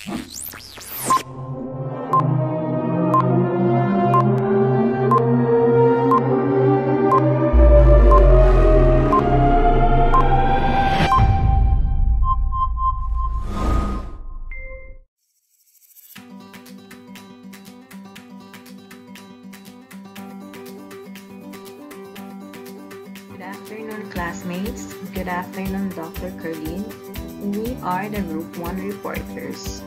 Good afternoon, classmates. Good afternoon, Dr. Kerlin. We are the Group 1 reporters.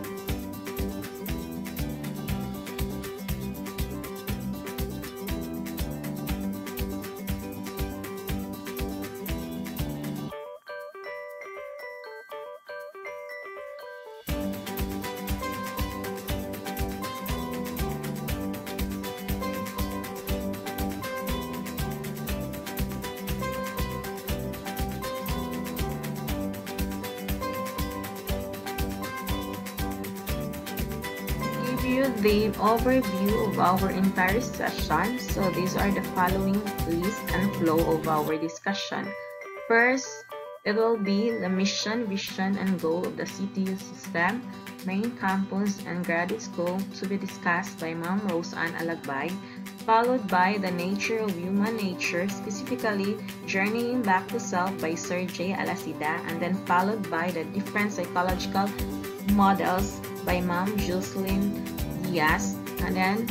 Give you the overview of our entire session. So these are the following list and flow of our discussion. First, it will be the mission, vision, and goal of the CTU system, main campus, and graduate school to be discussed by Ma'am Rose Ann Alagbay, followed by the nature of human nature, specifically Journeying Back to Self by Sir J. Alacida, and then followed by the different psychological models by Ma'am Jocelyn Diaz, and then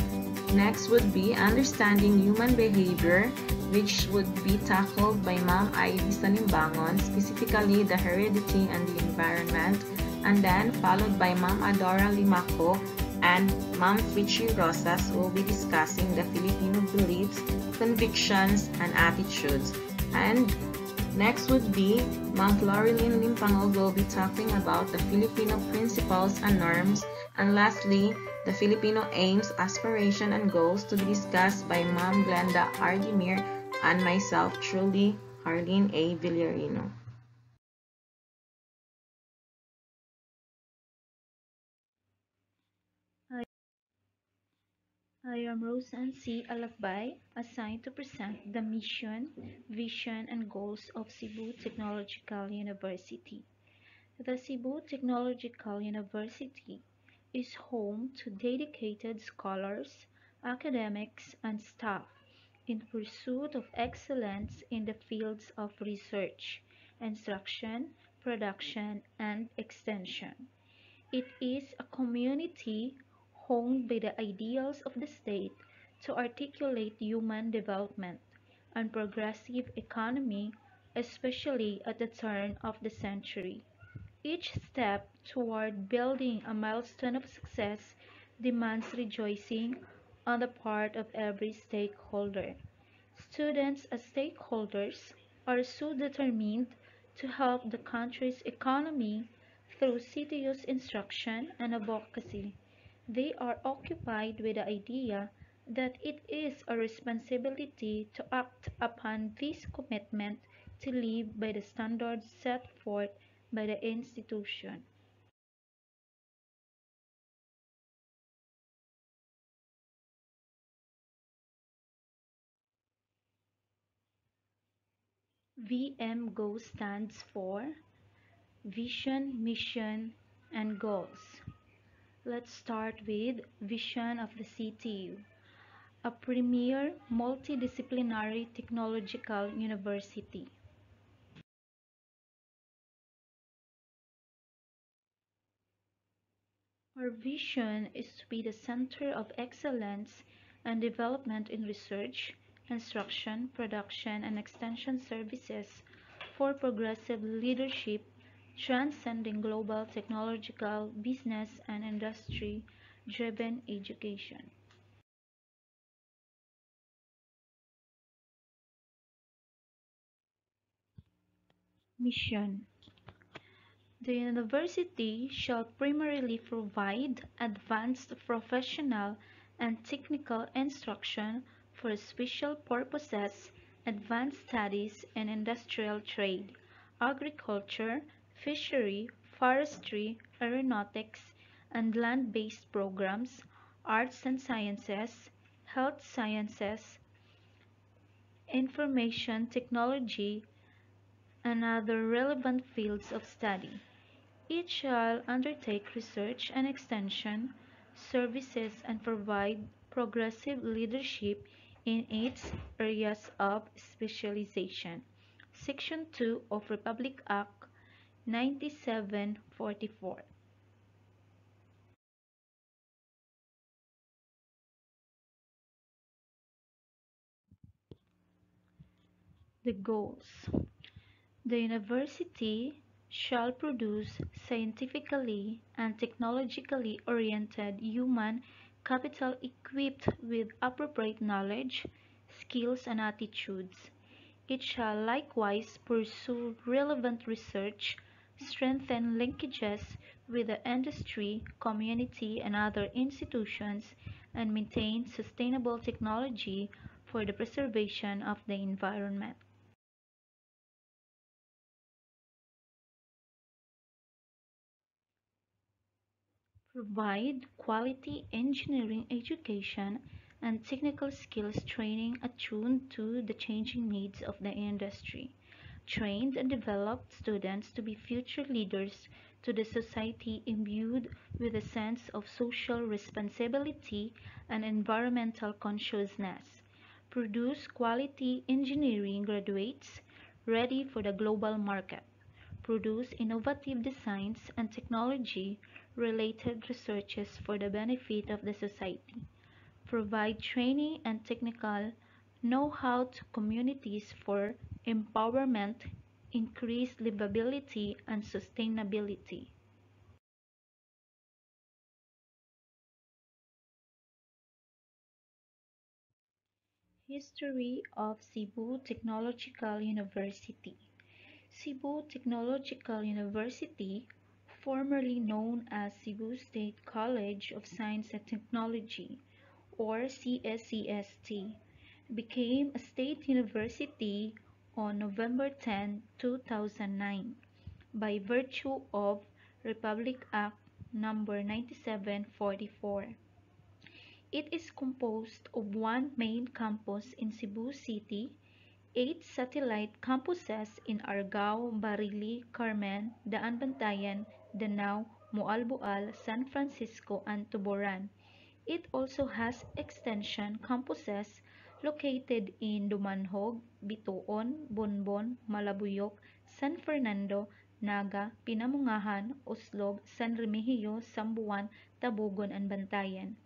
next would be Understanding Human Behavior, which would be tackled by Ma'am Ivy Salimbangon, specifically the heredity and the environment, and then followed by Ma'am Adora Limaco and Ma'am Frichi Rosas, who will be discussing the Filipino beliefs, convictions, and attitudes. And next would be Ma'am Florilyn Limpangog will be talking about the Filipino principles and norms. And lastly, the Filipino aims, aspiration, and goals to be discussed by Ma'am Glenda Ardimir and myself, truly, Harleen A. Villarino. I am Roseanne C. Alakbay, assigned to present the mission, vision, and goals of Cebu Technological University. The Cebu Technological University is home to dedicated scholars, academics, and staff in pursuit of excellence in the fields of research, instruction, production, and extension. It is a community honed by the ideals of the state to articulate human development and progressive economy, especially at the turn of the century. Each step toward building a milestone of success demands rejoicing on the part of every stakeholder. Students as stakeholders are so determined to help the country's economy through CTU's instruction and advocacy. They are occupied with the idea that it is a responsibility to act upon this commitment to live by the standards set forth by the institution. VMGO stands for Vision, Mission, and Goals. Let's start with Vision of the CTU, a premier multidisciplinary technological university. Our vision is to be the center of excellence and development in research, instruction, production, and extension services for progressive leadership transcending global technological, business, and industry-driven education. Mission: the university shall primarily provide advanced professional and technical instruction for special purposes, advanced studies in industrial trade, agriculture, fishery, forestry, aeronautics, and land-based programs, arts and sciences, health sciences, information technology, and other relevant fields of study. It shall undertake research and extension services and provide progressive leadership in its areas of specialization. Section 2 of Republic Act 9744. The goals. The university shall produce scientifically and technologically oriented human capital equipped with appropriate knowledge, skills, and attitudes. It shall likewise pursue relevant research, strengthen linkages with the industry, community, and other institutions, and maintain sustainable technology for the preservation of the environment. Provide quality engineering education and technical skills training attuned to the changing needs of the industry. Trained and developed students to be future leaders to the society imbued with a sense of social responsibility and environmental consciousness. Produce quality engineering graduates ready for the global market. Produce innovative designs and technology-related researches for the benefit of the society. Provide training and technical know-how to communities for empowerment, increased livability, and sustainability. History of Cebu Technological University. Cebu Technological University, formerly known as Cebu State College of Science and Technology, or CSCST, became a state university on November 10, 2009, by virtue of Republic Act No. 9744. It is composed of one main campus in Cebu City, 8 satellite campuses in Argao, Barili, Carmen, Daanbantayan, Danao, Moalboal, San Francisco, and Tuburan. It also has extension campuses located in Dumanhog, Bituon, Bonbon, Malabuyok, San Fernando, Naga, Pinamungahan, Uslob, San Remigio, Sambuan, Tabugon, and Bantayan.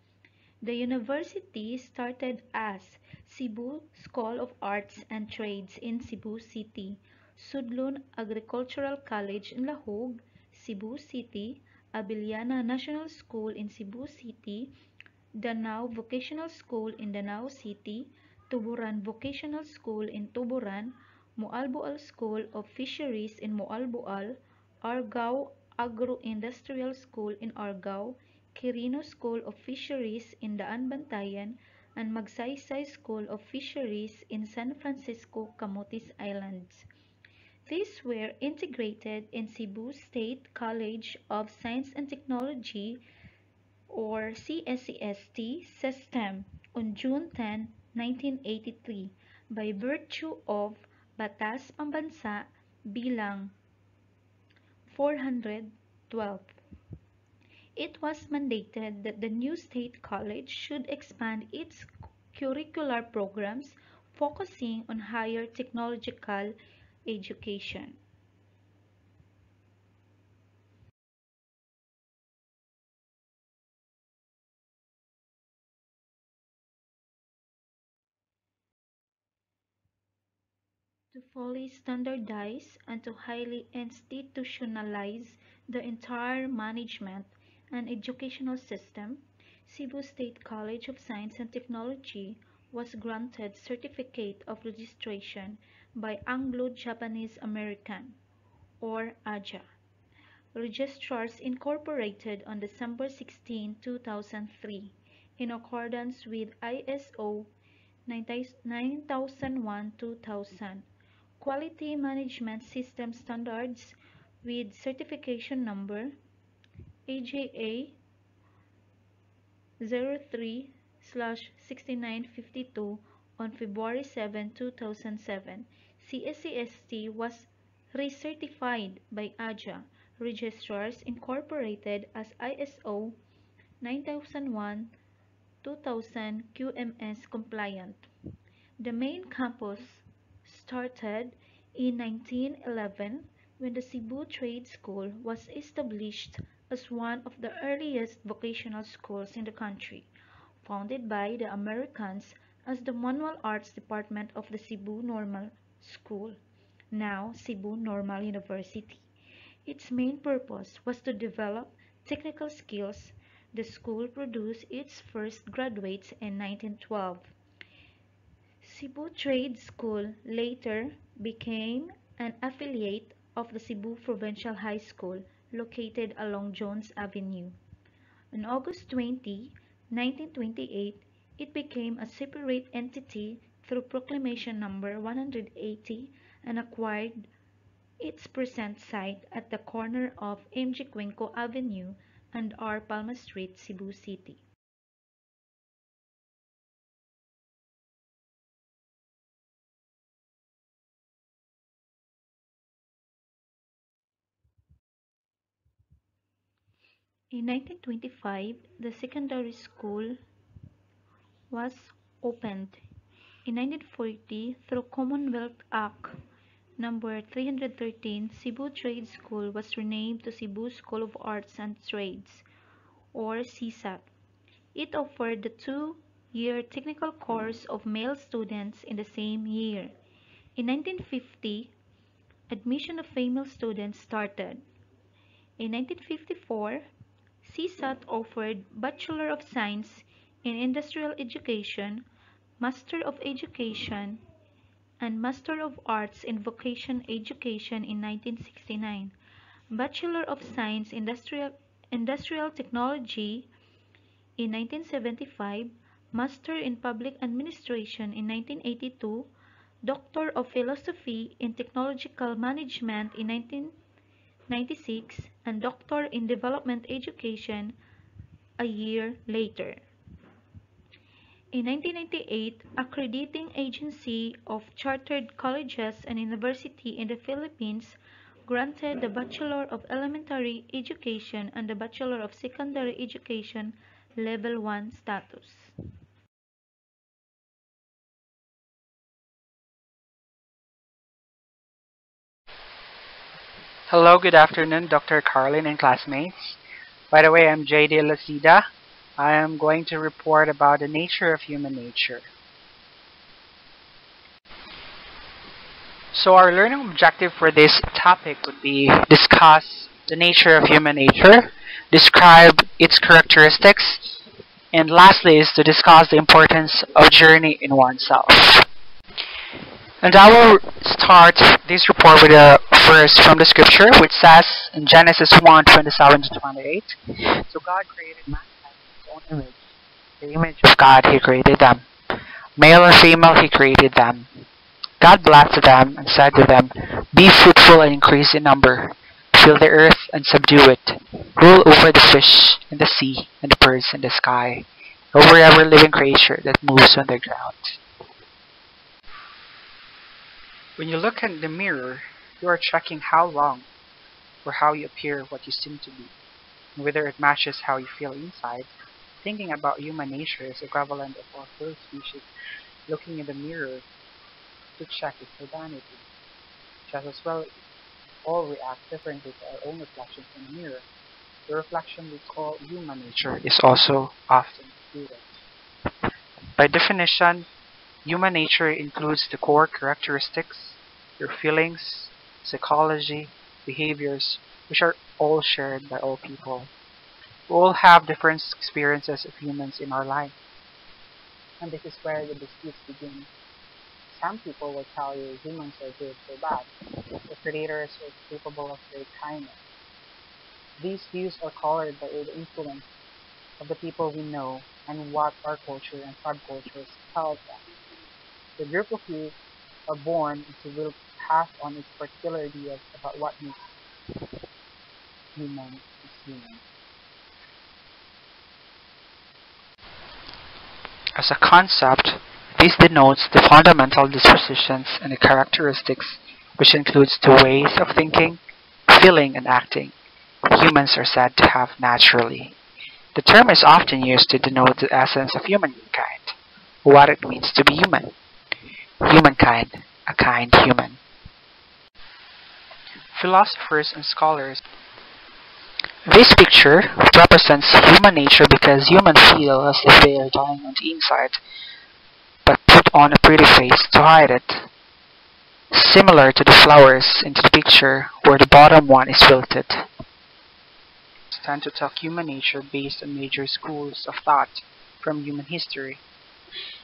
The university started as Cebu School of Arts and Trades in Cebu City, Sudlun Agricultural College in Lahog, Cebu City, Abiliana National School in Cebu City, Danao Vocational School in Danao City, Tuburan Vocational School in Tuburan, Moalboal School of Fisheries in Moalboal, Argao Agro-Industrial School in Argao, Quirino School of Fisheries in Daanbantayan, and Magsaysay School of Fisheries in San Francisco, Camotes Islands. These were integrated in Cebu State College of Science and Technology, or CSCST system on June 10, 1983 by virtue of Batas Pambansa bilang 412. It was mandated that the new state college should expand its curricular programs focusing on higher technological education. To fully standardize and to highly institutionalize the entire management and educational system, Cebu State College of Science and Technology was granted Certificate of Registration by Anglo-Japanese American, or AJA, Registrars Incorporated on December 16, 2003, in accordance with ISO 9001-2000 Quality Management System Standards with certification number AJA 03/6952 on February 7, 2007. CSCST was recertified by AJA, registrars incorporated as ISO 9001-2000 QMS compliant. The main campus started in 1911 when the Cebu Trade School was established as one of the earliest vocational schools in the country, founded by the Americans as the Manual Arts Department of the Cebu Normal School, now Cebu Normal University. Its main purpose was to develop technical skills. The school produced its first graduates in 1912. Cebu Trade School later became an affiliate of the Cebu Provincial High School located along Jones Avenue. On August 20, 1928, it became a separate entity through Proclamation Number 180 and acquired its present site at the corner of M.G. Cuenco Avenue and R. Palma Street, Cebu City. In 1925, the secondary school was opened. In 1940, through Commonwealth Act Number 313, Cebu Trade School was renamed to Cebu School of Arts and Trades, or CSAT. It offered the two-year technical course of male students in the same year. In 1950, admission of female students started. In 1954, CSAT offered Bachelor of Science in Industrial Education, Master of Education, and Master of Arts in Vocation Education in 1969, Bachelor of Science Industrial Technology in 1975, Master in Public Administration in 1982, Doctor of Philosophy in Technological Management in 1996, and Doctor in Development Education a year later. In 1998, Accrediting Agency of Chartered Colleges and University in the Philippines granted the Bachelor of Elementary Education and the Bachelor of Secondary Education Level 1 status. Hello, good afternoon, Dr. Carlin and classmates. By the way, I'm JD Lacida. I am going to report about the nature of human nature. So our learning objective for this topic would be discuss the nature of human nature, describe its characteristics, and lastly is to discuss the importance of journey in oneself. And I will start this report with a verse from the scripture which says in Genesis 1:27-28, so God created mankind in his own image. The image of God he created them. Male and female he created them. God blessed them and said to them, be fruitful and increase in number. Fill the earth and subdue it. Rule over the fish in the sea and the birds in the sky. Over every living creature that moves on the ground. When you look in the mirror, you are checking how wrong or how you appear what you seem to be, and whether it matches how you feel inside. Thinking about human nature is equivalent of our whole species looking in the mirror to check its urbanity. Just as well, all react differently to our own reflections in the mirror. The reflection we call human nature is also often excluded. By definition, human nature includes the core characteristics, your feelings, psychology, behaviors, which are all shared by all people. We all have different experiences of humans in our life. And this is where the disputes begin. Some people will tell you humans are good or bad. The creators are capable of great kindness. These views are colored by the influence of the people we know and what our culture and subcultures tells us. The group of you are born into will pass on its particular ideas about what makes human is human. As a concept, this denotes the fundamental dispositions and the characteristics which includes the ways of thinking, feeling, and acting humans are said to have naturally. The term is often used to denote the essence of humankind, what it means to be human. Humankind, a kind human. Philosophers and scholars. This picture represents human nature because humans feel as if they are dying on the inside, but put on a pretty face to hide it. Similar to the flowers in the picture where the bottom one is wilted. Tend to talk human nature based on major schools of thought from human history.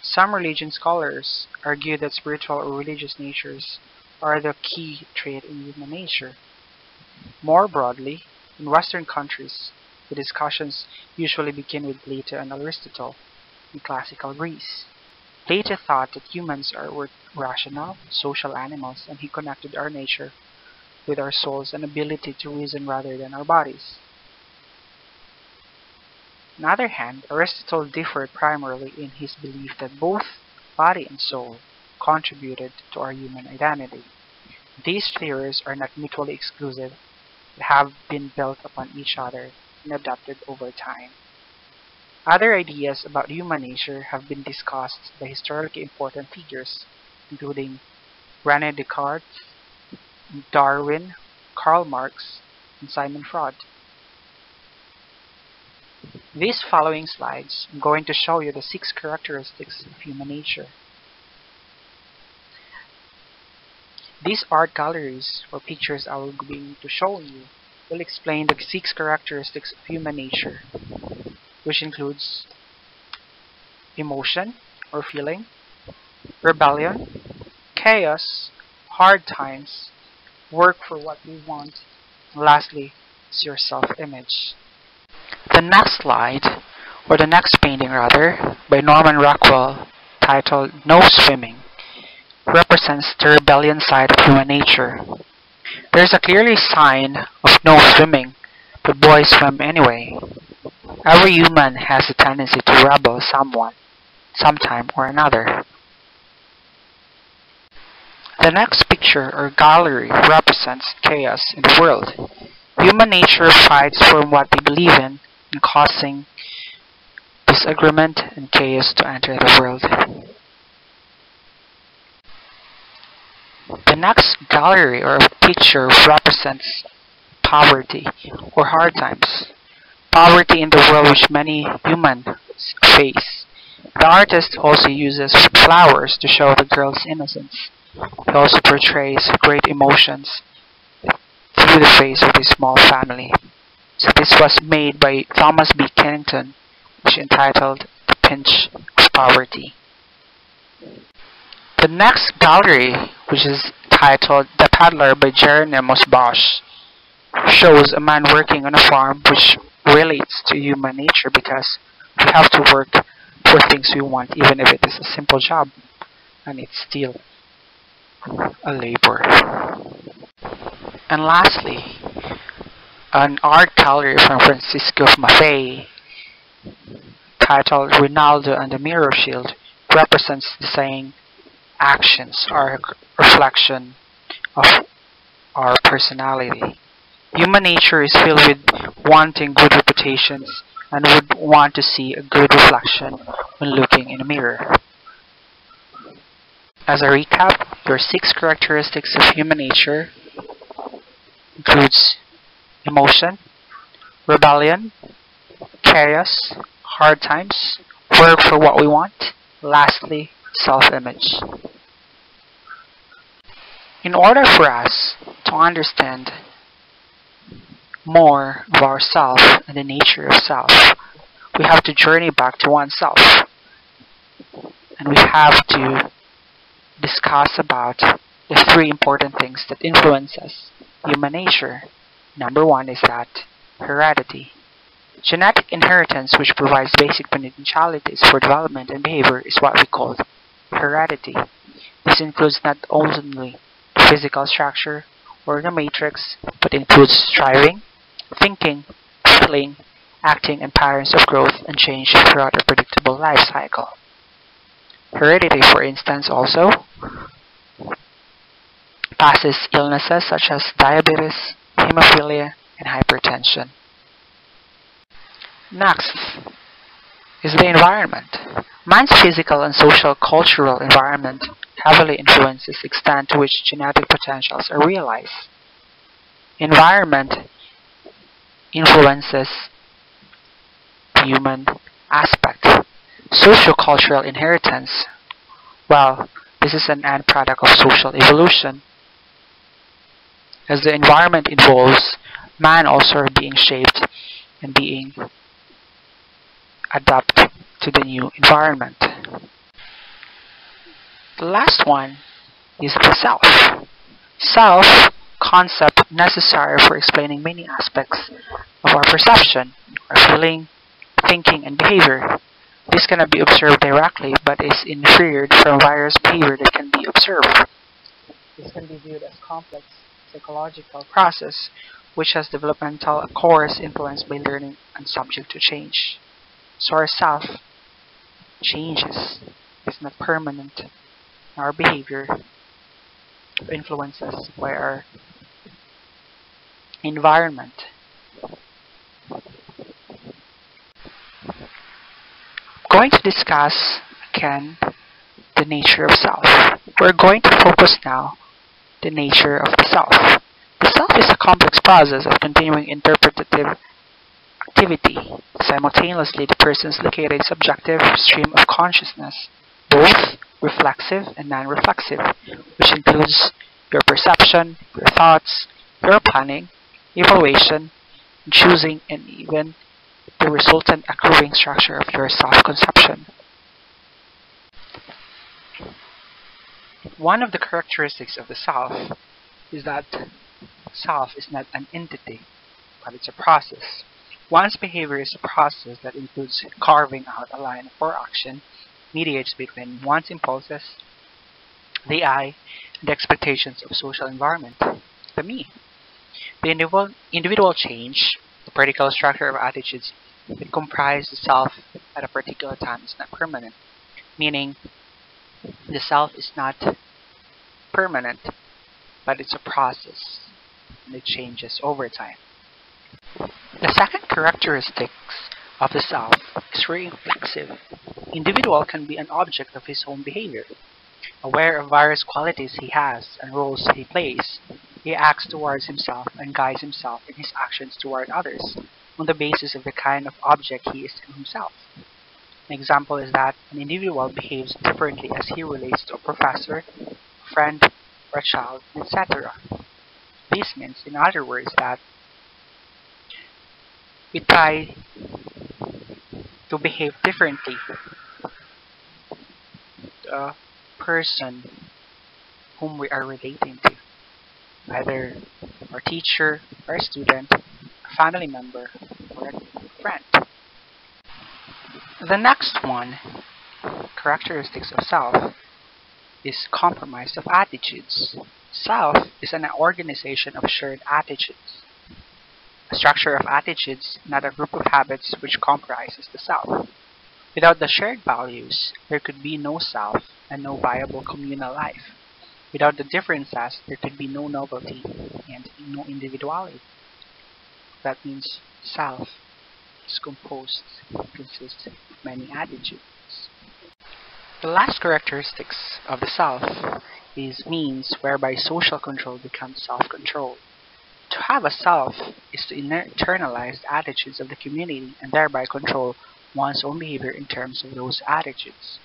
Some religion scholars argue that spiritual or religious natures are the key trait in human nature. More broadly, in Western countries, the discussions usually begin with Plato and Aristotle in classical Greece. Plato thought that humans were rational, social animals, and he connected our nature with our souls and ability to reason rather than our bodies. On the other hand, Aristotle differed primarily in his belief that both body and soul contributed to our human identity. These theories are not mutually exclusive, but have been built upon each other and adapted over time. Other ideas about human nature have been discussed by historically important figures, including René Descartes, Darwin, Karl Marx, and Sigmund Freud. These following slides, I'm going to show you the 6 characteristics of human nature. These art galleries or pictures I will be to show you will explain the 6 characteristics of human nature, which includes emotion or feeling, rebellion, chaos, hard times, work for what we want, and lastly is your self-image. The next slide, or the next painting rather, by Norman Rockwell, titled No Swimming, represents the rebellion side of human nature. There is a clearly sign of no swimming, but boys swim anyway. Every human has a tendency to rebel sometime or another. The next picture or gallery represents chaos in the world. Human nature fights for what they believe in and causing disagreement and chaos to enter the world. The next gallery or picture represents poverty or hard times. Poverty in the world which many humans face. The artist also uses flowers to show the girl's innocence. He also portrays great emotions through the face of this small family. So this was made by Thomas B. Kennington, which is entitled The Pinch of Poverty. The next gallery, which is titled The Paddler by Jeremias Bosch, shows a man working on a farm, which relates to human nature because we have to work for things we want even if it is a simple job and it's still a labor. And lastly, an art gallery from Francisco Maffei titled Ronaldo and the Mirror Shield represents the saying, actions are a reflection of our personality. Human nature is filled with wanting good reputations and would want to see a good reflection when looking in a mirror. As a recap, your 6 characteristics of human nature includes emotion, rebellion, chaos, hard times, work for what we want, lastly, self-image. In order for us to understand more of ourselves and the nature of self, we have to journey back to oneself. And we have to discuss about the 3 important things that influences human nature. Number 1 is that heredity. Genetic inheritance, which provides basic potentialities for development and behavior, is what we call heredity. This includes not only the physical structure or the matrix, but includes striving, thinking, feeling, acting, and patterns of growth and change throughout a predictable life cycle. Heredity, for instance, also passes illnesses such as diabetes, hemophilia, and hypertension. Next is the environment. Man's physical and social cultural environment heavily influences the extent to which genetic potentials are realized. Environment influences the human aspect. Sociocultural inheritance. Well, this is an end product of social evolution. As the environment evolves, man also are being shaped and being adapted to the new environment. The last one is the self. Self concept necessary for explaining many aspects of our perception, our feeling, thinking, and behavior. This cannot be observed directly, but is inferred from various behavior that can be observed. This can be viewed as complex psychological process which has developmental course influenced by learning and subject to change. So our self changes. It's not permanent. Our behavior influences by our environment. Going to discuss again the nature of self. We're going to focus now the nature of the self. The self is a complex process of continuing interpretative activity. Simultaneously, the person's located subjective stream of consciousness, both reflexive and non-reflexive, which includes your perception, your thoughts, your planning, evaluation, choosing, and even the resultant accruing structure of your self-conception. One of the characteristics of the self is that self is not an entity, but it's a process. One's behavior is a process that includes carving out a line for action, mediates between one's impulses, the I, and the expectations of social environment, the me. The individual change, the particular structure of attitudes that comprise the self at a particular time is not permanent, meaning the self is not permanent, but it's a process and it changes over time. The second characteristics of the self is reflexive. Individual can be an object of his own behavior. Aware of various qualities he has and roles he plays, he acts towards himself and guides himself in his actions toward others on the basis of the kind of object he is in himself. An example is that an individual behaves differently as he relates to a professor, a friend, or a child, etc. This means, in other words, that we try to behave differently to a person whom we are relating to, either our teacher, or a student, a family member, or a friend. The next one, characteristics of self, is compromise of attitudes. Self is an organization of shared attitudes. A structure of attitudes, not a group of habits which comprises the self. Without the shared values, there could be no self and no viable communal life. Without the differences, there could be no novelty and no individuality. That means self is consists of many attitudes. The last characteristics of the self is means whereby social control becomes self-control. To have a self is to internalize the attitudes of the community and thereby control one's own behavior in terms of those attitudes.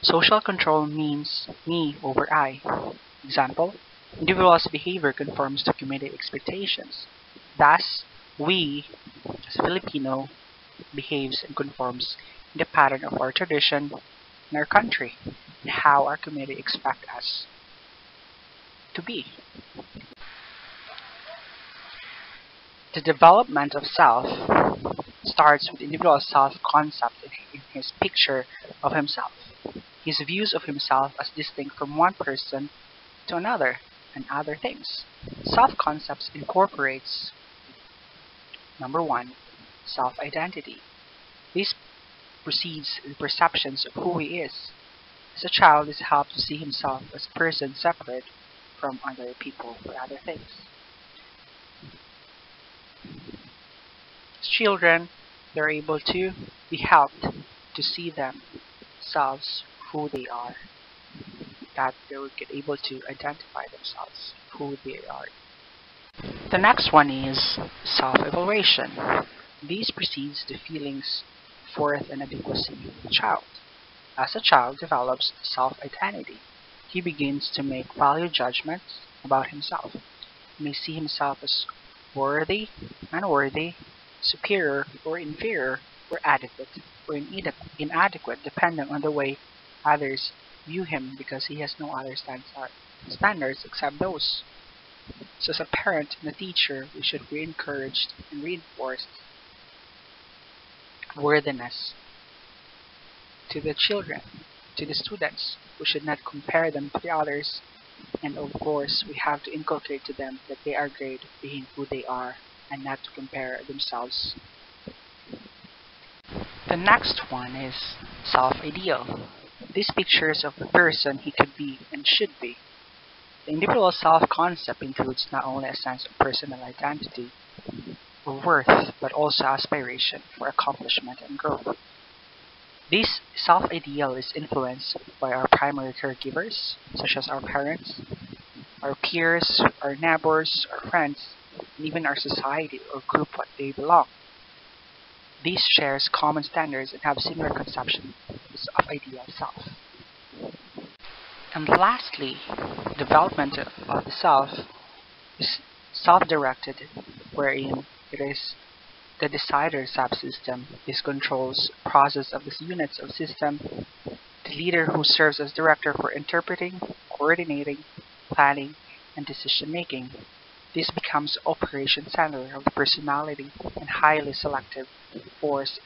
Social control means me over I. Example, individual's behavior conforms to community expectations. Thus, we, as Filipino, behaves and conforms in the pattern of our tradition in our country and how our community expect us to be. The development of self starts with individual self-concept in his picture of himself, his views of himself as distinct from one person to another and other things. Self-concepts incorporates, number one, self-identity. This precedes the perceptions of who he is. As a child is helped to see himself as a person separate from other people or other things. As children, they're able to be helped to see themselves who they are, that they will get able to identify themselves who they are. The next one is self-evaluation. This precedes the feelings of worth and adequacy of the child. As a child develops self-identity, he begins to make value judgments about himself. He may see himself as worthy, unworthy, superior or inferior, or adequate or inadequate, depending on the way others view him, because he has no other standards except those. So as a parent and a teacher, we should be encouraged and reinforce worthiness to the children, to the students. We should not compare them to the others, and of course, we have to inculcate to them that they are great being who they are and not to compare themselves. The next one is self-ideal. These pictures of the person he could be and should be. The individual self-concept includes not only a sense of personal identity or worth, but also aspiration for accomplishment and growth. This self-ideal is influenced by our primary caregivers, such as our parents, our peers, our neighbors, our friends, and even our society or group what they belong. These shares common standards and have similar conceptions of ideal self. And lastly, development of the self is self-directed, wherein it is the decider subsystem. This controls process of the units of system, the leader who serves as director for interpreting, coordinating, planning, and decision making. This becomes operation center of the personality and highly selective force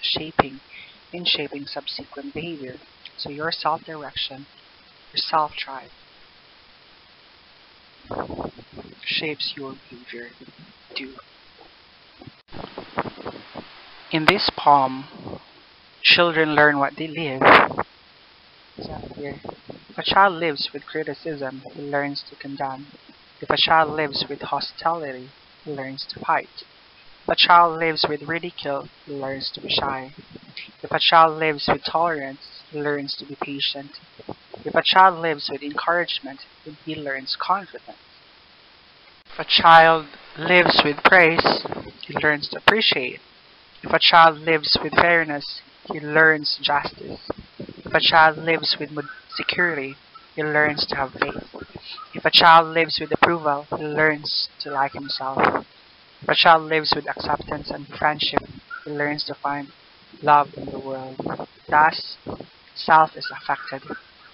in shaping subsequent behavior. So your self-direction, your self-drive shapes your behavior too. In this poem, children learn what they live. Here, if a child lives with criticism, he learns to condemn. If a child lives with hostility, he learns to fight. If a child lives with ridicule, he learns to be shy. If a child lives with tolerance, he learns to be patient. If a child lives with encouragement, then he learns confidence. If a child lives with praise, he learns to appreciate. If a child lives with fairness, he learns justice. If a child lives with security, he learns to have faith. If a child lives with approval, he learns to like himself. If a child lives with acceptance and friendship, he learns to find love in the world. Thus, self is affected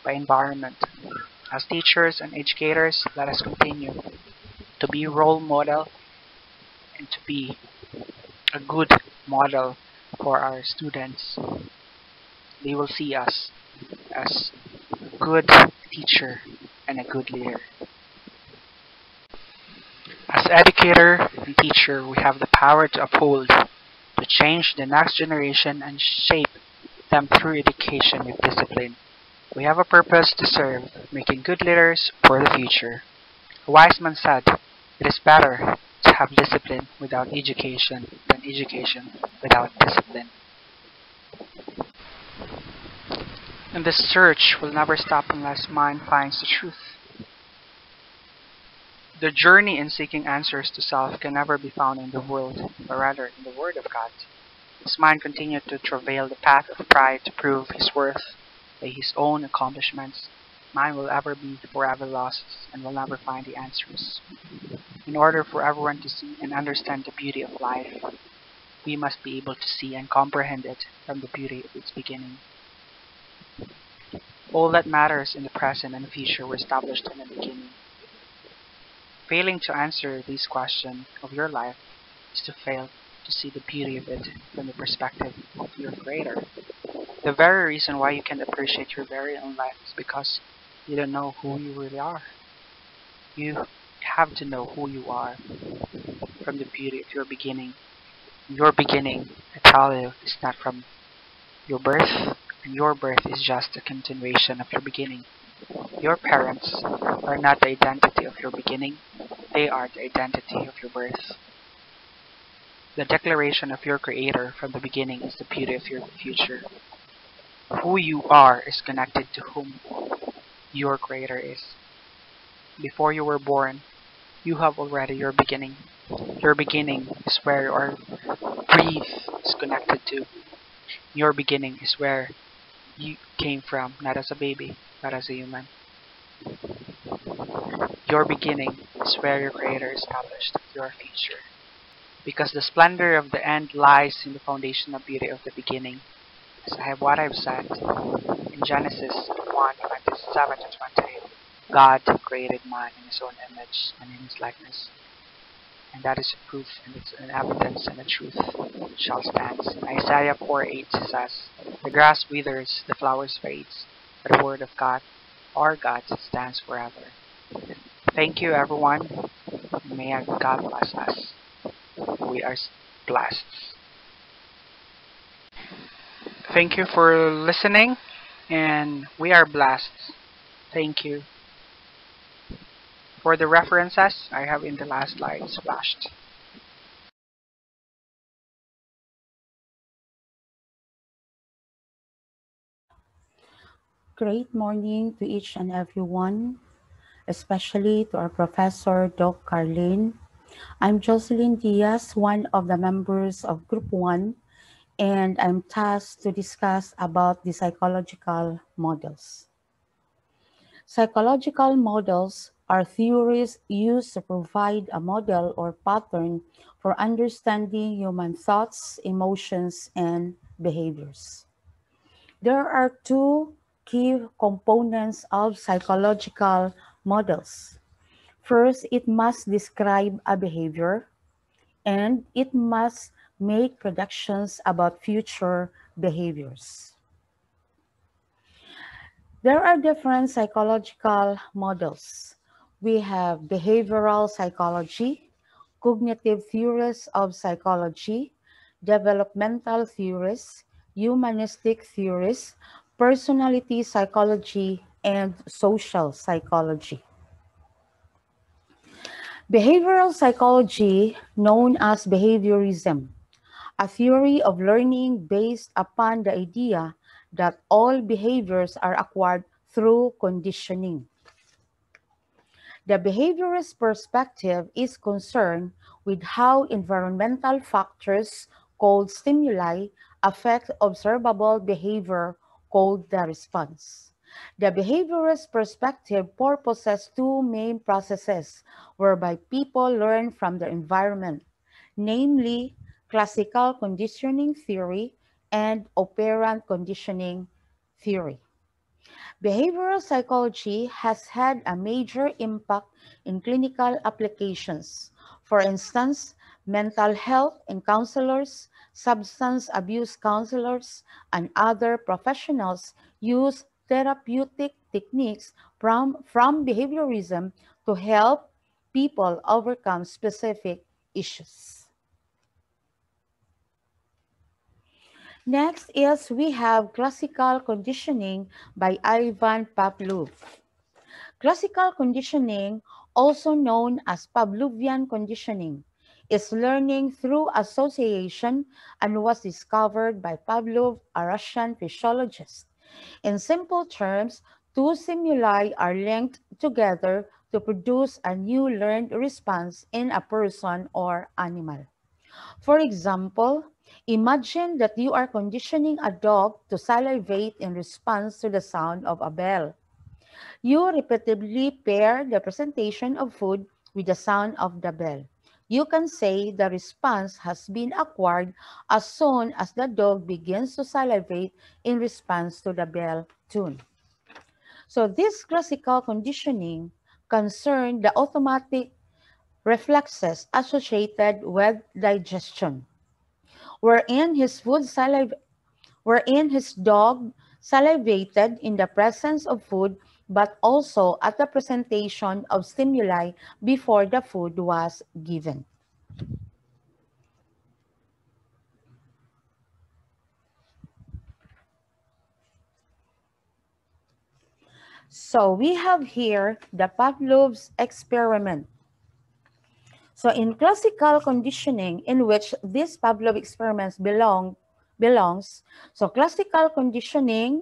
by environment. As teachers and educators, let us continue to be role model and to be a good model for our students. They will see us as a good teacher and a good leader. As educator and teacher, we have the power to uphold, to change the next generation and shape them through education with discipline. We have a purpose to serve, making good leaders for the future. A wise man said, "It is better to have discipline without education than education without discipline." And this search will never stop unless man finds the truth. The journey in seeking answers to self can never be found in the world, but rather in the Word of God. As man continued to travail the path of pride to prove his worth by his own accomplishments, man will ever be forever lost and will never find the answers. In order for everyone to see and understand the beauty of life, we must be able to see and comprehend it from the beauty of its beginning. All that matters in the present and future were established in the beginning. Failing to answer these questions of your life is to fail to see the beauty of it from the perspective of your Creator. The very reason why you can't appreciate your very own life is because you don't know who you really are. You have to know who you are from the beauty of your beginning. Your beginning, I tell you, is not from your birth, and your birth is just a continuation of your beginning. Your parents are not the identity of your beginning, they are the identity of your birth. The declaration of your creator from the beginning is the beauty of your future. Who you are is connected to whom your creator is. Before you were born, you have already your beginning. Your beginning is where your breath is connected to. Your beginning is where you came from, not as a baby, but as a human. Your beginning is where your creator established your future. Because the splendor of the end lies in the foundational beauty of the beginning. As I have what I've said in Genesis 1:27 to 28, God created man in his own image and in his likeness. And that is a proof and it's an evidence and a truth shall stand. In Isaiah 4:8 says, the grass withers, the flowers fades, but the word of God, our God, stands forever. Thank you everyone, and may God bless us. We are blessed. Thank you for listening, and we are blessed. Thank you. For the references, I have in the last slide splashed. Great morning to each and everyone, especially to our Professor Doc Carlin. I'm Jocelyn Diaz, one of the members of Group 1, and I'm tasked to discuss about the psychological models. Psychological models are theories used to provide a model or pattern for understanding human thoughts, emotions, and behaviors. There are two key components of psychological models. First, it must describe a behavior, and it must make predictions about future behaviors. There are different psychological models. We have behavioral psychology, cognitive theories of psychology, developmental theories, humanistic theories, personality psychology, and social psychology. Behavioral psychology, known as behaviorism, a theory of learning based upon the idea that all behaviors are acquired through conditioning. The behaviorist perspective is concerned with how environmental factors called stimuli affect observable behavior called the response. The behaviorist perspective purposes two main processes whereby people learn from their environment, namely classical conditioning theory and operant conditioning theory. Behavioral psychology has had a major impact in clinical applications. For instance, mental health and counselors, substance abuse counselors, and other professionals use therapeutic techniques from behaviorism to help people overcome specific issues. Next is we have classical conditioning by Ivan Pavlov. Classical conditioning, also known as Pavlovian conditioning, is learning through association and was discovered by Pavlov, a Russian physiologist. In simple terms, two stimuli are linked together to produce a new learned response in a person or animal. For example, imagine that you are conditioning a dog to salivate in response to the sound of a bell. You repeatedly pair the presentation of food with the sound of the bell. You can say the response has been acquired as soon as the dog begins to salivate in response to the bell tune. So this classical conditioning concerned the automatic reflexes associated with digestion, wherein his dog salivated in the presence of food, but also at the presentation of stimuli before the food was given. So we have here the Pavlov's experiment. So in classical conditioning, in which this Pavlov experiments belongs, so classical conditioning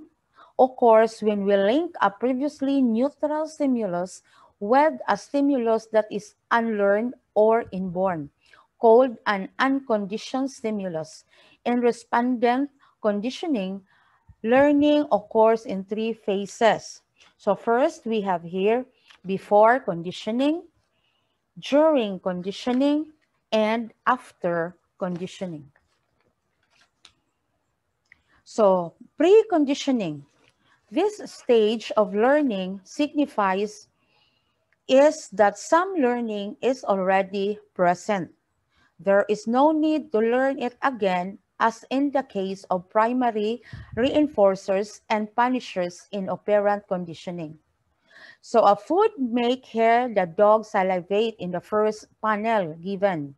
occurs when we link a previously neutral stimulus with a stimulus that is unlearned or inborn, called an unconditioned stimulus. In respondent conditioning, learning occurs in three phases. So first, we have here before conditioning, during conditioning, and after conditioning. So preconditioning, this stage of learning signifies is that some learning is already present. There is no need to learn it again, as in the case of primary reinforcers and punishers in operant conditioning. So a food may hear the dog salivate in the first panel given.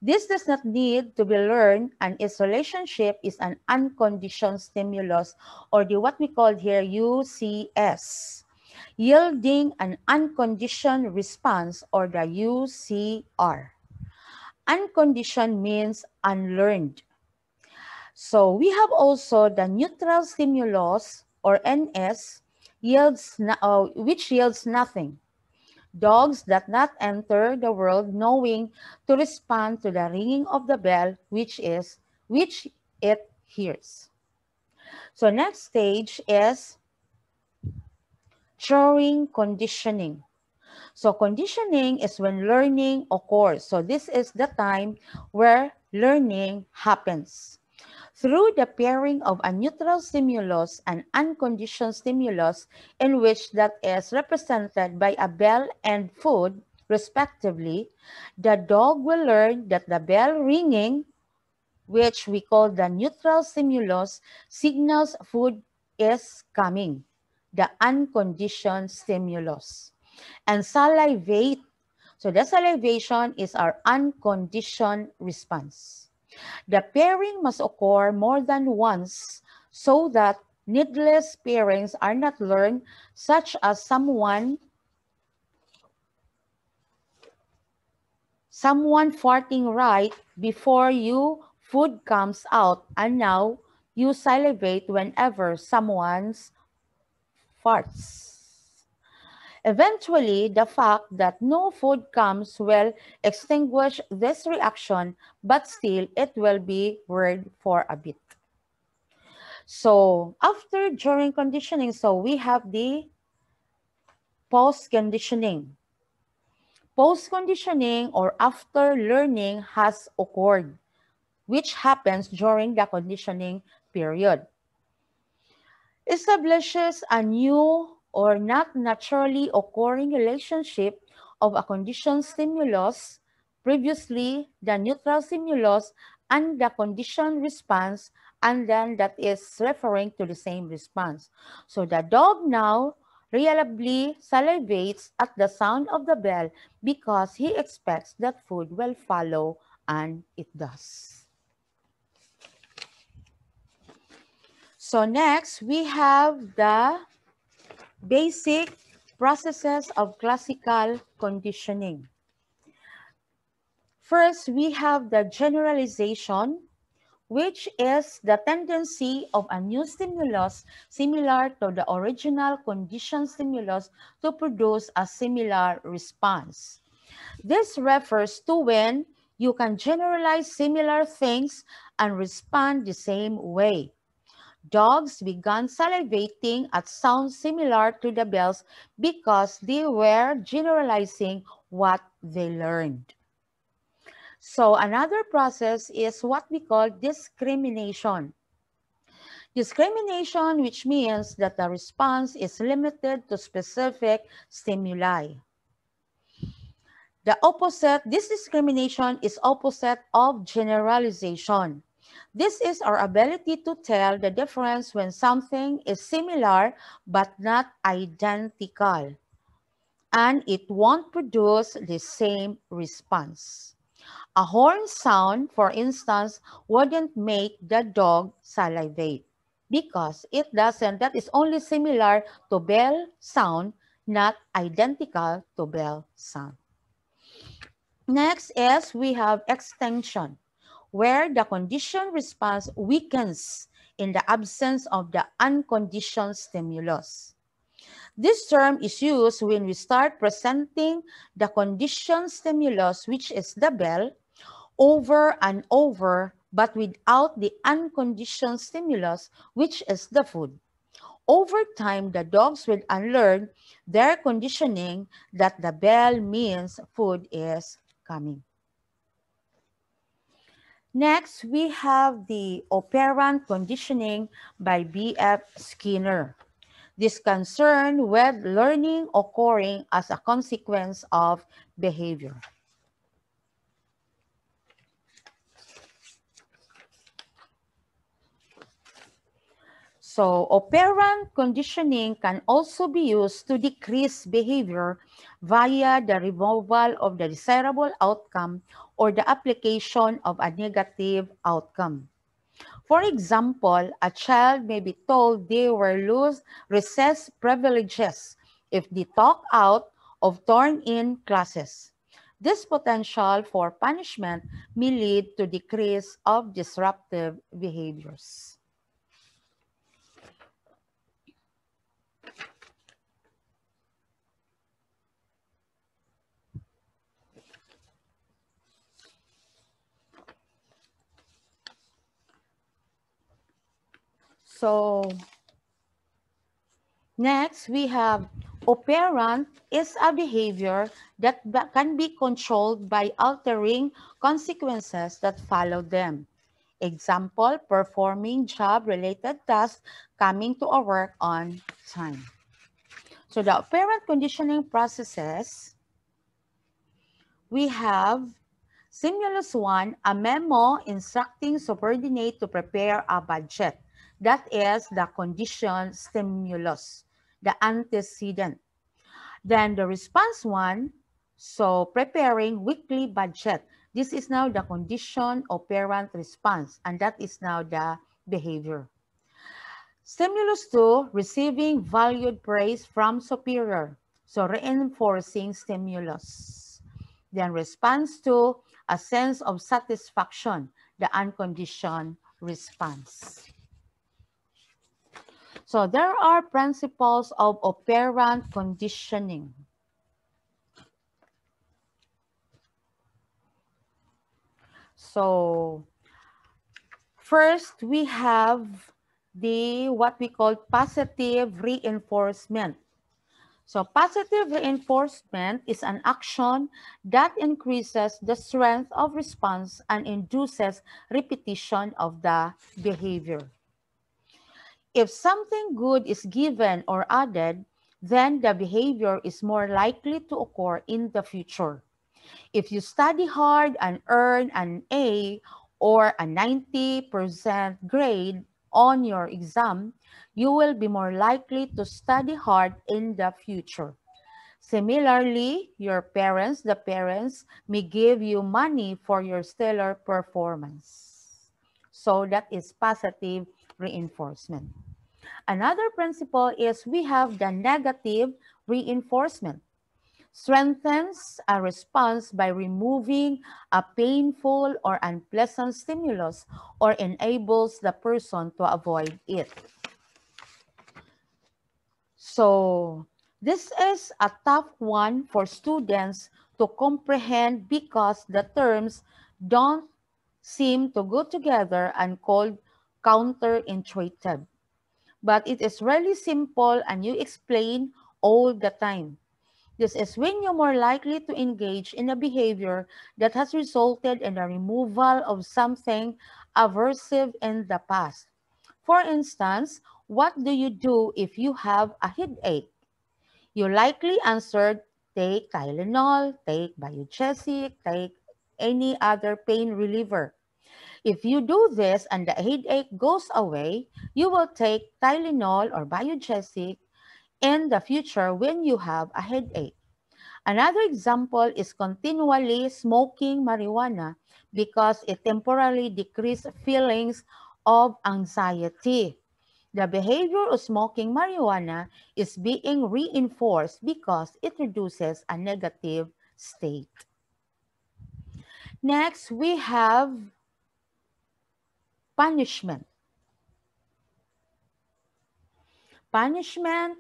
This does not need to be learned, and its relationship is an unconditioned stimulus, or the what we call here UCS, yielding an unconditioned response, or the UCR. Unconditioned means unlearned. So we have also the neutral stimulus, or NS, which yields nothing. Dogs that not enter the world knowing to respond to the ringing of the bell, which it hears. So next stage is during conditioning. So conditioning is when learning occurs. So this is the time where learning happens. Through the pairing of a neutral stimulus and unconditioned stimulus, in which that is represented by a bell and food, respectively, the dog will learn that the bell ringing, which we call the neutral stimulus, signals food is coming, the unconditioned stimulus. And salivate, so the salivation is our unconditioned response. The pairing must occur more than once so that needless pairings are not learned, such as someone farting right before you food comes out, and now you salivate whenever someone's farts. Eventually, the fact that no food comes will extinguish this reaction, but still it will be weird for a bit. So after during conditioning, so we have the post-conditioning. Post-conditioning, or after learning has occurred, which happens during the conditioning period, establishes a new or not naturally occurring relationship of a conditioned stimulus, previously the neutral stimulus, and the conditioned response, and then that is referring to the same response. So the dog now reliably salivates at the sound of the bell because he expects that food will follow, and it does. So next, we have the basic processes of classical conditioning. First, we have the generalization, which is the tendency of a new stimulus similar to the original conditioned stimulus to produce a similar response. This refers to when you can generalize similar things and respond the same way. Dogs began salivating at sounds similar to the bells because they were generalizing what they learned. So another process is what we call discrimination. Discrimination, which means that the response is limited to specific stimuli. This discrimination is opposite of generalization. This is our ability to tell the difference when something is similar but not identical, and it won't produce the same response. A horn sound, for instance, wouldn't make the dog salivate. because it doesn't, that is only similar to bell sound, not identical to bell sound. Next is we have extension, where the conditioned response weakens in the absence of the unconditioned stimulus. This term is used when we start presenting the conditioned stimulus, which is the bell, over and over, but without the unconditioned stimulus, which is the food. Over time, the dogs will unlearn their conditioning that the bell means food is coming. Next, we have the operant conditioning by B.F. Skinner. This concern with learning occurring as a consequence of behavior. So, operant conditioning can also be used to decrease behavior via the removal of the desirable outcome or the application of a negative outcome. For example, a child may be told they will lose recess privileges if they talk out of turn-in classes. This potential for punishment may lead to decrease of disruptive behaviors. So next, we have operant is a behavior that can be controlled by altering consequences that follow them. Example, performing job-related tasks, coming to a work on time. So the operant conditioning processes, we have Stimulus 1, a memo instructing subordinate to prepare a budget. That is the conditioned stimulus, the antecedent. Then the response 1, so preparing weekly budget. This is now the conditioned operant response, and that is now the behavior. Stimulus 2, receiving valued praise from superior, so reinforcing stimulus. Then response 2, a sense of satisfaction, the unconditioned response. So there are principles of operant conditioning. So first, we have the what we call positive reinforcement. So positive reinforcement is an action that increases the strength of response and induces repetition of the behavior. If something good is given or added, then the behavior is more likely to occur in the future. If you study hard and earn an A or a 90% grade on your exam, you will be more likely to study hard in the future. Similarly, the parents may give you money for your stellar performance. So that is positive reinforcement. Another principle is we have the negative reinforcement. Strengthens a response by removing a painful or unpleasant stimulus or enables the person to avoid it. So this is a tough one for students to comprehend because the terms don't seem to go together and called counterintuitive. But it is really simple and you explain all the time. This is when you're more likely to engage in a behavior that has resulted in the removal of something aversive in the past. For instance, what do you do if you have a headache? You likely answered, take Tylenol, take Biogesic, take any other pain reliever. If you do this and the headache goes away, you will take Tylenol or Biogesic in the future when you have a headache. Another example is continually smoking marijuana because it temporarily decreases feelings of anxiety. The behavior of smoking marijuana is being reinforced because it reduces a negative state. Next, we have punishment. Punishment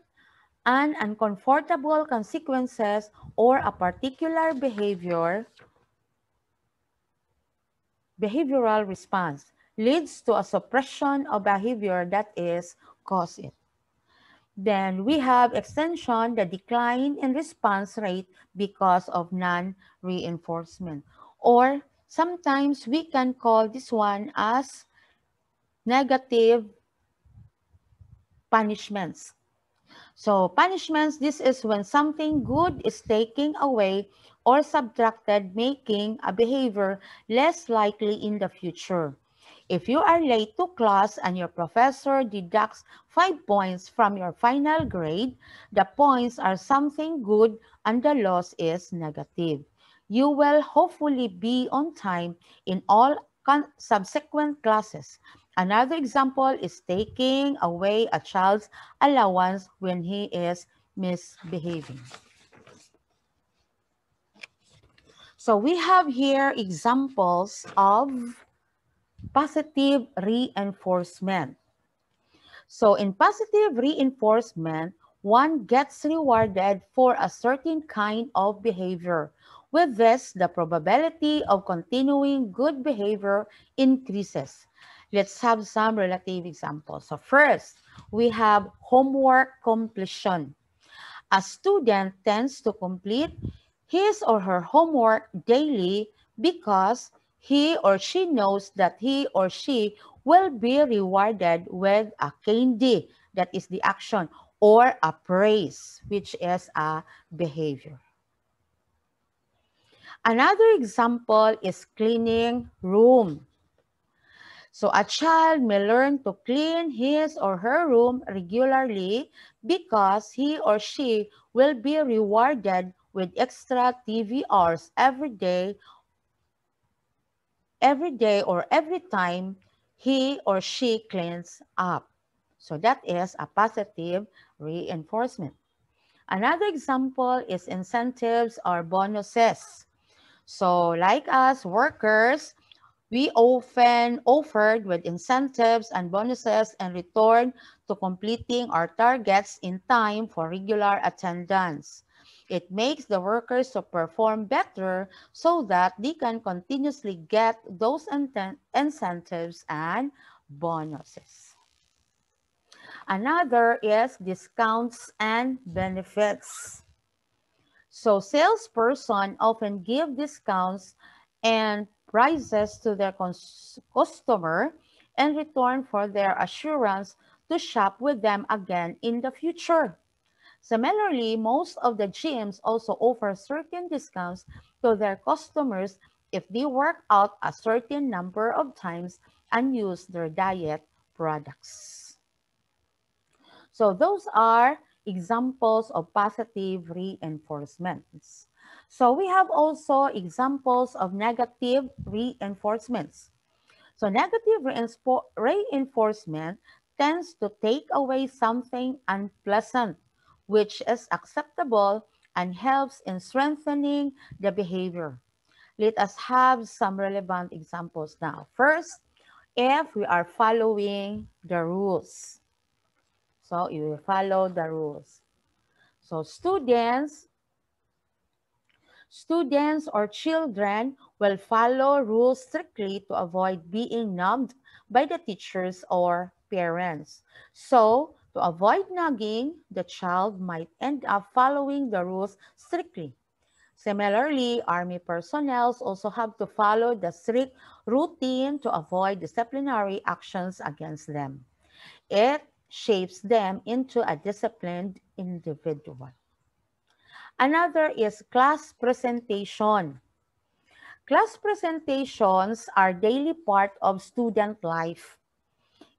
and uncomfortable consequences or a particular behavioral response leads to a suppression of behavior that is caused it. Then we have extension, the decline in response rate because of non-reinforcement. Or sometimes we can call this one as negative punishments. So punishments, this is when something good is taken away or subtracted, making a behavior less likely in the future. If you are late to class and your professor deducts 5 points from your final grade, the points are something good and the loss is negative. You will hopefully be on time in all subsequent classes. Another example is taking away a child's allowance when he is misbehaving. So we have here examples of positive reinforcement. So in positive reinforcement, one gets rewarded for a certain kind of behavior. With this, the probability of continuing good behavior increases. Let's have some relative examples. So first, we have homework completion. A student tends to complete his or her homework daily because he or she knows that he or she will be rewarded with a candy, that is the action, or a praise, which is a behavior. Another example is cleaning room. So a child may learn to clean his or her room regularly because he or she will be rewarded with extra TV hours every day or every time he or she cleans up. So that is a positive reinforcement. Another example is incentives or bonuses. So like us workers, we often offered with incentives and bonuses in return to completing our targets in time for regular attendance. It makes the workers to perform better so that they can continuously get those incentives and bonuses. Another is discounts and benefits. So salesperson often give discounts and prices to their customer in return for their assurance to shop with them again in the future. Similarly, most of the gyms also offer certain discounts to their customers if they work out a certain number of times and use their diet products. So those are examples of positive reinforcements. So we have also examples of negative reinforcements. So negative reinforcement tends to take away something unpleasant, which is acceptable and helps in strengthening the behavior. Let us have some relevant examples now. First, if we are following the rules. So you will follow the rules. So students or children will follow rules strictly to avoid being nagged by the teachers or parents. So to avoid nagging, the child might end up following the rules strictly. Similarly, Army personnel also have to follow the strict routine to avoid disciplinary actions against them. It shapes them into a disciplined individual. Another is class presentation. Class presentations are daily part of student life.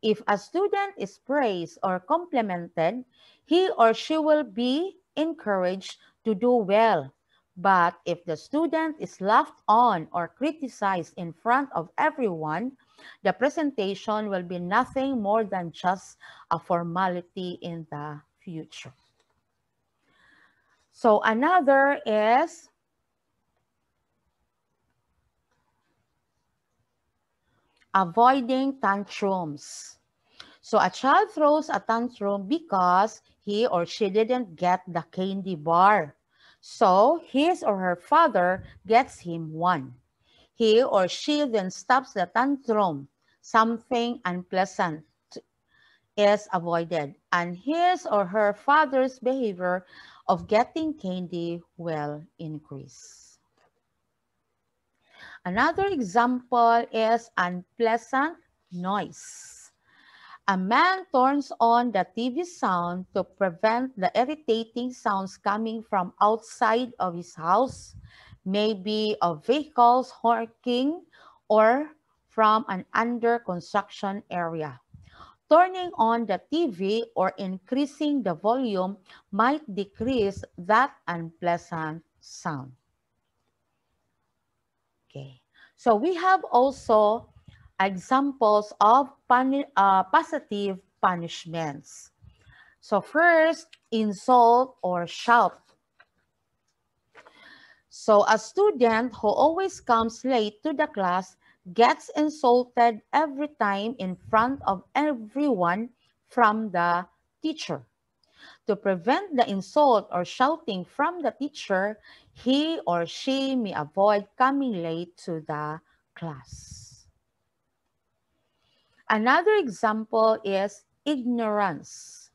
If a student is praised or complimented, he or she will be encouraged to do well. But if the student is laughed on or criticized in front of everyone, the presentation will be nothing more than just a formality in the future. So another is avoiding tantrums. So a child throws a tantrum because he or she didn't get the candy bar. So his or her father gets him one. He or she then stops the tantrum. Something unpleasant is avoided, and his or her father's behavior of getting candy will increase. Another example is unpleasant noise. A man turns on the TV sound to prevent the irritating sounds coming from outside of his house, maybe of vehicles honking or from an under construction area. Turning on the TV or increasing the volume might decrease that unpleasant sound. Okay. So we have also examples of positive punishments. So first, insult or shout. So a student who always comes late to the class gets insulted every time in front of everyone from the teacher. To prevent the insult or shouting from the teacher, he or she may avoid coming late to the class. Another example is ignorance.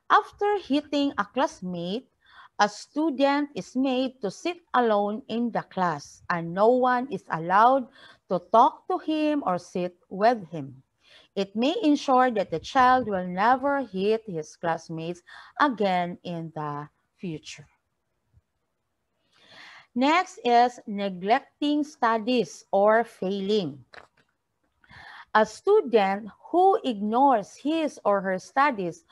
After hitting a classmate, a student is made to sit alone in the class and no one is allowed to talk to him or sit with him. It may ensure that the child will never hit his classmates again in the future. Next is neglecting studies or failing. A student who ignores his or her studies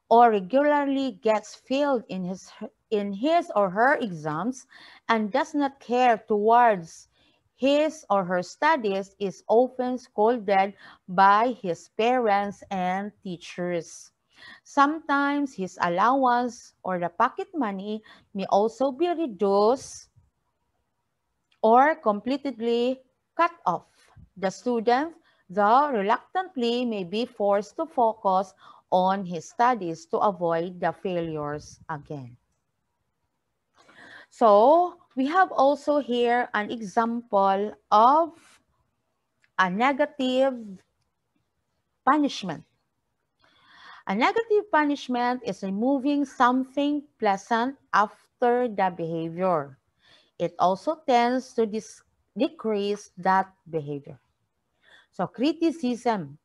or regularly gets failed in his or her exams and does not care towards his or her studies is often scolded by his parents and teachers. Sometimes his allowance or the pocket money may also be reduced or completely cut off. The student, though reluctantly, may be forced to focus on his studies to avoid the failures again. So, we have also here an example of a negative punishment. A negative punishment is removing something pleasant after the behavior. It also tends to decrease that behavior. So criticism.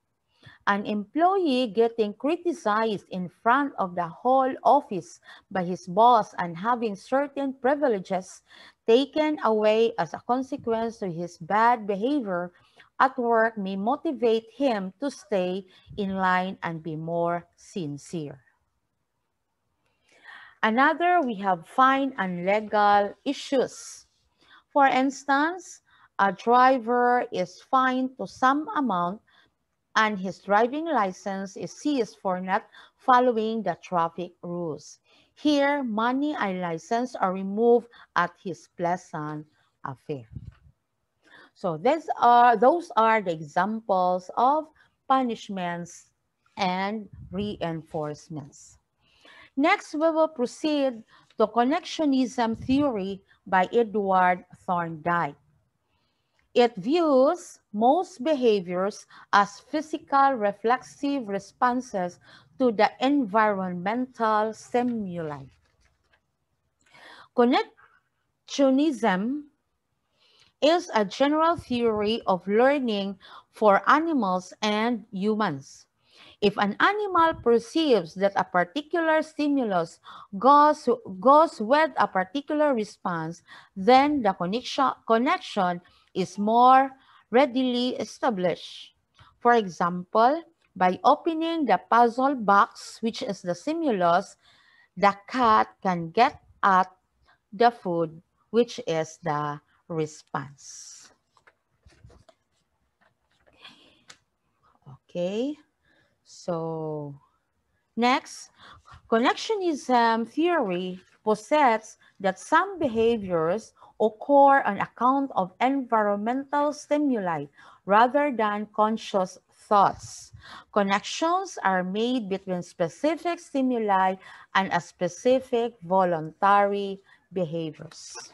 An employee getting criticized in front of the whole office by his boss and having certain privileges taken away as a consequence of his bad behavior at work may motivate him to stay in line and be more sincere. Another, we have fine and legal issues. For instance, a driver is fined to some amount and his driving license is seized for not following the traffic rules. Here, money and license are removed at his pleasant affair. So those are the examples of punishments and reinforcements. Next, we will proceed to connectionism theory by Edward Thorndike. It views most behaviors as physical reflexive responses to the environmental stimuli. Connectionism is a general theory of learning for animals and humans. If an animal perceives that a particular stimulus goes with a particular response, then the connection is more readily established. For example, by opening the puzzle box, which is the stimulus, the cat can get at the food which is the response. Okay, so next, connectionism theory posits that some behaviors occur on account of environmental stimuli rather than conscious thoughts. Connections are made between specific stimuli and a specific voluntary behaviors.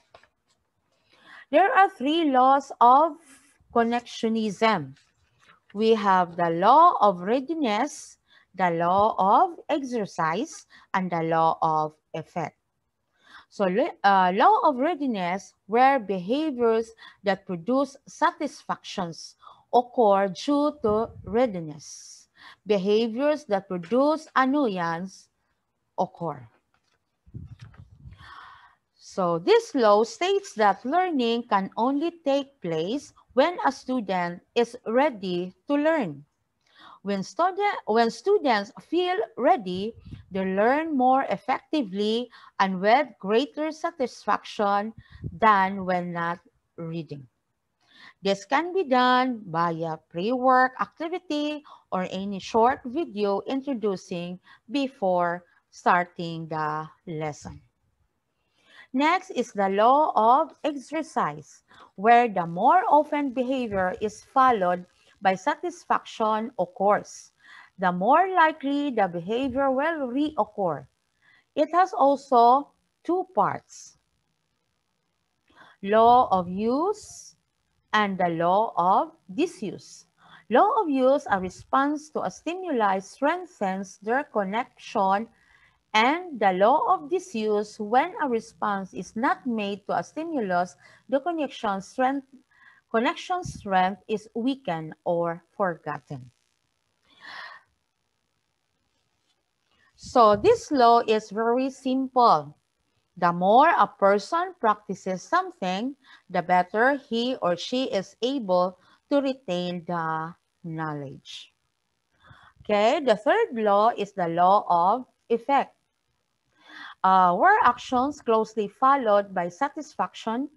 There are three laws of connectionism. We have the law of readiness, the law of exercise, and the law of effect. So, law of readiness, where behaviors that produce satisfactions occur due to readiness. Behaviors that produce annoyance occur. So, this law states that learning can only take place when a student is ready to learn. When students feel ready, they learn more effectively and with greater satisfaction than when not reading. This can be done via pre-work activity or any short video introducing before starting the lesson. Next is the law of exercise, where the more often behavior is followed by satisfaction occurs, the more likely the behavior will reoccur. It has also two parts, law of use and the law of disuse. Law of use, a response to a stimuli, strengthens their connection, and the law of disuse, when a response is not made to a stimulus, the connection strength is weakened or forgotten. So this law is very simple. The more a person practices something, the better he or she is able to retain the knowledge. Okay, the third law is the law of effect. Where actions closely followed by satisfaction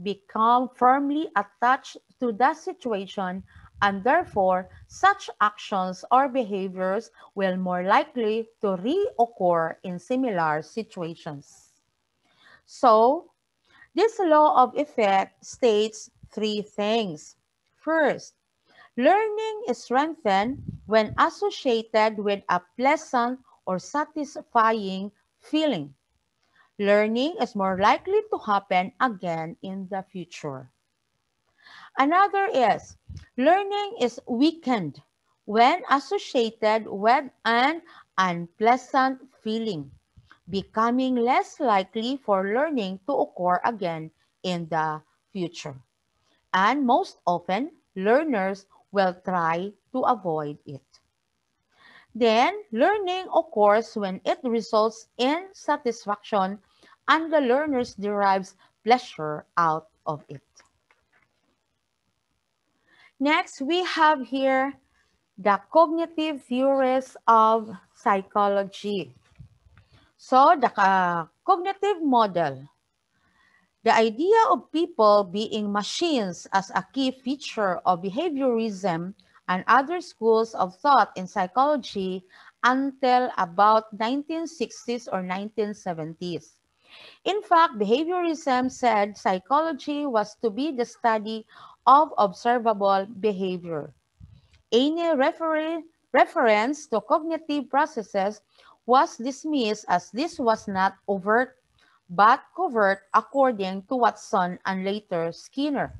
become firmly attached to the situation, and therefore such actions or behaviors will more likely to reoccur in similar situations. So, this law of effect states three things. First, learning is strengthened when associated with a pleasant or satisfying feeling. Learning is more likely to happen again in the future. Another is learning is weakened when associated with an unpleasant feeling, becoming less likely for learning to occur again in the future. And most often, learners will try to avoid it. Then, learning occurs when it results in satisfaction and the learner derives pleasure out of it. Next, we have here the cognitive theories of psychology. So, the cognitive model. The idea of people being machines as a key feature of behaviorism and other schools of thought in psychology until about 1960s or 1970s. In fact, behaviorism said psychology was to be the study of observable behavior. Any reference to cognitive processes was dismissed as this was not overt but covert, according to Watson and later Skinner.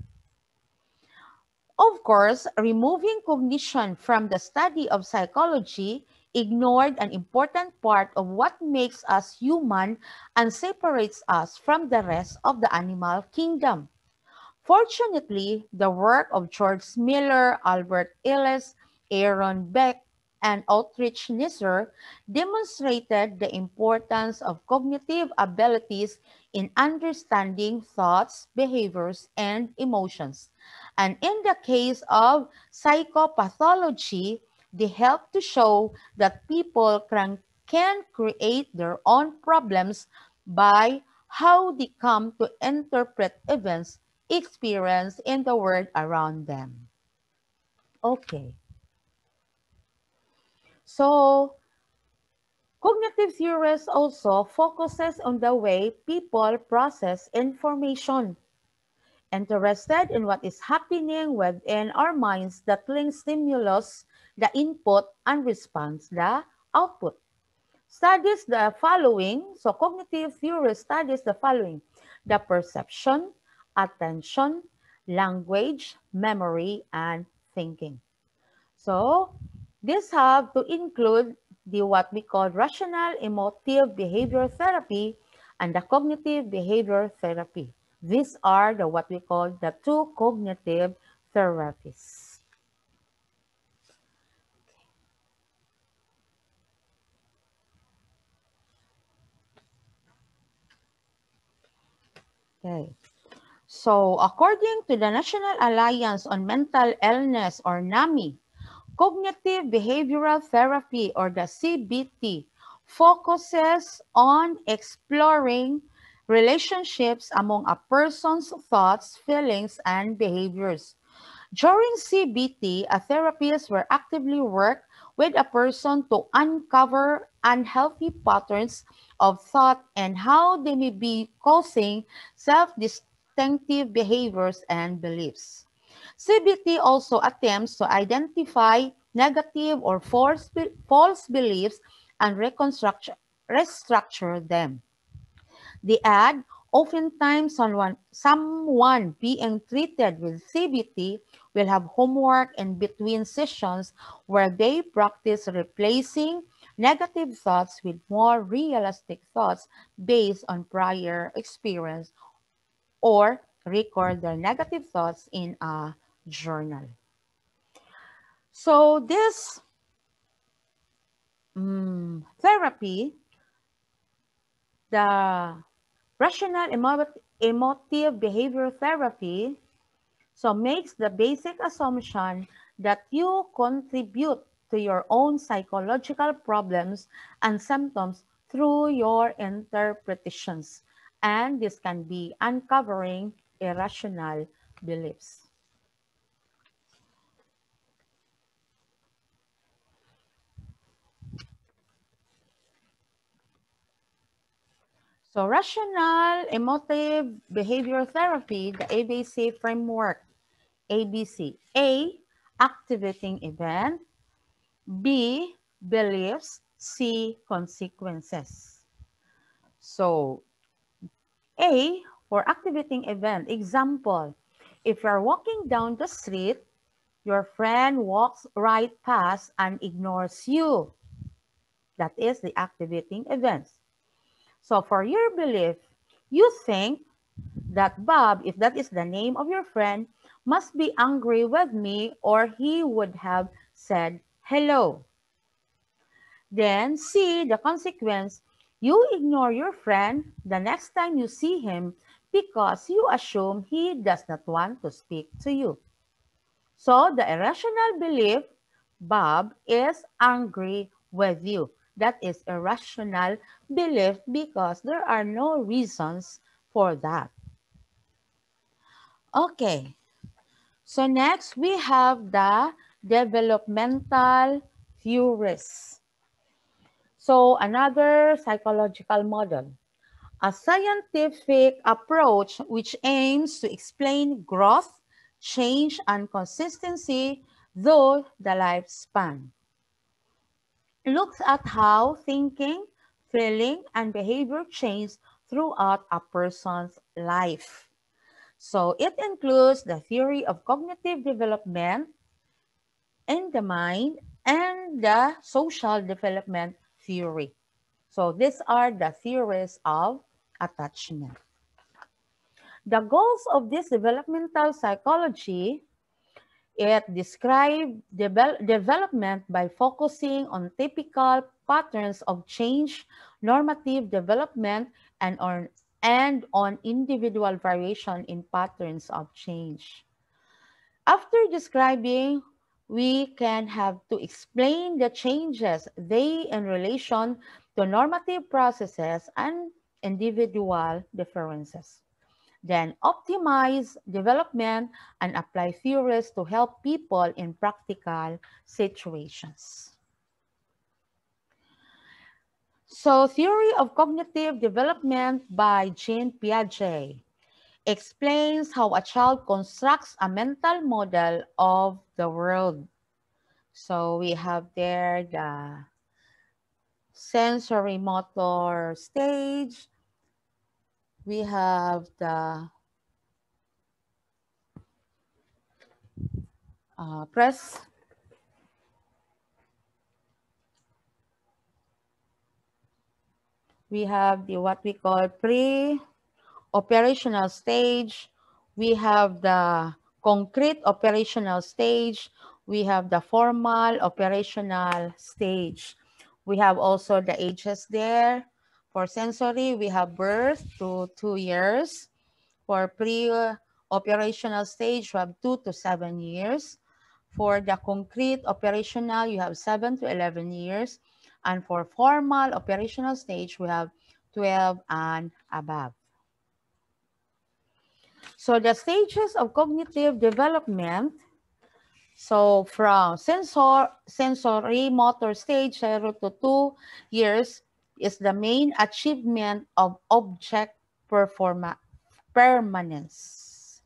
Of course, removing cognition from the study of psychology ignored an important part of what makes us human and separates us from the rest of the animal kingdom. Fortunately, the work of George Miller, Albert Ellis, Aaron Beck, and Ulrich Nisser demonstrated the importance of cognitive abilities in understanding thoughts, behaviors, and emotions. And in the case of psychopathology, they help to show that people can create their own problems by how they come to interpret events experienced in the world around them. Okay, so cognitive theories also focuses on the way people process information, interested in what is happening within our minds that links stimulus, the input, and response, the output. Studies the following, so cognitive theory studies the following: the perception, attention, language, memory, and thinking. So these have to include the what we call rational emotive behavior therapy and the cognitive behavior therapy. These are the what we call the two cognitive therapies. Okay. So according to the National Alliance on Mental Illness or NAMI, cognitive behavioral therapy or the CBT focuses on exploring relationships among a person's thoughts, feelings, and behaviors. During CBT, a therapist will actively work with a person to uncover unhealthy patterns of thought and how they may be causing self-distinctive behaviors and beliefs. CBT also attempts to identify negative or false beliefs and restructure them. The ad, oftentimes someone being treated with CBT will have homework in between sessions where they practice replacing negative thoughts with more realistic thoughts based on prior experience or record their negative thoughts in a journal. So this therapy, the rational emotive behavior therapy, so makes the basic assumption that you contribute to your own psychological problems and symptoms through your interpretations. And this can be uncovering irrational beliefs. So rational emotive behavior therapy, the ABC framework, ABC. A, activating event. B, beliefs. C, consequences. So A, for activating event. Example, if you're walking down the street, your friend walks right past and ignores you. That is the activating event. So for your belief, you think that Bob, if that is the name of your friend, must be angry with me or he would have said hello. Then C, the consequence, you ignore your friend the next time you see him because you assume he does not want to speak to you. So the irrational belief, Bob is angry with you. That is irrational belief because there are no reasons for that. Okay, so next we have the developmental theories. So another psychological model, a scientific approach which aims to explain growth, change, and consistency through the lifespan. Looks at how thinking, feeling, and behavior change throughout a person's life. So it includes the theory of cognitive development in the mind and the social development theory. So these are the theories of attachment. The goals of this developmental psychology, it describes development by focusing on typical patterns of change, normative development, and on individual variation in patterns of change. After describing, we can have to explain the changes they in relation to normative processes and individual differences. Then optimize development and apply theories to help people in practical situations. So, theory of cognitive development by Jean Piaget explains how a child constructs a mental model of the world. So, we have there the sensory motor stage, we have the press, we have the what we call pre-operational stage, we have the concrete operational stage, we have the formal operational stage. We have also the ages there. For sensory, we have birth to 2 years. For pre-operational stage, you have 2 to 7 years. For the concrete operational, you have 7 to 11 years. And for formal operational stage, we have 12 and above. So the stages of cognitive development, so from sensory motor stage 0 to 2 years is the main achievement of object permanence.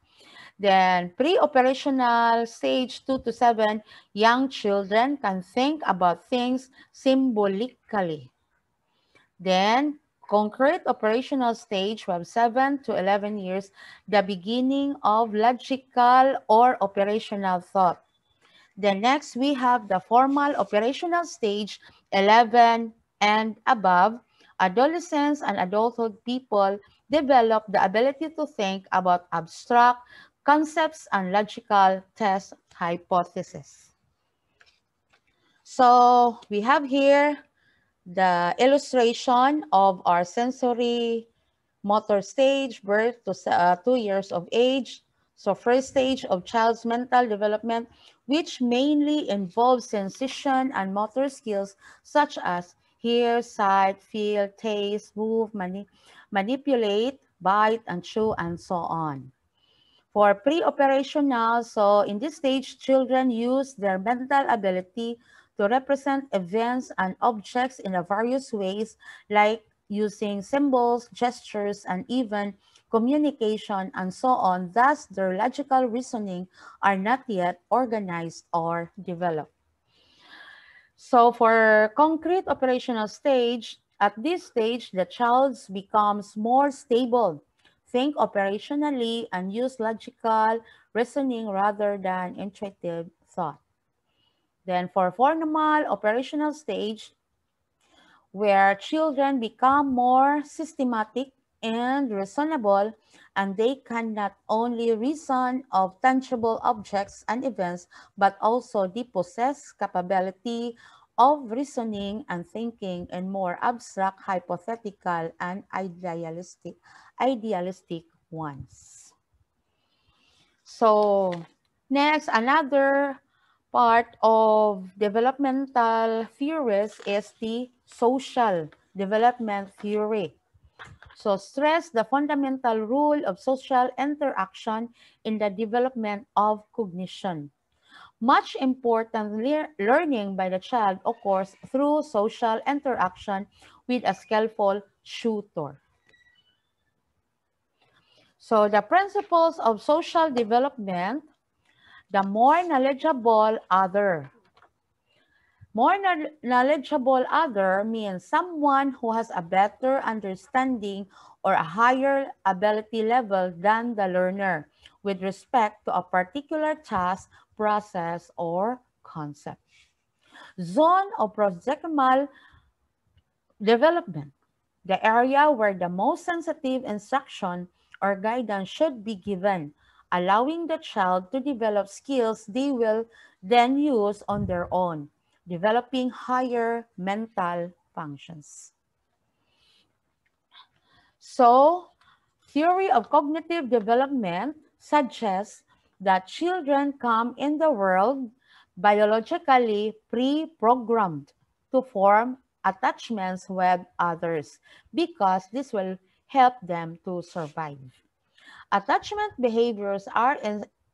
Then pre-operational stage 2 to 7, young children can think about things symbolically. Then concrete operational stage from 7 to 11 years, the beginning of logical or operational thought. Then next we have the formal operational stage 11 and above. Adolescents and adulthood people develop the ability to think about abstract concepts and logical test hypotheses. So we have here the illustration of our sensory motor stage, birth to 2 years of age. So first stage of child's mental development, which mainly involves sensation and motor skills such as hear, sight, feel, taste, move, manipulate, bite, and chew, and so on. For pre-operational, so in this stage, children use their mental ability to represent events and objects in a various ways, like using symbols, gestures, and even communication, and so on. Thus, their logical reasoning are not yet organized or developed. So for concrete operational stage, at this stage, the child becomes more stable, think operationally, and use logical reasoning rather than intuitive thought. Then for formal operational stage, where children become more systematic and reasonable, and they can not only reason of tangible objects and events, but also they possess capability of reasoning and thinking in more abstract, hypothetical, and idealistic ones. So next, another part of developmental theories is the social development theory. So stress the fundamental role of social interaction in the development of cognition. Much important learning by the child occurs through social interaction with a skillful tutor. So the principles of social development, the more knowledgeable other. More knowledgeable other means someone who has a better understanding or a higher ability level than the learner with respect to a particular task, process, or concept. Zone of proximal development, the area where the most sensitive instruction or guidance should be given, allowing the child to develop skills they will then use on their own, developing higher mental functions. So, theory of cognitive development suggests that children come in the world biologically pre-programmed to form attachments with others because this will help them to survive. Attachment behaviors are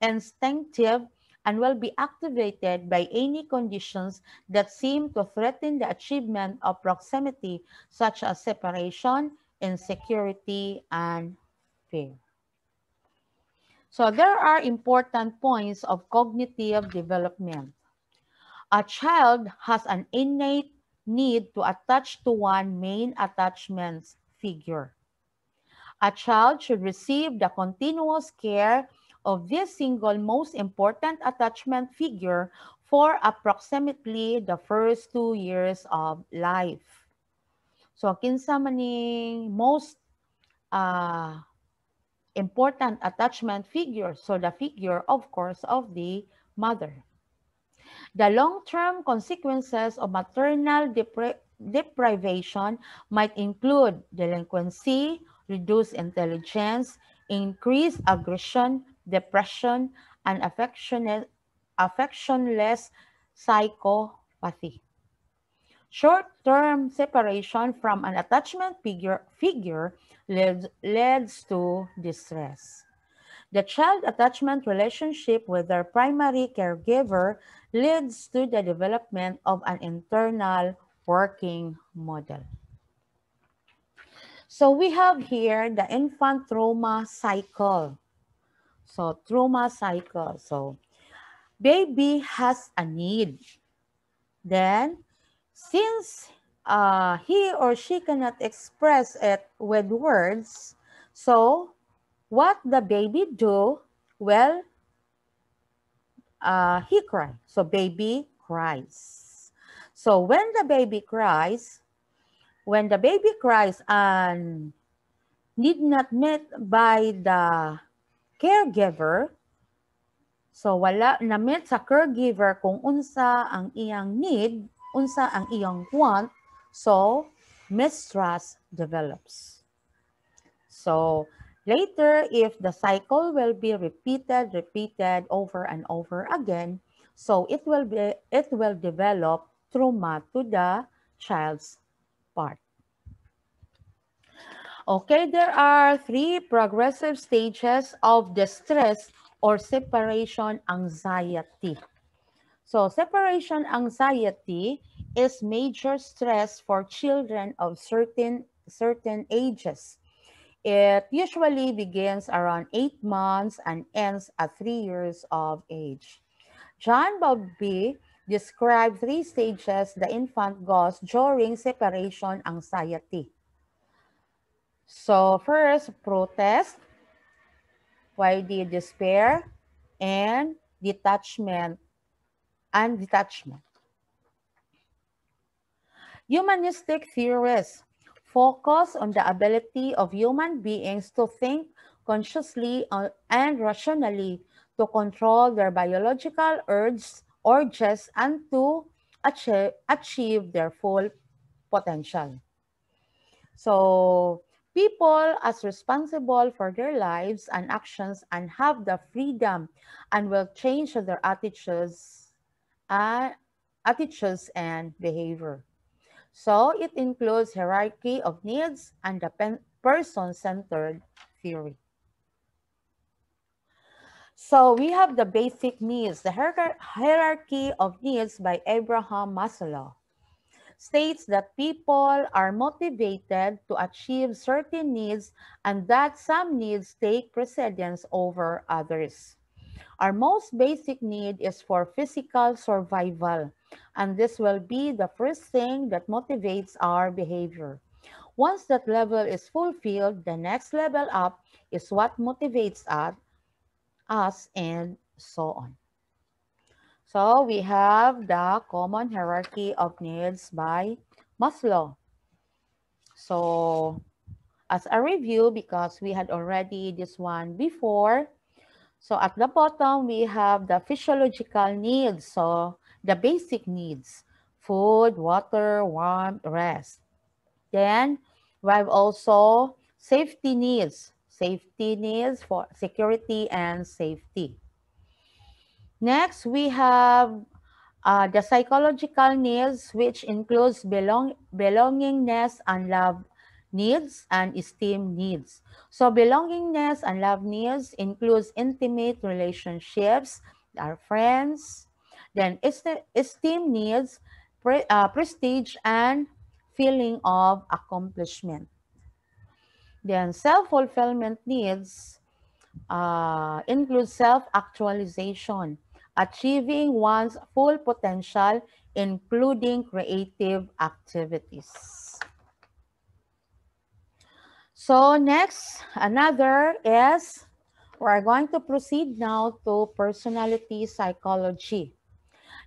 instinctive and will be activated by any conditions that seem to threaten the achievement of proximity, such as separation, insecurity, and fear. So there are important points of cognitive development. A child has an innate need to attach to one main attachment figure. A child should receive the continuous care of this single most important attachment figure for approximately the first 2 years of life. So, kinsa maning most uh, important attachment figure? So, the figure, of course, of the mother. The long-term consequences of maternal deprivation might include delinquency, reduced intelligence, increased aggression, depression, and affectionless psychopathy. Short-term separation from an attachment figure leads to distress. The child attachment relationship with their primary caregiver leads to the development of an internal working model. So we have here the infant trauma cycle. So trauma cycle. So baby has a need. Then since he or she cannot express it with words, so what the baby do? Well, he cried. So baby cries. So when the baby cries and need not met by the caregiver, so wala na met sa caregiver kung unsa ang iyang need, unsa ang iyang want, so mistrust develops. So later, if the cycle will be repeated over and over again, so it will develop trauma to the child's part. Okay, there are 3 progressive stages of distress or separation anxiety. So separation anxiety is major stress for children of certain ages. It usually begins around 8 months and ends at 3 years of age. John Bowlby described 3 stages the infant goes during separation anxiety. So first, protest, why the despair, and detachment. Humanistic theorists focus on the ability of human beings to think consciously and rationally, to control their biological urges and to achieve their full potential. So people as responsible for their lives and actions and have the freedom and will change their attitudes and behavior. So it includes hierarchy of needs and the person-centered theory. So we have the basic needs. The hierarchy of needs by Abraham Maslow states that people are motivated to achieve certain needs and that some needs take precedence over others. Our most basic need is for physical survival, and this will be the first thing that motivates our behavior. Once that level is fulfilled, the next level up is what motivates us and so on. So we have the common hierarchy of needs by Maslow. So as a review, because we had already this one before, so at the bottom, we have the physiological needs. So the basic needs, food, water, warmth, rest. Then we have also safety needs for security and safety. Next, we have the psychological needs, which includes belongingness and needs and esteem needs. So belongingness and love needs includes intimate relationships, our friends, then esteem needs, prestige and feeling of accomplishment. Then self-fulfillment needs includes self-actualization, achieving one's full potential, including creative activities. So next, another is we're going to proceed now to personality psychology.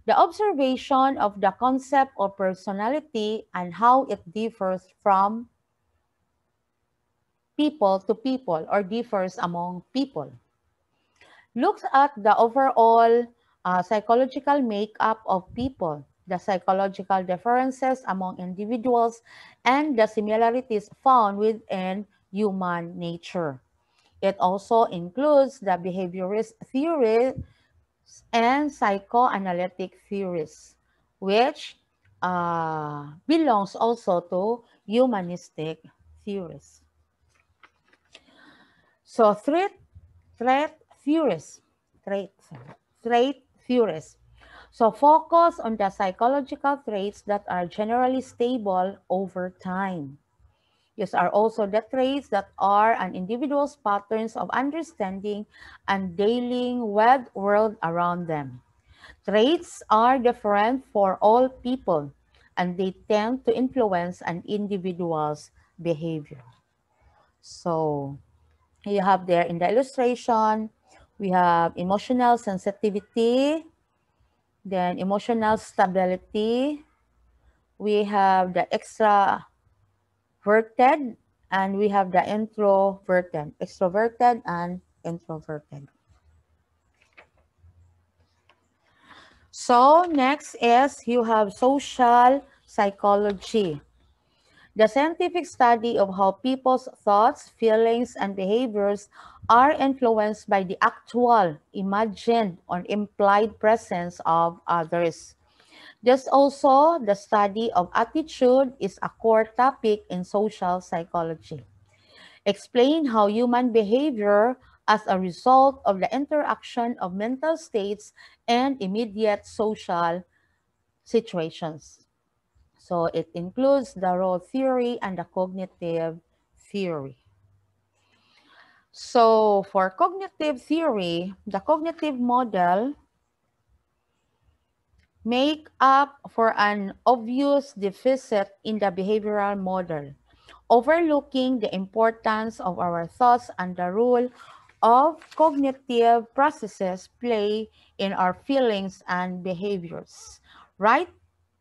The observation of the concept of personality and how it differs from people to people or differs among people. Looks at the overall psychological makeup of people, the psychological differences among individuals, and the similarities found within human nature. It also includes the behaviorist theory and psychoanalytic theories, which belongs also to humanistic theories. So threat theories, trait, trait theories. So focus on the psychological traits that are generally stable over time. These are also the traits that are an individual's patterns of understanding and dealing with world around them. Traits are different for all people and they tend to influence an individual's behavior. So you have there in the illustration, we have emotional sensitivity, then emotional stability, we have the extroverted, and we have the extroverted and introverted. So next is you have social psychology. The scientific study of how people's thoughts, feelings, and behaviors are influenced by the actual, imagined, or implied presence of others. There's also the study of attitude is a core topic in social psychology. Explain how human behavior as a result of the interaction of mental states and immediate social situations. So it includes the role theory and the cognitive theory. So for cognitive theory, the cognitive model make up for an obvious deficit in the behavioral model, overlooking the importance of our thoughts and the role of cognitive processes play in our feelings and behaviors. Right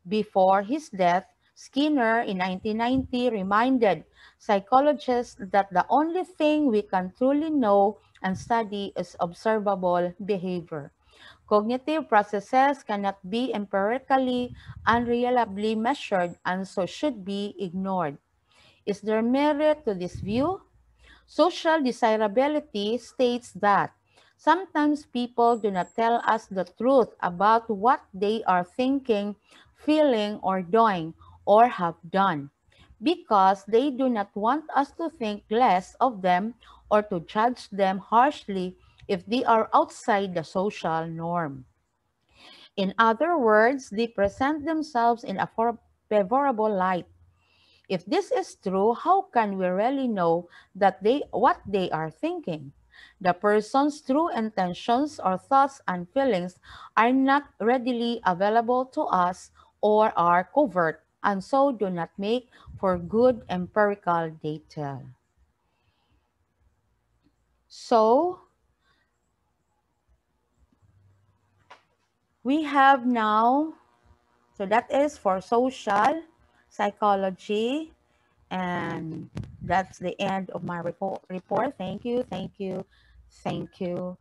before his death, Skinner in 1990 reminded psychologists that the only thing we can truly know and study is observable behavior. Cognitive processes cannot be empirically unreliably measured and so should be ignored. Is there merit to this view? Social desirability states that sometimes people do not tell us the truth about what they are thinking, feeling, or doing, or have done, because they do not want us to think less of them or to judge them harshly if they are outside the social norm. In other words, they present themselves in a favorable light. If this is true, how can we really know that what they are thinking? The person's true intentions or thoughts and feelings are not readily available to us or are covert and so do not make for good empirical data. So we have now, so that is for social psychology. And that's the end of my report. Thank you, thank you, thank you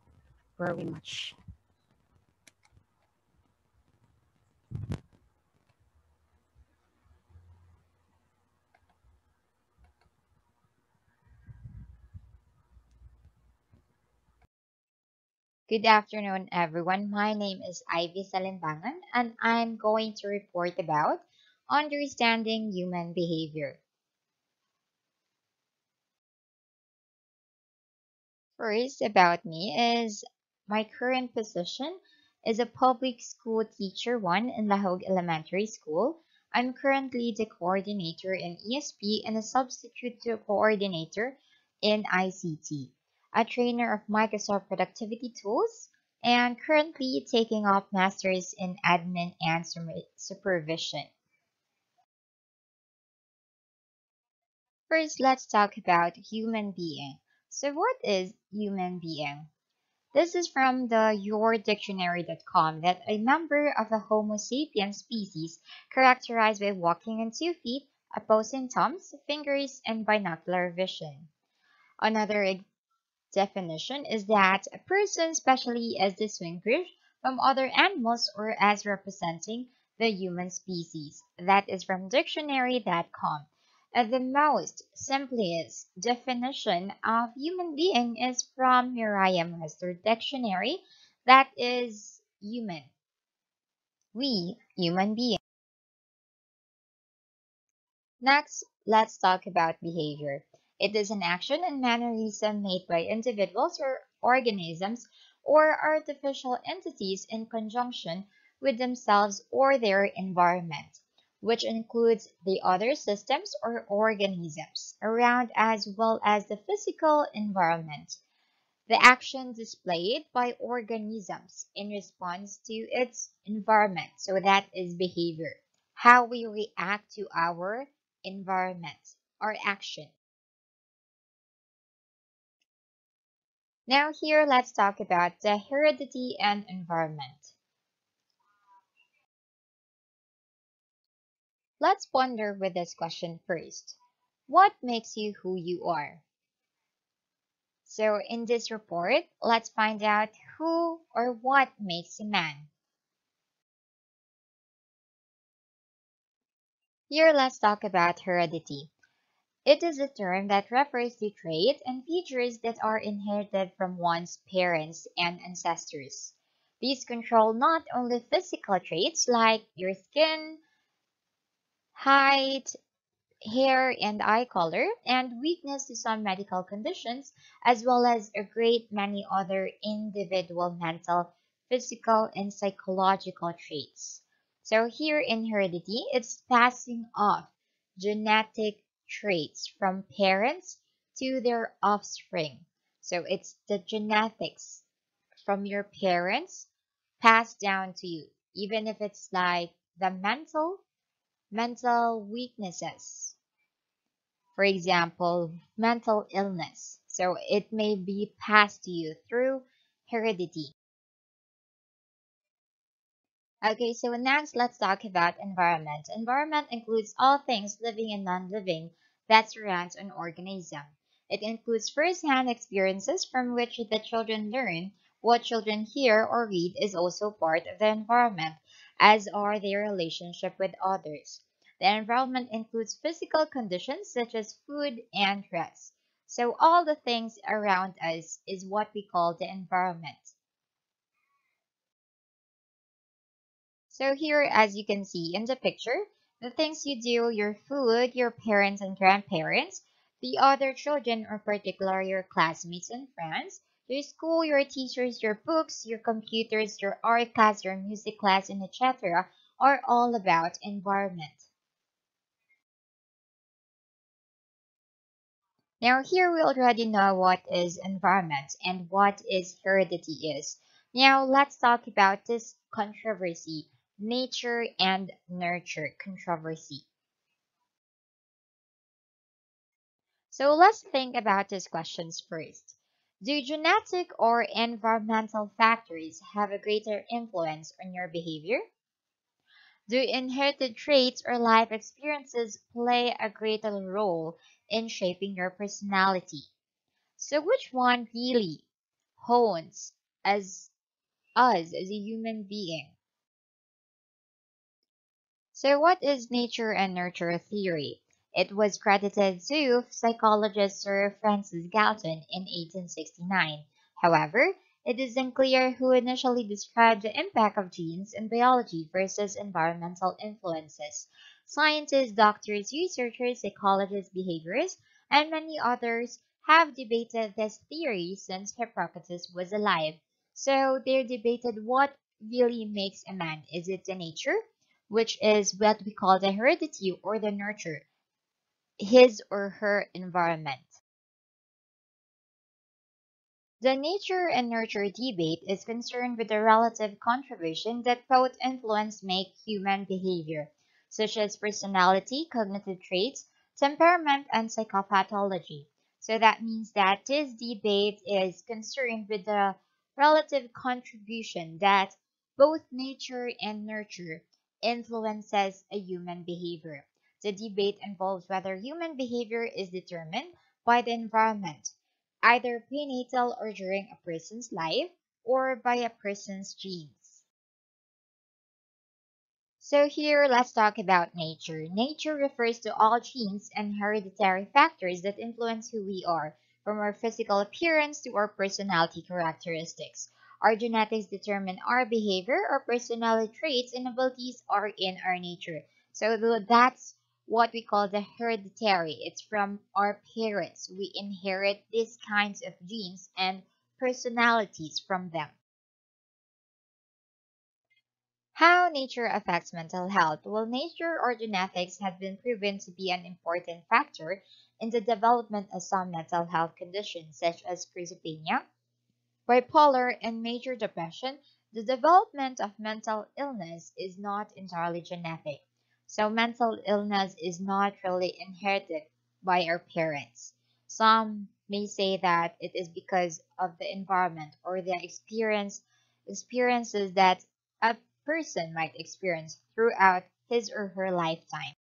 very much. Good afternoon, everyone. My name is Ivy Salimbangan, and I'm going to report about understanding human behavior. First, about me is my current position is a public school teacher one in Lahog Elementary School. I'm currently the coordinator in ESP and a substitute to coordinator in ICT, a trainer of Microsoft productivity tools, and currently taking up masters in admin and supervision. First, let's talk about human being. So, what is human being? This is from the yourdictionary.com that a member of the Homo sapiens species characterized by walking on 2 feet, opposing thumbs, fingers, and binocular vision. Another definition is that a person, especially as distinguished from other animals or as representing the human species. That is from dictionary.com. The most simplest definition of human being is from Merriam-Webster Dictionary. That is human. We, human beings. Next, let's talk about behavior. It is an action and mannerism made by individuals or organisms or artificial entities in conjunction with themselves or their environment, which includes the other systems or organisms around as well as the physical environment. The action displayed by organisms in response to its environment. So that is behavior. How we react to our environment or action. Now here let's talk about the heredity and environment. Let's ponder with this question first. What makes you who you are? So in this report, let's find out who or what makes a man. Here let's talk about heredity. It is a term that refers to traits and features that are inherited from one's parents and ancestors. These control not only physical traits like your skin, height, hair, and eye color, and weakness to some medical conditions, as well as a great many other individual mental, physical, and psychological traits. So here in heredity, it's passing off genetic traits from parents to their offspring. So it's the genetics from your parents passed down to you, even if it's like the mental weaknesses, for example, mental illness. So it may be passed to you through heredity. Okay, so next let's talk about environment. Environment includes all things living and non-living that surrounds an organism. It includes first-hand experiences from which the children learn. What children hear or read is also part of the environment, as are their relationship with others. The environment includes physical conditions such as food and dress. So all the things around us is what we call the environment. So here, as you can see in the picture, the things you do, your food, your parents and grandparents, the other children, or particularly your classmates and friends, your school, your teachers, your books, your computers, your art class, your music class, and etc. are all about environment. Now here we already know what is environment and what is heredity is. Now let's talk about this controversy, nature and nurture controversy. So let's think about these questions first. Do genetic or environmental factors have a greater influence on your behavior? Do inherited traits or life experiences play a greater role in shaping your personality? So which one really hones as us as a human being? So, what is nature and nurture theory? It was credited to psychologist Sir Francis Galton in 1869. However, it is unclear who initially described the impact of genes in biology versus environmental influences. Scientists, doctors, researchers, psychologists, behaviorists, and many others have debated this theory since Hippocrates was alive. So they debated what really makes a man. Is it the nature, which is what we call the heredity, or the nurture, his or her environment? The nature and nurture debate is concerned with the relative contribution that both influence make human behavior, such as personality, cognitive traits, temperament, and psychopathology. So that means that this debate is concerned with the relative contribution that both nature and nurture influences a human behavior. The debate involves whether human behavior is determined by the environment, either prenatal or during a person's life, or by a person's genes. So here, let's talk about nature. Nature refers to all genes and hereditary factors that influence who we are, from our physical appearance to our personality characteristics. Our genetics determine our behavior, our personality traits and abilities are in our nature. So that's what we call the hereditary. It's from our parents. We inherit these kinds of genes and personalities from them. How nature affects mental health. Well, nature or genetics has been proven to be an important factor in the development of some mental health conditions, such as schizophrenia, bipolar, and major depression. The development of mental illness is not entirely genetic. So, mental illness is not really inherited by our parents. Some may say that it is because of the environment or the experiences that a person might experience throughout his or her lifetime.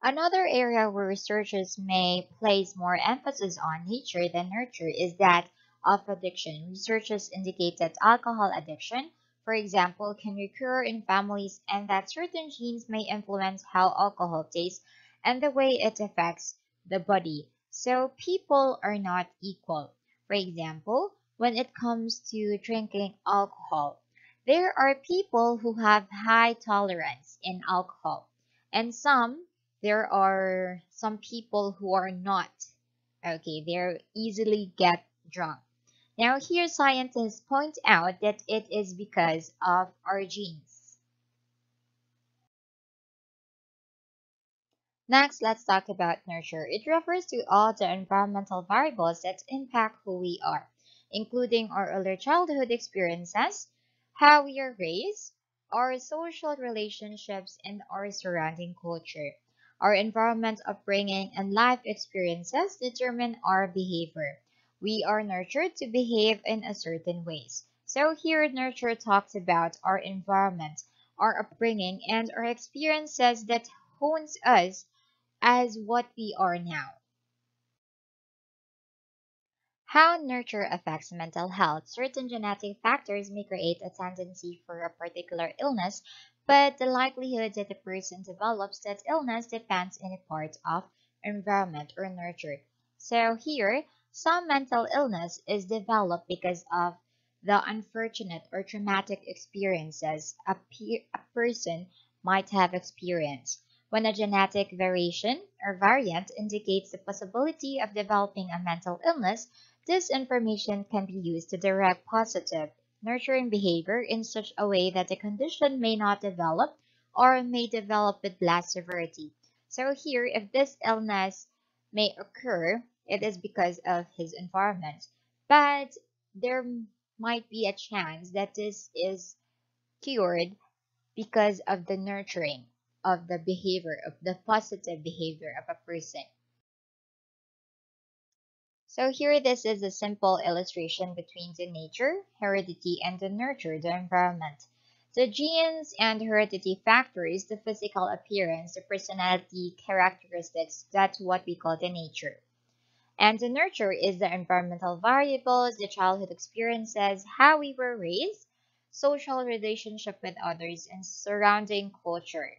Another area where researchers may place more emphasis on nature than nurture is that of addiction. Researchers indicate that alcohol addiction, for example, can recur in families and that certain genes may influence how alcohol tastes and the way it affects the body. So people are not equal. For example, when it comes to drinking alcohol, there are people who have high tolerance in alcohol, and there are some people who are not. Okay, they easily get drunk. Now, here scientists point out that it is because of our genes. Next, let's talk about nurture. It refers to all the environmental variables that impact who we are, including our early childhood experiences, how we are raised, our social relationships, and our surrounding culture. Our environment, upbringing, and life experiences determine our behavior. We are nurtured to behave in a certain ways. So here, nurture talks about our environment, our upbringing, and our experiences that hones us as what we are now. How nurture affects mental health. Certain genetic factors may create a tendency for a particular illness, but the likelihood that a person develops that illness depends in a part of environment or nurture. So here, some mental illness is developed because of the unfortunate or traumatic experiences a person might have experienced. When a genetic variation or variant indicates the possibility of developing a mental illness, this information can be used to direct positive, nurturing behavior in such a way that the condition may not develop or may develop with less severity. So here, if this illness may occur, it is because of his environment. But there might be a chance that this is cured because of the nurturing of the behavior, of the positive behavior of a person. So here this is a simple illustration between the nature, heredity, and the nurture, the environment. The genes and heredity factors, the physical appearance, the personality characteristics, that's what we call the nature. And the nurture is the environmental variables, the childhood experiences, how we were raised, social relationship with others, and surrounding culture.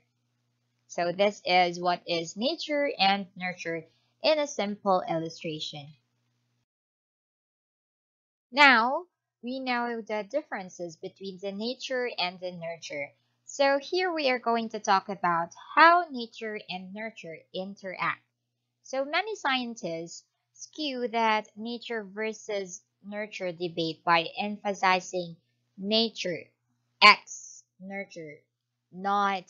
So this is what is nature and nurture in a simple illustration. Now, we know the differences between the nature and the nurture. So here we are going to talk about how nature and nurture interact. So many scientists skew that nature versus nurture debate by emphasizing nature x nurture, not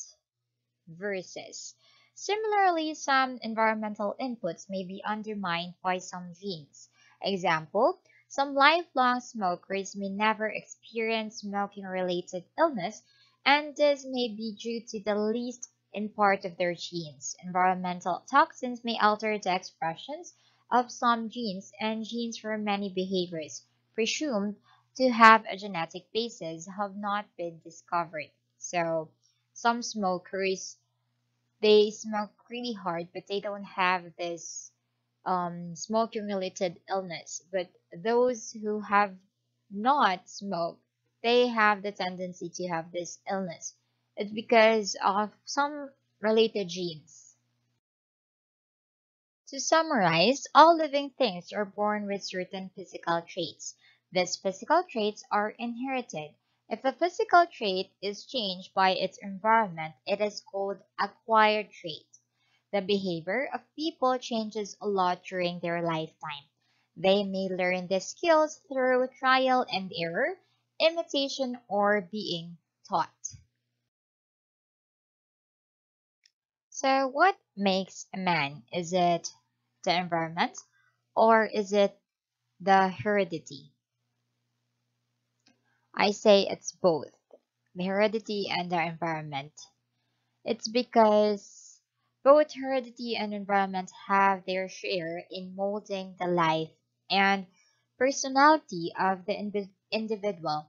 versus. Similarly, some environmental inputs may be undermined by some genes. Example, some lifelong smokers may never experience smoking related illness, and this may be due to the least in part of their genes. Environmental toxins may alter the expressions of some genes, and genes for many behaviors presumed to have a genetic basis have not been discovered. So, some smokers they smoke really hard, but they don't have this smoking related illness. But those who have not smoked, they have the tendency to have this illness. It's because of some related genes. To summarize, all living things are born with certain physical traits. These physical traits are inherited. If a physical trait is changed by its environment, it is called acquired trait. The behavior of people changes a lot during their lifetime. They may learn the skills through trial and error, imitation, or being taught. So, what makes a man? Is it the environment or is it the heredity? I say it's both the heredity and the environment. It's because both heredity and environment have their share in molding the life and personality of the individual.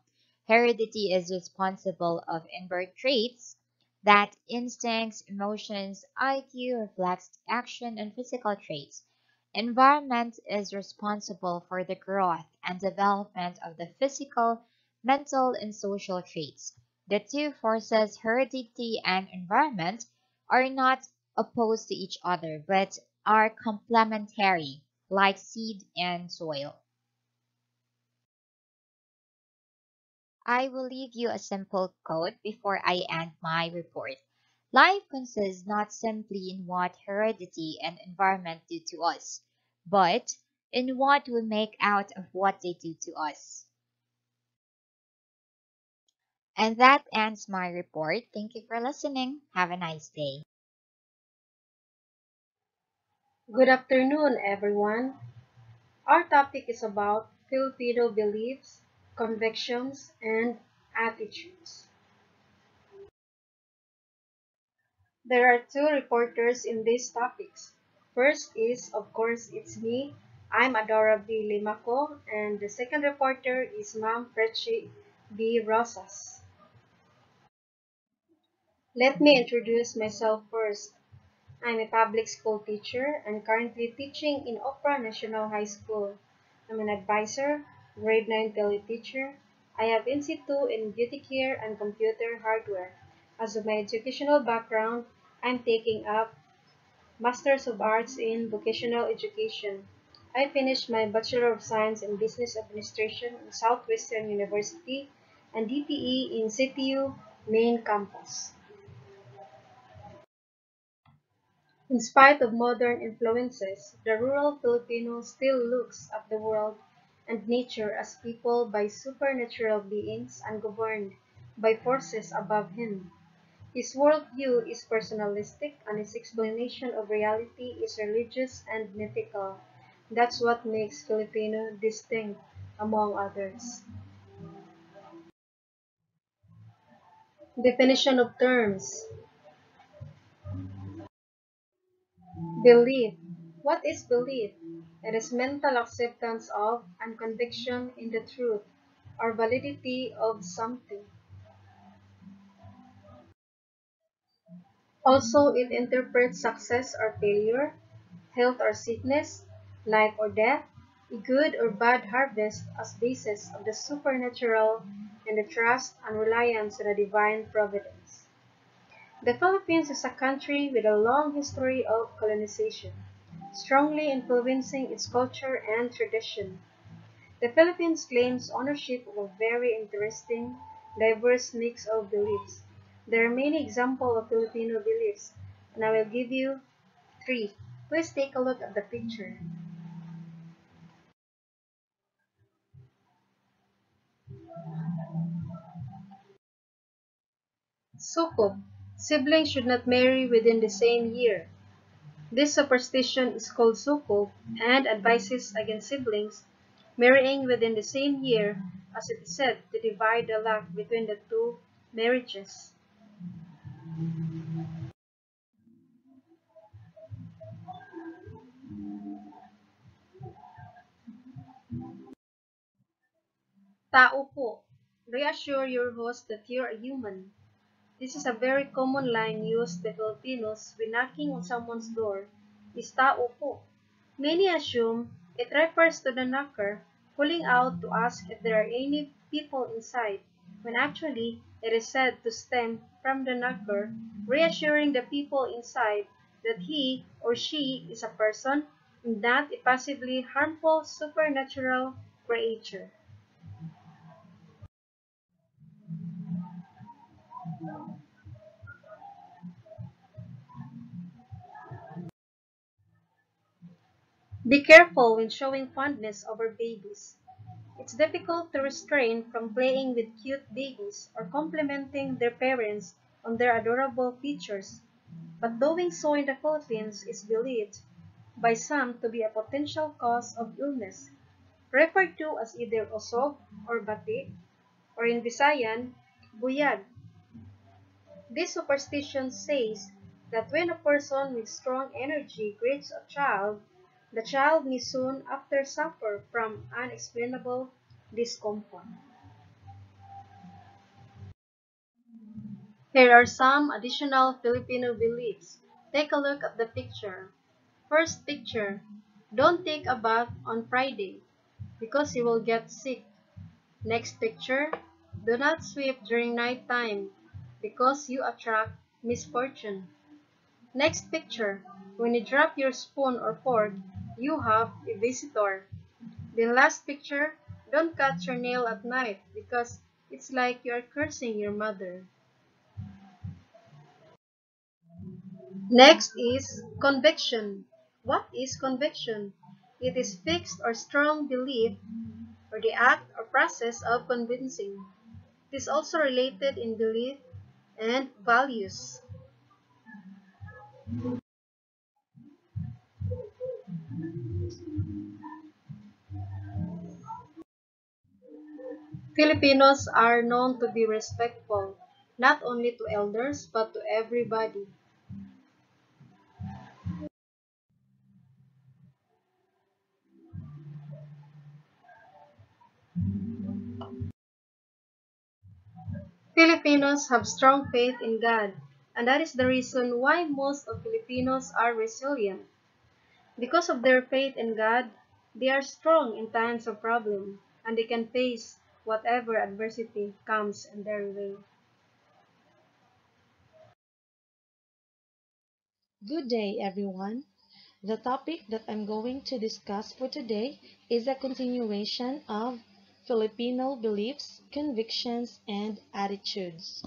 Heredity is responsible of inborn traits that instincts, emotions, IQ, reflex action, and physical traits. Environment is responsible for the growth and development of the physical, mental, and social traits. The two forces, heredity and environment, are not opposed to each other but are complementary, like seed and soil. I will leave you a simple quote before I end my report. Life consists not simply in what heredity and environment do to us, but in what we make out of what they do to us. And that ends my report. Thank you for listening. Have a nice day. Good afternoon, everyone. Our topic is about Filipino beliefs, convictions, and attitudes. There are two reporters in these topics. First is, of course, it's me. I'm Adora B. Limaco, and the second reporter is Ma'am Prechi B. Rosas. Let me introduce myself first. I'm a public school teacher and currently teaching in Opera National High School. I'm an advisor, grade 9 teacher. I have NC2 in beauty care and computer hardware. As of my educational background, I'm taking up Masters of Arts in Vocational Education. I finished my Bachelor of Science in Business Administration in Southwestern University and DPE in CTU main campus. In spite of modern influences, the rural Filipino still looks at the world and nature as people by supernatural beings and governed by forces above him. His worldview is personalistic and his explanation of reality is religious and mythical. That's what makes Filipino distinct among others. Definition of terms. Belief. What is belief? It is mental acceptance of and conviction in the truth or validity of something. Also, it interprets success or failure, health or sickness, life or death, a good or bad harvest as basis of the supernatural and the trust and reliance on a divine providence. The Philippines is a country with a long history of colonization, strongly influencing its culture and tradition. The Philippines claims ownership of a very interesting, diverse mix of beliefs. There are many examples of Filipino beliefs, and I will give you three. Please take a look at the picture. Sukob. Siblings should not marry within the same year. This superstition is called sukob and advises against siblings marrying within the same year as it is said to divide the luck between the two marriages. Tao po. Reassure your host that you're a human. This is a very common line used by Filipinos when knocking on someone's door. Is tao po. Many assume it refers to the knocker calling out to ask if there are any people inside, when actually it is said to stem from the knocker, reassuring the people inside that he or she is a person and not a passively harmful supernatural creature. Be careful when showing fondness over babies. It's difficult to restrain from playing with cute babies or complimenting their parents on their adorable features, but doing so in the Philippines is believed by some to be a potential cause of illness, referred to as either osog or bati, or in Visayan, buyag. This superstition says that when a person with strong energy greets a child, the child may soon after suffer from unexplainable discomfort. Here are some additional Filipino beliefs. Take a look at the picture. First picture, don't take a bath on Friday because you will get sick. Next picture, do not sweep during night time because you attract misfortune. Next picture, when you drop your spoon or fork, you have a visitor. The last picture, don't cut your nail at night because it's like you are cursing your mother. Next is conviction. What is conviction? It is fixed or strong belief or the act or process of convincing. It is also related in belief and values. Filipinos are known to be respectful, not only to elders but to everybody. Filipinos have strong faith in God, and that is the reason why most of Filipinos are resilient. Because of their faith in God, they are strong in times of problem, and they can face whatever adversity comes in their way. Good day, everyone. The topic that I'm going to discuss for today is a continuation of Filipino beliefs, convictions, and attitudes.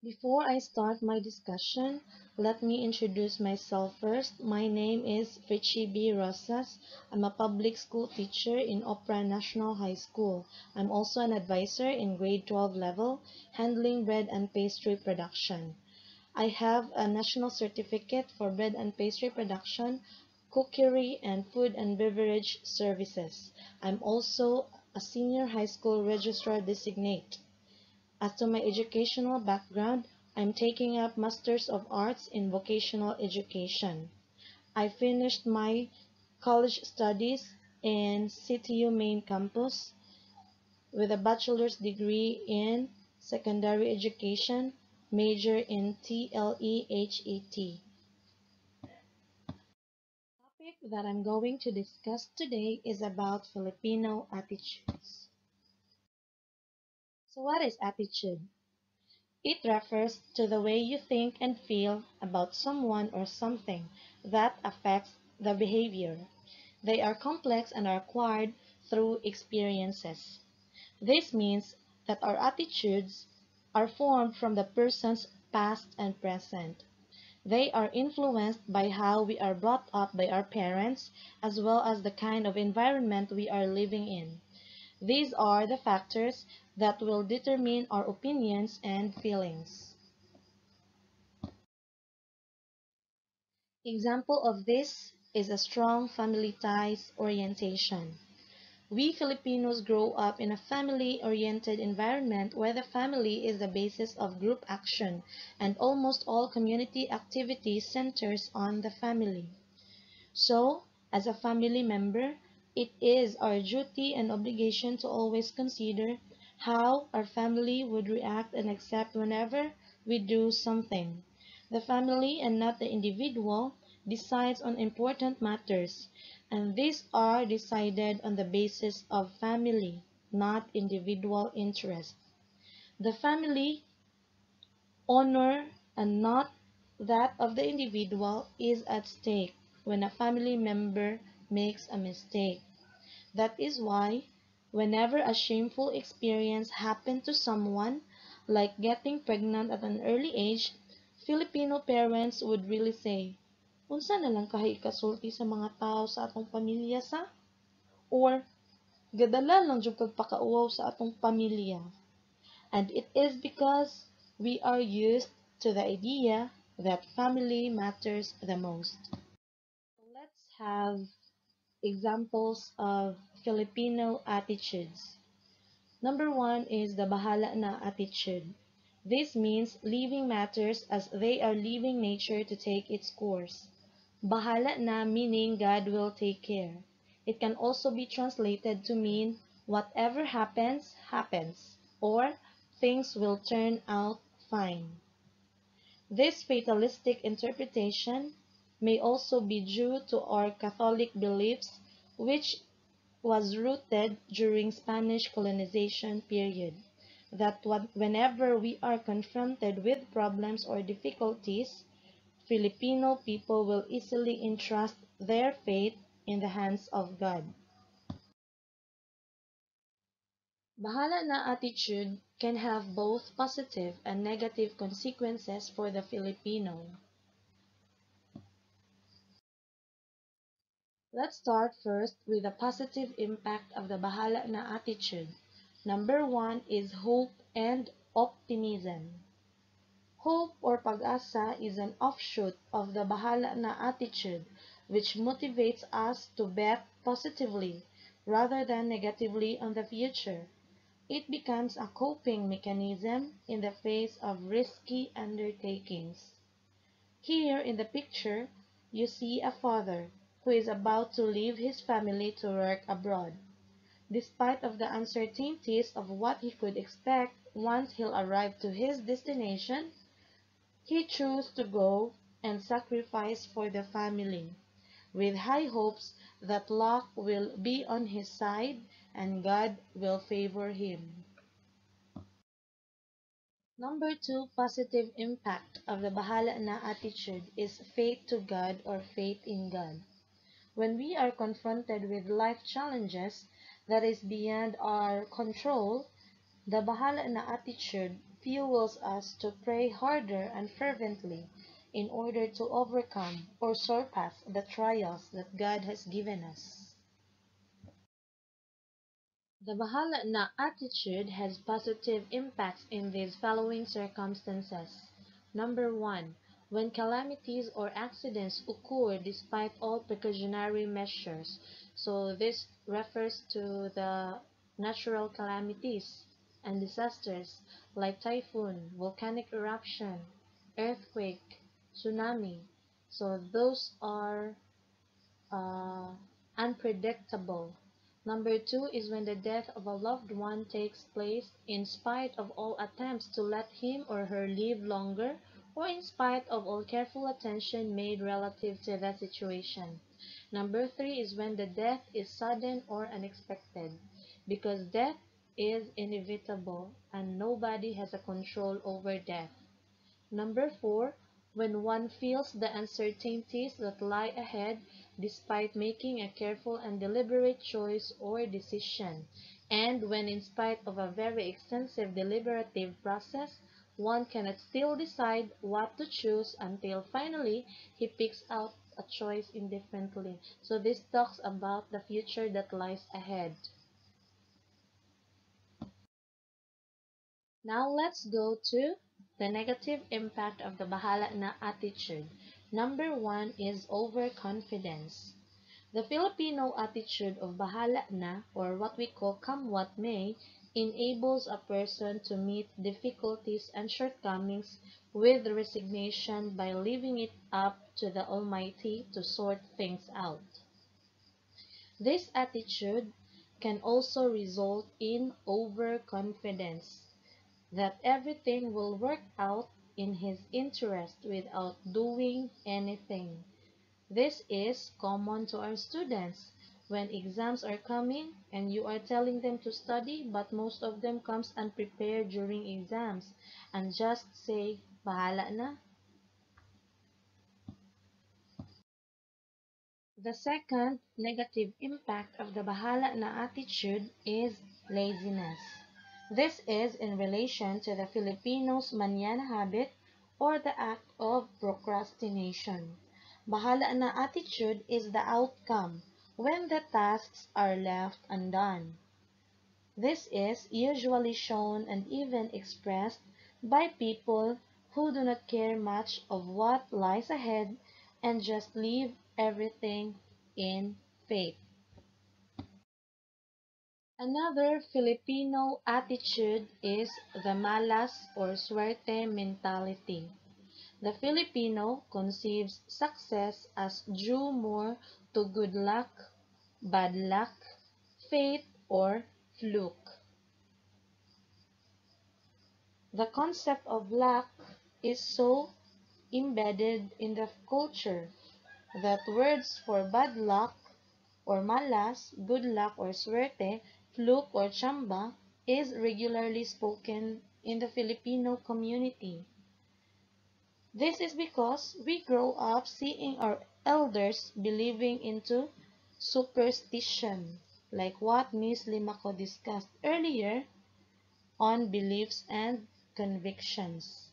Before I start my discussion, let me introduce myself first. My name is Richie B. Rosas. I'm a public school teacher in Opera National High School. I'm also an advisor in grade 12 level, handling bread and pastry production. I have a national certificate for bread and pastry production, cookery, and food and beverage services. I'm also a senior high school registrar designate. As to my educational background, I'm taking up Masters of Arts in Vocational Education. I finished my college studies in CTU main campus with a bachelor's degree in secondary education, major in TLEHET. The topic that I'm going to discuss today is about Filipino attitudes. So what is attitude? It refers to the way you think and feel about someone or something that affects the behavior. They are complex and are acquired through experiences. This means that our attitudes are formed from the person's past and present. They are influenced by how we are brought up by our parents, as well as the kind of environment we are living in. These are the factors that will determine our opinions and feelings. Example of this is a strong family ties orientation. We Filipinos grow up in a family-oriented environment where the family is the basis of group action and almost all community activity centers on the family. So, as a family member, it is our duty and obligation to always consider how our family would react and accept whenever we do something. The family and not the individual decides on important matters, and these are decided on the basis of family, not individual interest. The family honor and not that of the individual is at stake when a family member makes a mistake. That is why, whenever a shameful experience happened to someone, like getting pregnant at an early age, Filipino parents would really say, "Unsa na lang kahi ikasulti sa mga tao sa atong pamilya sa?" Or, "Gadala lang jud kag pakauwaw sa atong pamilya." And it is because we are used to the idea that family matters the most. Let's have examples of Filipino attitudes. Number one is the bahala na attitude. This means leaving matters as they are leaving nature to take its course. Bahala na meaning God will take care. It can also be translated to mean whatever happens, happens, or things will turn out fine. This fatalistic interpretation may also be due to our Catholic beliefs, which was rooted during Spanish colonization period, that whenever we are confronted with problems or difficulties, Filipino people will easily entrust their fate in the hands of God. Bahala na attitude can have both positive and negative consequences for the Filipino. Let's start first with the positive impact of the bahala na attitude. Number one is hope and optimism. Hope or pag-asa is an offshoot of the bahala na attitude, which motivates us to bet positively rather than negatively on the future. It becomes a coping mechanism in the face of risky undertakings. Here in the picture, you see a father who is about to leave his family to work abroad. Despite of the uncertainties of what he could expect once he'll arrive to his destination, he chose to go and sacrifice for the family, with high hopes that luck will be on his side and God will favor him. Number two positive impact of the bahala na attitude is faith to God or faith in God. When we are confronted with life challenges that is beyond our control, the bahala na attitude fuels us to pray harder and fervently in order to overcome or surpass the trials that God has given us. The bahala na attitude has positive impacts in these following circumstances. Number one, when calamities or accidents occur despite all precautionary measures. So this refers to the natural calamities and disasters like typhoon, volcanic eruption, earthquake, tsunami. So those are uh, unpredictable. Number two is when the death of a loved one takes place in spite of all attempts to let him or her live longer or in spite of all careful attention made relative to the situation. Number three is when the death is sudden or unexpected, because death is inevitable and nobody has a control over death. Number four, when one feels the uncertainties that lie ahead despite making a careful and deliberate choice or decision, and when in spite of a very extensive deliberative process, one cannot still decide what to choose until finally he picks out a choice indifferently. So this talks about the future that lies ahead. Now let's go to the negative impact of the bahala na attitude. Number one is overconfidence. The Filipino attitude of bahala na, or what we call come what may, enables a person to meet difficulties and shortcomings with resignation by leaving it up to the Almighty to sort things out. This attitude can also result in overconfidence, that everything will work out in his interest without doing anything. This is common to our students. When exams are coming and you are telling them to study, but most of them comes unprepared during exams and just say, bahala na. The second negative impact of the bahala na attitude is laziness. This is in relation to the Filipinos' mañana habit or the act of procrastination. Bahala na attitude is the outcome when the tasks are left undone. This is usually shown and even expressed by people who do not care much of what lies ahead and just leave everything in fate. Another Filipino attitude is the malas or suerte mentality. The Filipino conceives success as due more to good luck, bad luck, fate, or fluke. The concept of luck is so embedded in the culture that words for bad luck or malas, good luck or suerte, fluke or chamba is regularly spoken in the Filipino community. This is because we grow up seeing our elders believing into superstition, like what Miss Limako discussed earlier on beliefs and convictions.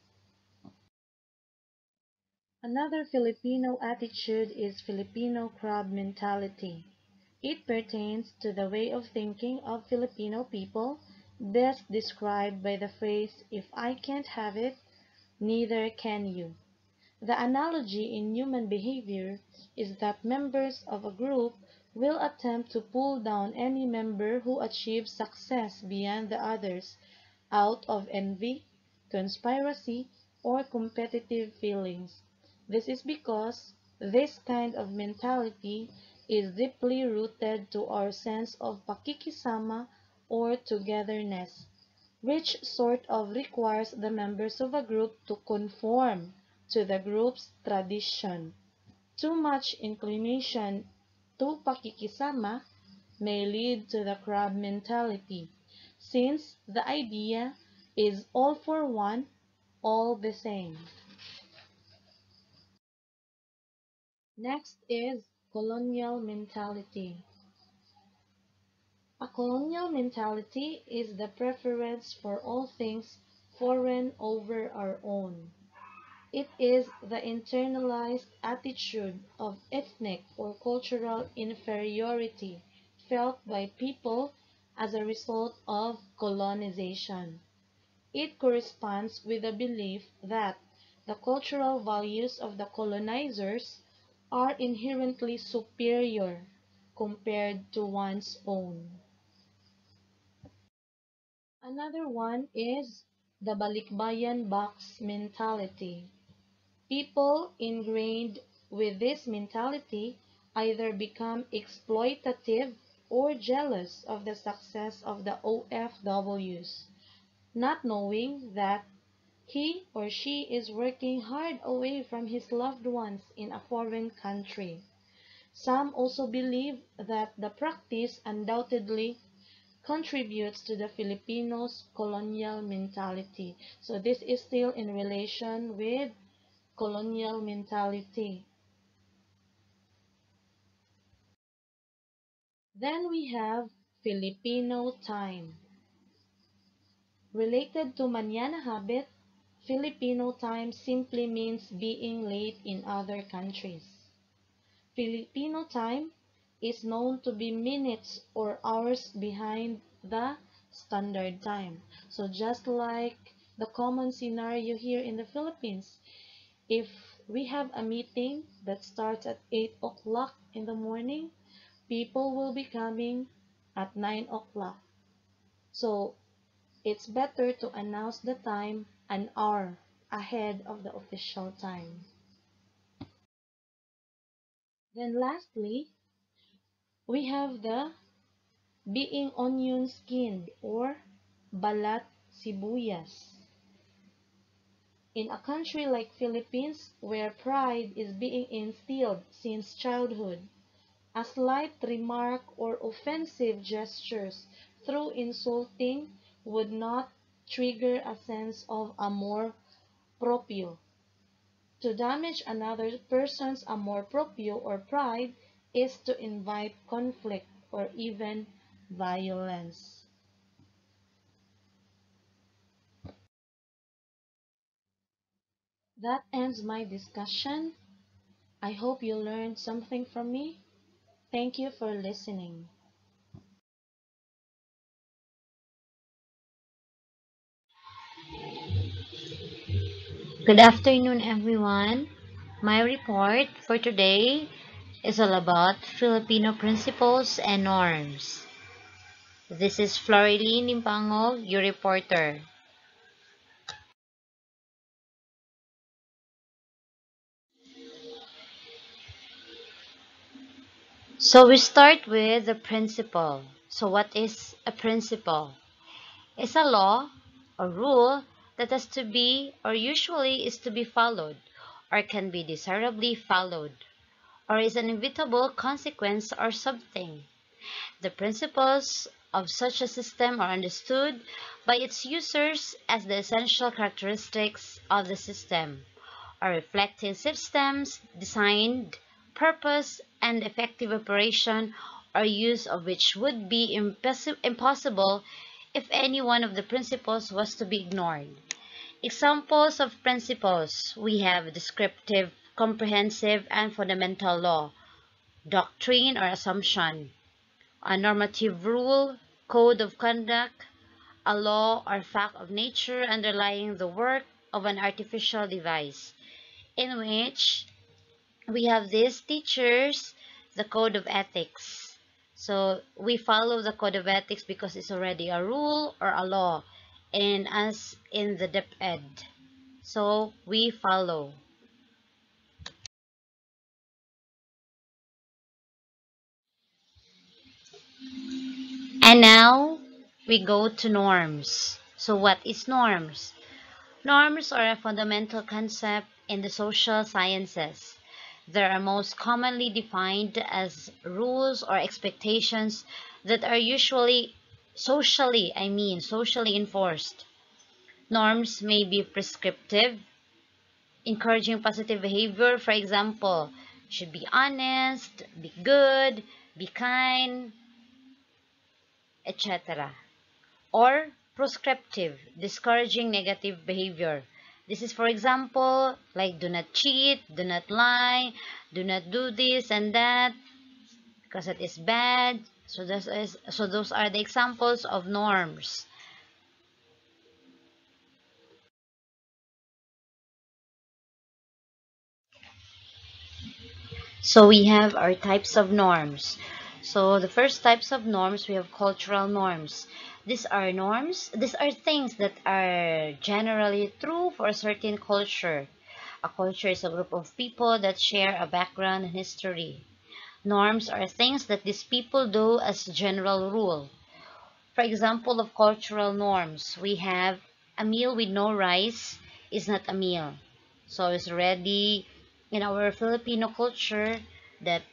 Another Filipino attitude is Filipino crab mentality. It pertains to the way of thinking of Filipino people, best described by the phrase, if I can't have it, neither can you. The analogy in human behavior is that members of a group will attempt to pull down any member who achieves success beyond the others out of envy, conspiracy, or competitive feelings. This is because this kind of mentality is deeply rooted to our sense of pakikisama or togetherness, which sort of requires the members of a group to conform to the group's tradition. Too much inclination to pakikisama may lead to the crab mentality, since the idea is all for one, all the same. Next is colonial mentality. A colonial mentality is the preference for all things foreign over our own. It is the internalized attitude of ethnic or cultural inferiority felt by people as a result of colonization. It corresponds with the belief that the cultural values of the colonizers are inherently superior compared to one's own. Another one is the balikbayan box mentality. People ingrained with this mentality either become exploitative or jealous of the success of the OFWs, not knowing that he or she is working hard away from his loved ones in a foreign country. Some also believe that the practice undoubtedly contributes to the Filipinos' colonial mentality. So this is still in relation with colonial mentality. Then we have Filipino time. Related to manana habit, Filipino time simply means being late in other countries. Filipino time is known to be minutes or hours behind the standard time. So just like the common scenario here in the Philippines, if we have a meeting that starts at 8 o'clock in the morning, people will be coming at 9 o'clock. So it's better to announce the time an hour ahead of the official time. Then lastly, we have the being onion skinned or balat sibuyas. In a country like Philippines where pride is being instilled since childhood, a slight remark or offensive gestures through insulting would not trigger a sense of amor proprio. To damage another person's amor proprio or pride is to invite conflict or even violence. That ends my discussion. I hope you learned something from me. Thank you for listening. Good afternoon, everyone. My report for today is all about Filipino principles and norms. This is Floreline Impango, your reporter. So we start with the principle. So what is a principle? It's a law or rule that has to be or usually is to be followed or can be desirably followed or is an inevitable consequence or something. The principles of such a system are understood by its users as the essential characteristics of the system, or reflecting systems designed, purpose, and effective operation or use of which would be impossible if any one of the principles was to be ignored. Examples of principles: we have descriptive, comprehensive, and fundamental law, doctrine or assumption, a normative rule, code of conduct, a law or fact of nature underlying the work of an artificial device, in which we have these teachers, the code of ethics. So we follow the code of ethics because it's already a rule or a law, and as in the DepEd. So we follow. And now we go to norms. So what is norms? Norms are a fundamental concept in the social sciences. They are most commonly defined as rules or expectations that are usually socially enforced. Norms may be prescriptive, encouraging positive behavior. For example, should be honest, be good, be kind, etc. Or proscriptive, discouraging negative behavior. This is, for example, like do not cheat, do not lie, do not do this and that because it is bad. So those are the examples of norms. So we have our types of norms. So the first types of norms, we have cultural norms. These are norms, these are things that are generally true for a certain culture. A culture is a group of people that share a background and history. Norms are things that these people do as a general rule. For example of cultural norms, we have a meal with no rice is not a meal. So it's already in our Filipino culture that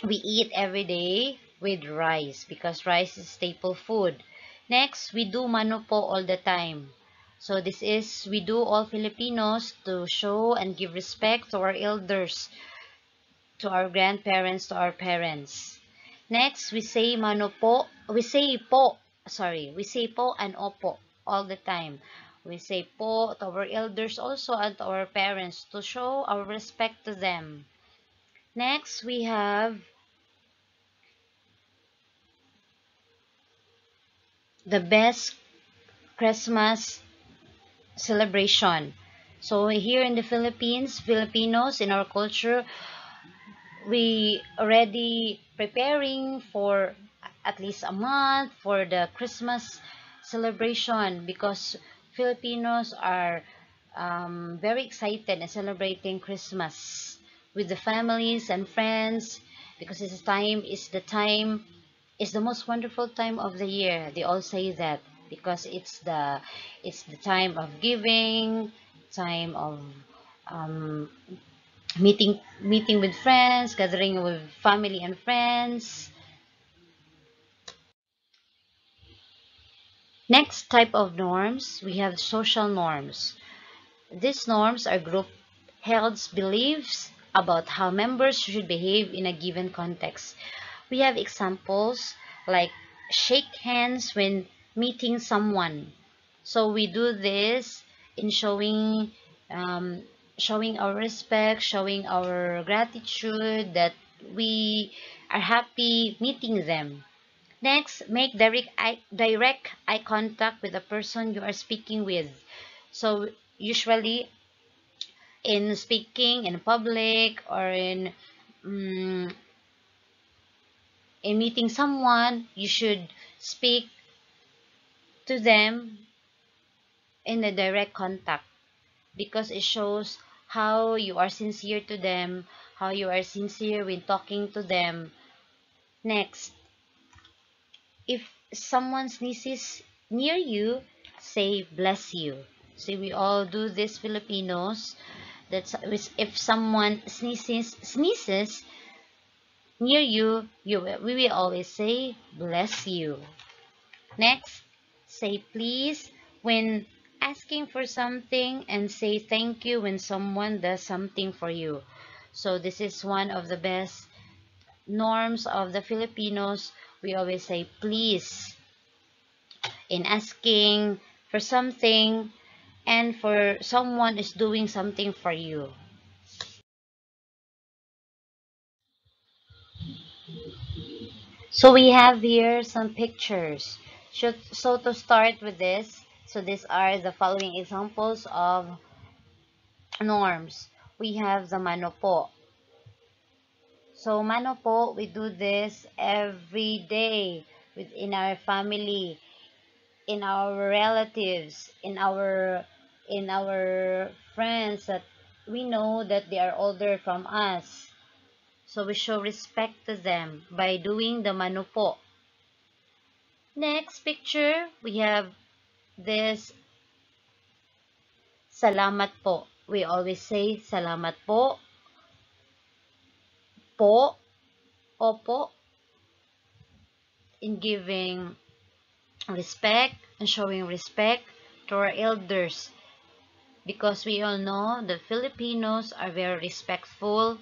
we eat every day with rice because rice is staple food. Next, we do mano po all the time. So this is, we do all Filipinos to show and give respect to our elders, to our grandparents, to our parents. Next, we say mano po, we say po and opo all the time. We say po to our elders also and to our parents to show our respect to them. Next, we have the best Christmas celebration. So here in the Philippines, Filipinos in our culture, we already preparing for at least a month for the Christmas celebration because Filipinos are very excited in celebrating Christmas with the families and friends because it's the most wonderful time of the year. They all say that because it's the time of giving, time of um, meeting with friends, gathering with family and friends. Next type of norms, we have social norms. These norms are group held beliefs about how members should behave in a given context. We have examples like shake hands when meeting someone. So we do this in um, showing our respect, showing our gratitude that we are happy meeting them. Next, make direct eye contact with the person you are speaking with. So usually in speaking in public or mm, in meeting someone, you should speak to them in a direct contact because it shows how you are sincere to them, how you are sincere when talking to them. Next, if someone sneezes near you, say bless you. See, we all do this Filipinos. That's if someone sneezes near you, we will always say bless you. Next, say please when asking for something and say thank you when someone does something for you. So this is one of the best norms of the Filipinos. We always say please in asking for something and for someone is doing something for you. So we have here some pictures. So to start with this, so these are the following examples of norms. We have the mano po. So mano po, we do this every day within our family, in our relatives, in our friends that we know that they are older from us. So we show respect to them by doing the mano po. Next picture, we have this salamat po. We always say salamat po, po, opo, in giving respect and showing respect to our elders because we all know the Filipinos are very respectful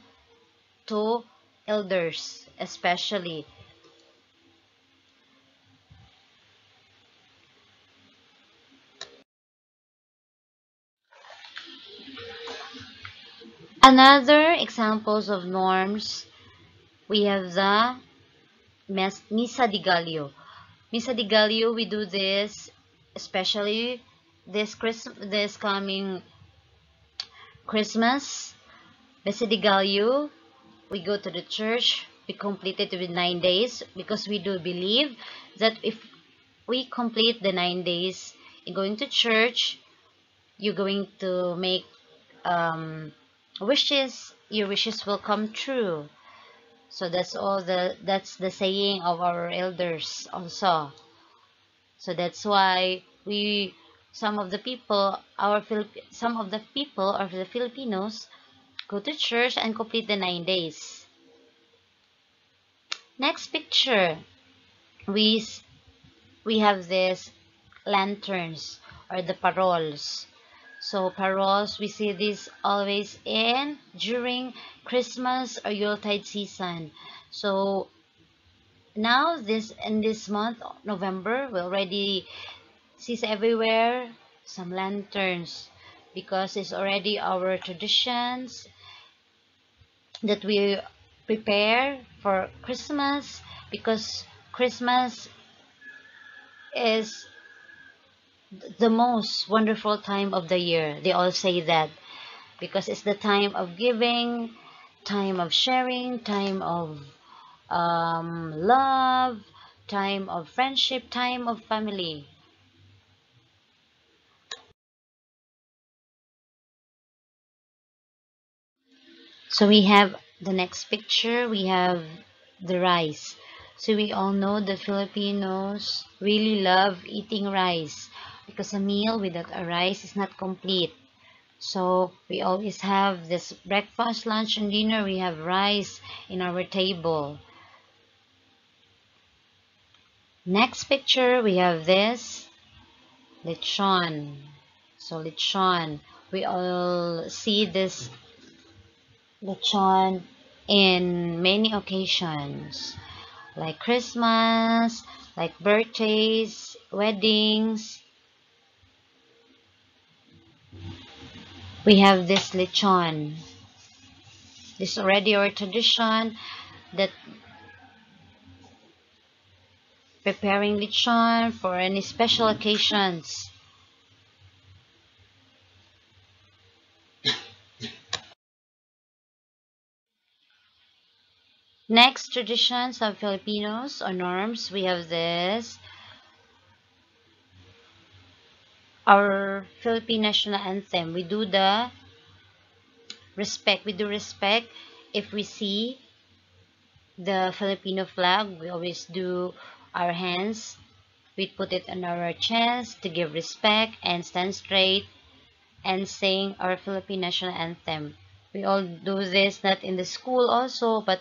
to elders especially. Another examples of norms, we have the Misa de Gallo. Misa de Gallo, we do this especially this coming Christmas. Misa de Gallo, we go to the church, we complete it with 9 days because we do believe that if we complete the 9 days in going to church, you're going to make wishes, your wishes will come true. So that's the saying of our elders also. So that's why some of the people of the Filipinos go to church and complete the 9 days. Next picture, we we have this lanterns or the paroles. So paroles, we see this always in during Christmas or Yuletide season. So now this in this month November, we already see everywhere some lanterns, because it's already our traditions that we prepare for Christmas, because Christmas is the most wonderful time of the year. They all say that because it's the time of giving, time of sharing, time of love, time of friendship, time of family. So we have the next picture, we have the rice. So we all know that Filipinos really love eating rice because a meal without a rice is not complete. So we always have this breakfast, lunch, and dinner. We have rice in our table. Next picture, we have this lechon. So lechon, we all see this lechon in many occasions, like Christmas, like birthdays, weddings. We have this lechon. This is already our tradition that preparing lechon for any special occasions. Next, traditions of Filipinos or norms. We have this, our Philippine national anthem. We do the respect. We do respect if we see the Filipino flag. We always do our hands. We put it on our chest to give respect and stand straight and sing our Philippine national anthem. We all do this not in the school also, but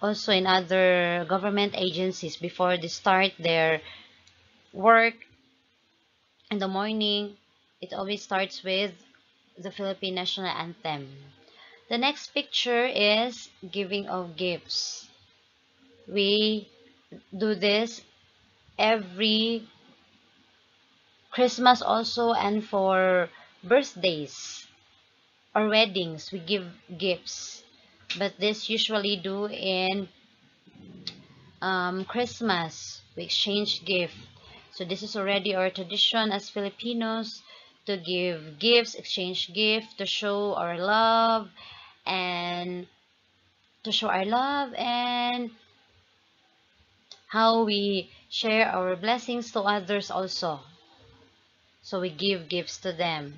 also in other government agencies before they start their work in the morning. It always starts with the Philippine national anthem. The next picture is giving of gifts. We do this every Christmas also, and for birthdays or weddings we give gifts, but this usually do in Christmas. We exchange gift. So this is already our tradition as Filipinos to give gifts, exchange gift to show our love and how we share our blessings to others also. So we give gifts to them.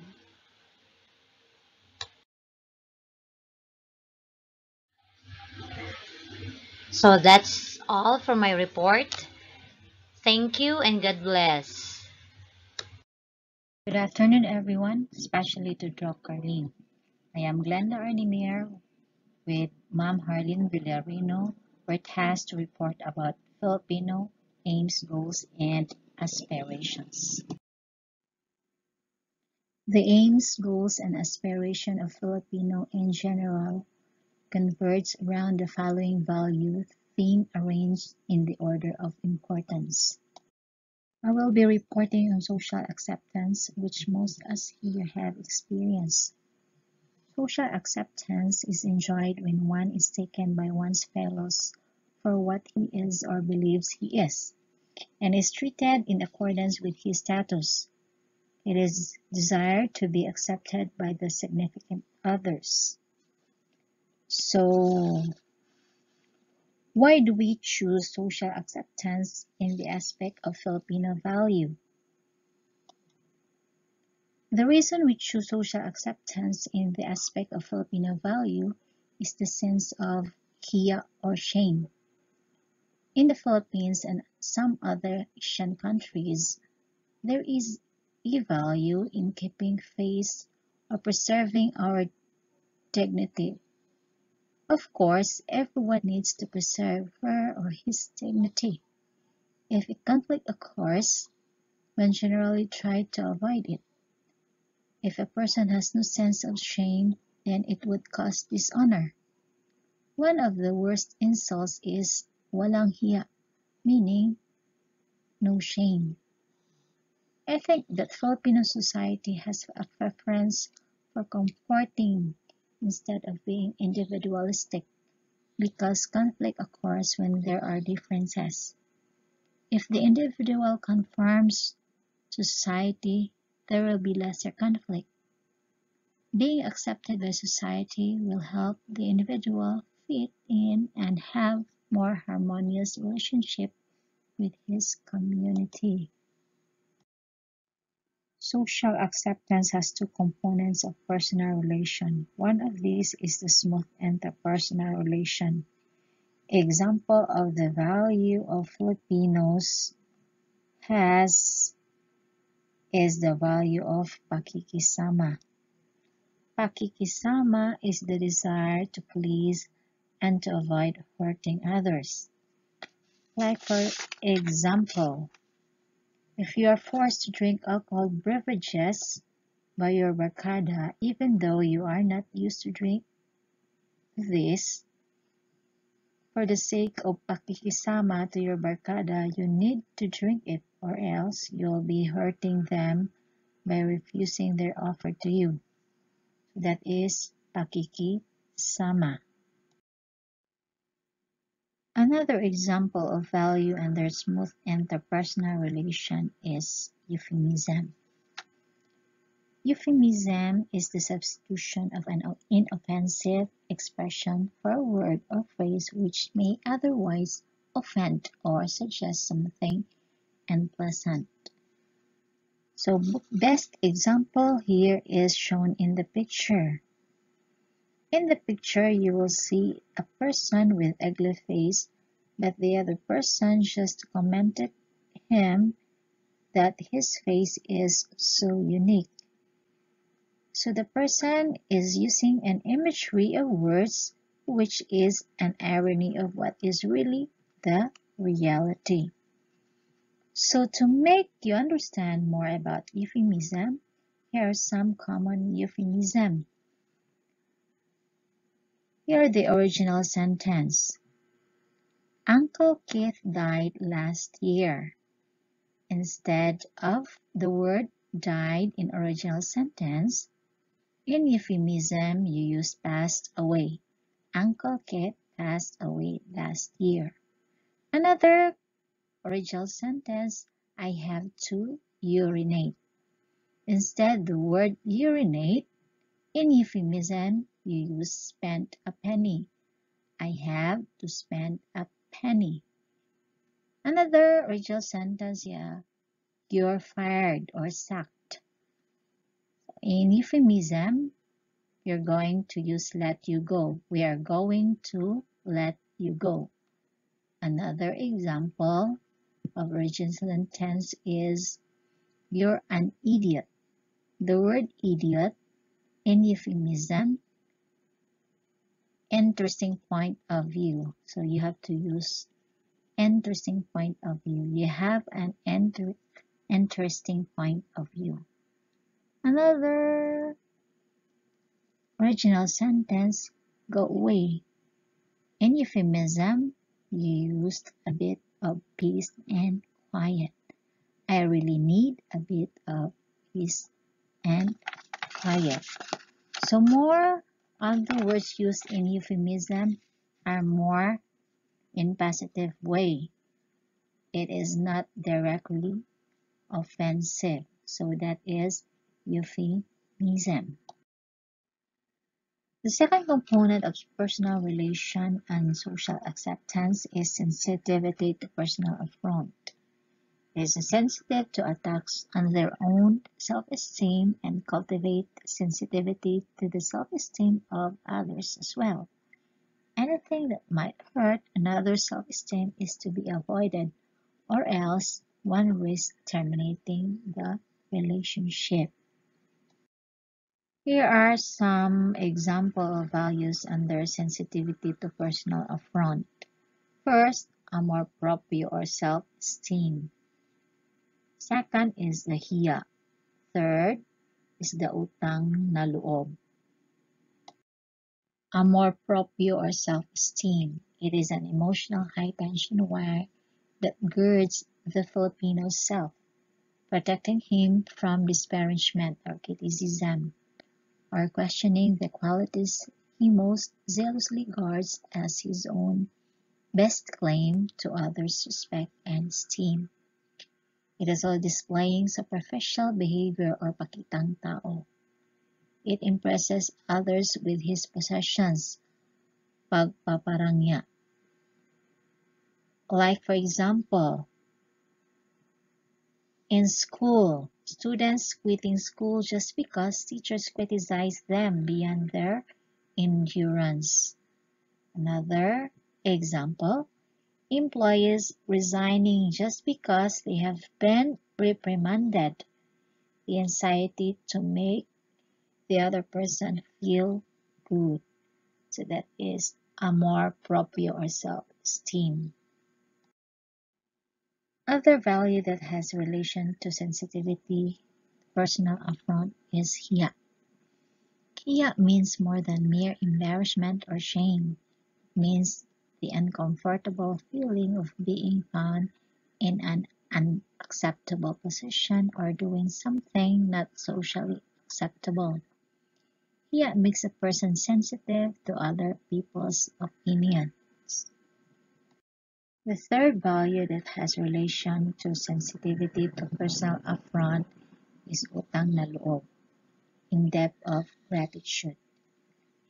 So that's all for my report. Thank you and God bless. Good afternoon, everyone, especially to Doc Carlene. I am Glenda Arnimier with Ma'am Harleen Villarino. We're tasked to report about Filipino aims, goals, and aspirations. The aims, goals, and aspiration of Filipino in general converge around the following value theme arranged in the order of importance. I will be reporting on social acceptance, which most of us here have experienced. Social acceptance is enjoyed when one is taken by one's fellows for what he is or believes he is, and is treated in accordance with his status. It is desired to be accepted by the significant others. So, why do we choose social acceptance in the aspect of Filipino value? The reason we choose social acceptance in the aspect of Filipino value is the sense of hiya or shame. In the Philippines and some other Asian countries, there is a value in keeping face or preserving our dignity. Of course, everyone needs to preserve her or his dignity. If a conflict occurs, one generally tries to avoid it. If a person has no sense of shame, then it would cause dishonor. One of the worst insults is walang hiya, meaning no shame. I think that Filipino society has a preference for comforting instead of being individualistic because conflict occurs when there are differences. If the individual conforms to society, there will be lesser conflict. Being accepted by society will help the individual fit in and have more harmonious relationship with his community. Social acceptance has two components of personal relation. One of these is the smooth interpersonal relation. Example of the value of Filipinos has is the value of pakikisama. Pakikisama is the desire to please and to avoid hurting others. Like for example, if you are forced to drink alcohol beverages by your barkada, even though you are not used to drink this, for the sake of pakikisama to your barkada, you need to drink it or else you'll be hurting them by refusing their offer to you. That is pakikisama. Another example of value under smooth interpersonal relation is euphemism. Euphemism is the substitution of an inoffensive expression for a word or phrase which may otherwise offend or suggest something unpleasant. So best example here is shown in the picture. In the picture, you will see a person with ugly face, but the other person just commented him that his face is so unique. So the person is using an imagery of words which is an irony of what is really the reality. So to make you understand more about euphemism, here are some common euphemism. Here are the original sentence. Uncle Keith died last year. Instead of the word died in original sentence, in euphemism you use passed away. Uncle Keith passed away last year. Another original sentence, I have to urinate. Instead the word urinate, in euphemism you use spend a penny. I have to spend a penny. Another original sentence, yeah, you're fired or sacked. In euphemism, you're going to use let you go. We are going to let you go. Another example of original sentence is you're an idiot. The word idiot in euphemism, interesting point of view. So you have to use interesting point of view. You have an interesting point of view. Another original sentence, go away. In euphemism, you used a bit of peace and quiet. I really need a bit of peace and quiet. So more of the words used in euphemism are more in positive way. It is not directly offensive. So that is euphemism. The second component of personal relation and social acceptance is sensitivity to personal affront. It is sensitive to attacks on their own self-esteem and cultivate sensitivity to the self-esteem of others as well. Anything that might hurt another's self-esteem is to be avoided, or else one risks terminating the relationship. Here are some example of values under sensitivity to personal affront. First, amor propio or self-esteem. Second is the hiya. Third is the utang na loob. Amor propio or self-esteem. It is an emotional high-tension wire that girds the Filipino self. protecting him from disparagement or criticism, or questioning the qualities he most zealously guards as his own best claim to others' respect and esteem. It is all displaying superficial behavior or pakitang tao. It impresses others with his possessions, pagpaparangya. Like for example, in school, students quitting school just because teachers criticize them beyond their endurance. Another example, employees resigning just because they have been reprimanded. The anxiety to make the other person feel good. So that is amor proprio or self-esteem. Other value that has relation to sensitivity, personal affront is hiya. Hiya means more than mere embarrassment or shame. It means the uncomfortable feeling of being found in an unacceptable position or doing something not socially acceptable. Hiya makes a person sensitive to other people's opinions. The third value that has relation to sensitivity to personal affront is utang na loob, in depth of gratitude.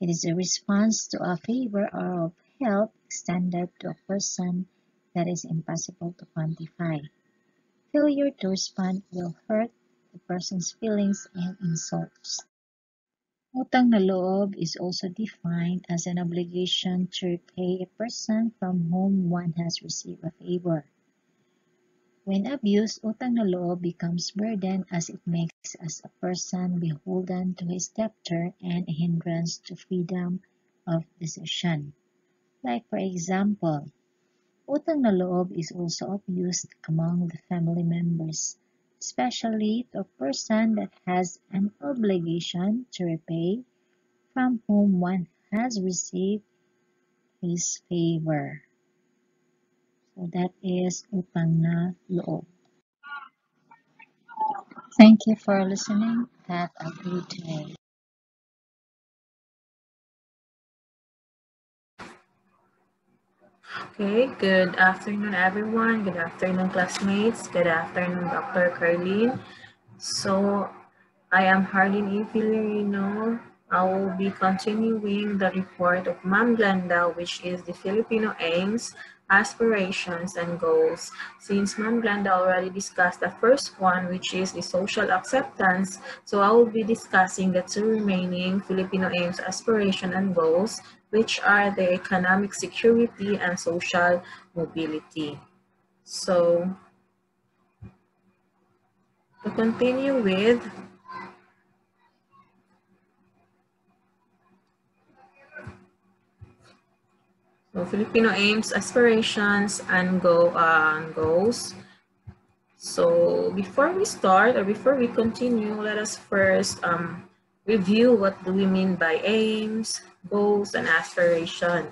It is a response to a favor or of help extended to a person that is impossible to quantify. Failure to respond will hurt the person's feelings and insults. Utang na loob is also defined as an obligation to repay a person from whom one has received a favor. When abused, utang na loob becomes burden as it makes us a person beholden to his debtor and a hindrance to freedom of decision. Like for example, utang na loob is also abused among the family members, especially to a person that has an obligation to repay from whom one has received his favor. So that is utang na loob. Thank you for listening. Have a good day. Okay, good afternoon, everyone. Good afternoon, classmates. Good afternoon, Dr. Carlene. So, I am Harlene A. Villarino. I will be continuing the report of Ma'am Glenda, which is the Filipino aims, aspirations, and goals. Since Ma'am Glenda already discussed the first one, which is the social acceptance, so I will be discussing the two remaining Filipino aims, aspiration, and goals, which are the economic security and social mobility. So, to continue with, so Filipino aims, aspirations, and goals. So before we start or before we continue, let us first review what do we mean by aims, goals, and aspiration.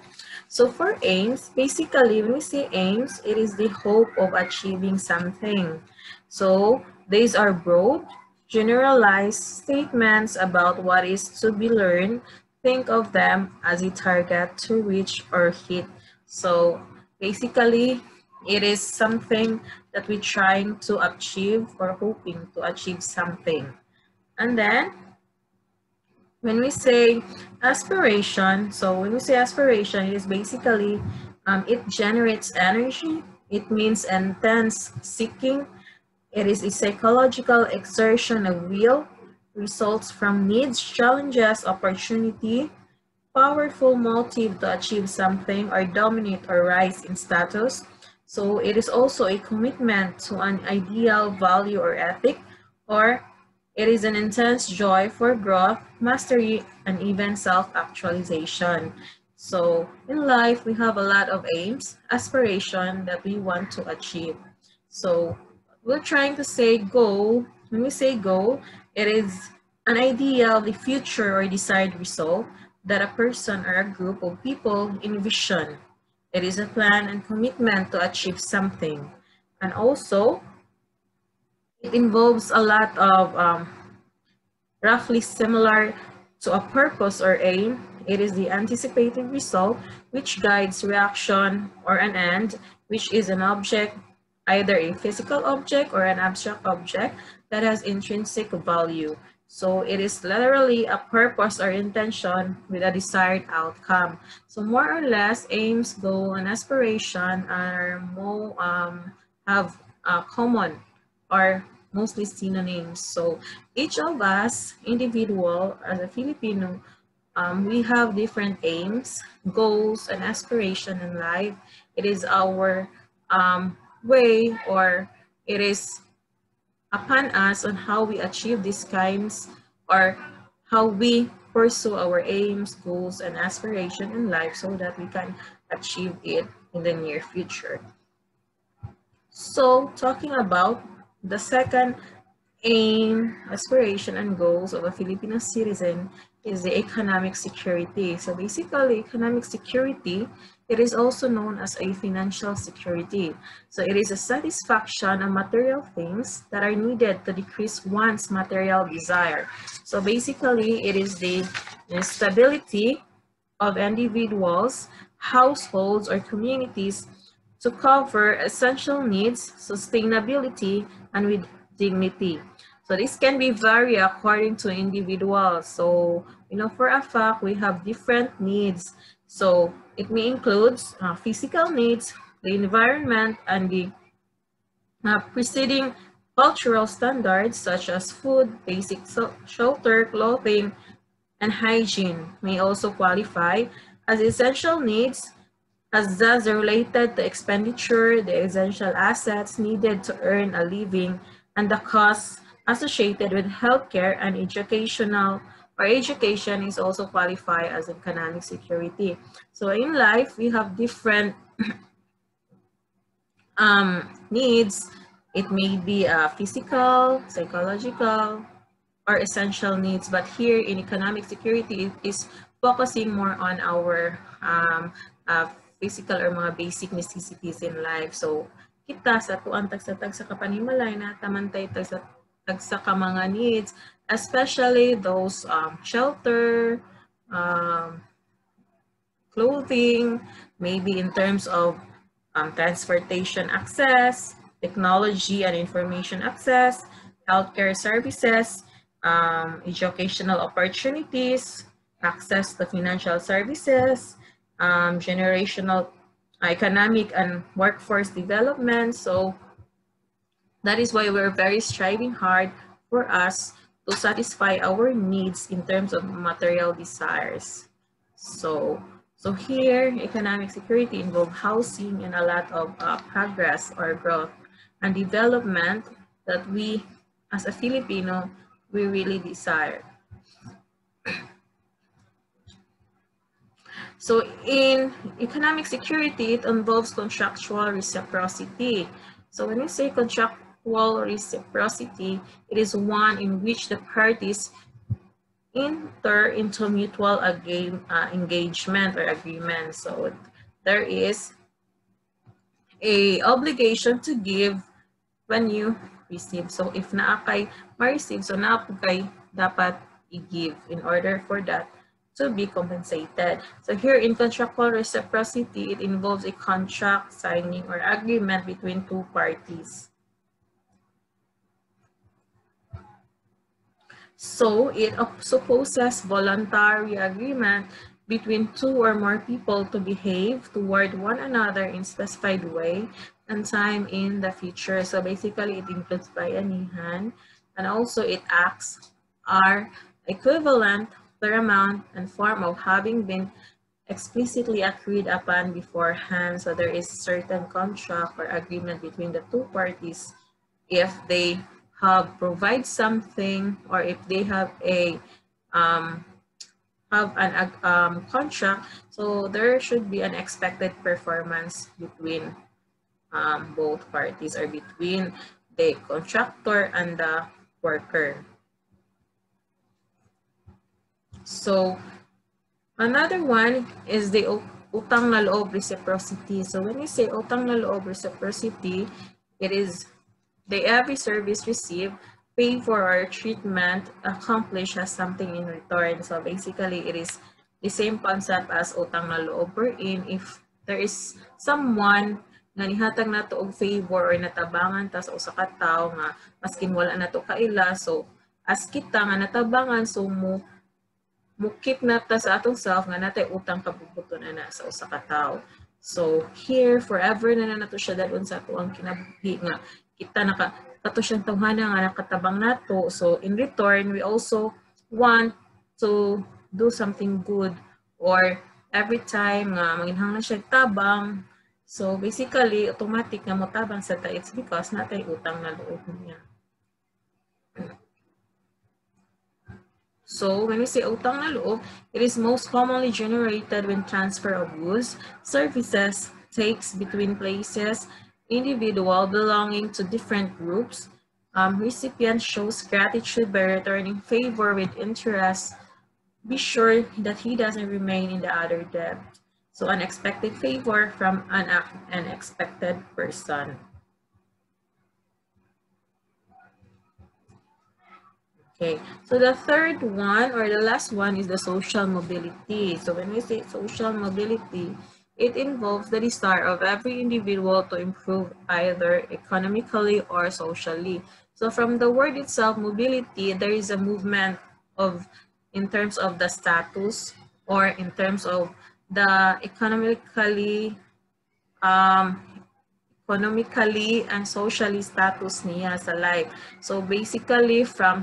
So for aims, basically when we say aims, it is the hope of achieving something. So these are broad, generalized statements about what is to be learned. Think of them as a target to reach or hit. So basically, it is something that we're trying to achieve or hoping to achieve something. And then when we say aspiration, so when we say aspiration, it is basically it generates energy. It means intense seeking. It is a psychological exertion of will, results from needs, challenges, opportunity, powerful motive to achieve something or dominate or rise in status. So it is also a commitment to an ideal value or ethic, or it is an intense joy for growth, mastery, and even self-actualization. So in life, we have a lot of aims, aspiration that we want to achieve. So we're trying to say goal. When we say goal, it is an idea of the future or desired result that a person or a group of people envision. It is a plan and commitment to achieve something. And also, It involves a lot of roughly similar to a purpose or aim. It is the anticipated result which guides reaction, or an end, which is an object, either a physical object or an abstract object that has intrinsic value. So it is literally a purpose or intention with a desired outcome. So more or less, aims, goal, and aspiration are more have common or mostly synonyms. So each of us, individual, as a Filipino, we have different aims, goals, and aspiration in life. It is our way, or it is upon us on how we achieve these kinds, or how we pursue our aims, goals, and aspiration in life so that we can achieve it in the near future. So talking about the second aim, aspiration, and goals of a Filipino citizen is the economic security. So basically, economic security, it is also known as a financial security. So it is a satisfaction of material things that are needed to decrease one's material desire. So basically, it is the stability of individuals, households, or communities to cover essential needs, sustainability, and with dignity. So this can be vary according to individuals. So, for a fact, we have different needs. So it may include physical needs, the environment, and the preceding cultural standards such as food, basic shelter, clothing, and hygiene may also qualify as essential needs, as thus related to expenditure, the essential assets needed to earn a living, and the costs associated with healthcare and education is also qualified as economic security. So in life, we have different needs. It may be physical, psychological, or essential needs, but here in economic security, it is focusing more on our uh, physical or mga basic necessities in life. So kita sa tuan tag sa kapanimalay na tamantay tag sa ka mga needs, especially those shelter, um, clothing, maybe in terms of transportation access, technology and information access, healthcare services, educational opportunities, access to financial services, generational economic and workforce development. So that is why we're very striving hard for us to satisfy our needs in terms of material desires. So here, economic security involves housing and a lot of progress or growth and development that we, as a Filipino, we really desire. So in economic security, it involves contractual reciprocity. So when we say contractual reciprocity, it is one in which the parties enter into mutual engagement or agreement. So there is a obligation to give when you receive. So if naa kay ma-receive, so naa po kay dapat i-give in order for that to be compensated. So here in contractual reciprocity, it involves a contract signing or agreement between two parties. So it supposes voluntary agreement between two or more people to behave toward one another in specified way and time in the future. So basically, it includes bayanihan, and also it acts are equivalent per amount and form of having been explicitly agreed upon beforehand. So there is certain contract or agreement between the two parties if they have provide something, or if they have a contract, so there should be an expected performance between both parties, or between the contractor and the worker. So another one is the utang na loob reciprocity. So when you say utang na loob reciprocity, it is They every service received, pay for or treatment accomplished has something in return. So basically, it is the same concept as utang na loob, wherein if there is someone nga nihatag nato og favor or natabangan ta sa usa ka tawo nga maskin wala nato kaila, so as kita nga natabangan, so mukip na ta sa atong self nga natay utang kabubuton na sa usa ka tawo. So here forever na nato siya dalon sa ato ang kinabuhi nga kita kato siyang tawhana nga nakatabang nato. So in return, we also want to do something good, or every time nga manginhang na siya tabang, so basically automatic nga motabang sa ta, it's because natay utang na loob niya. So when we say utang na loob, it is most commonly generated when transfer of goods, services takes between places, individual belonging to different groups. Recipient shows gratitude by returning favor with interest. Be sure that he doesn't remain in the other debt. So unexpected favor from an unexpected person. Okay, so the third one or the last one is the social mobility. So when we say social mobility, it involves the desire of every individual to improve either economically or socially. So from the word itself, mobility, there is a movement of in terms of the status or in terms of the economically and socially status niya sa life. So basically from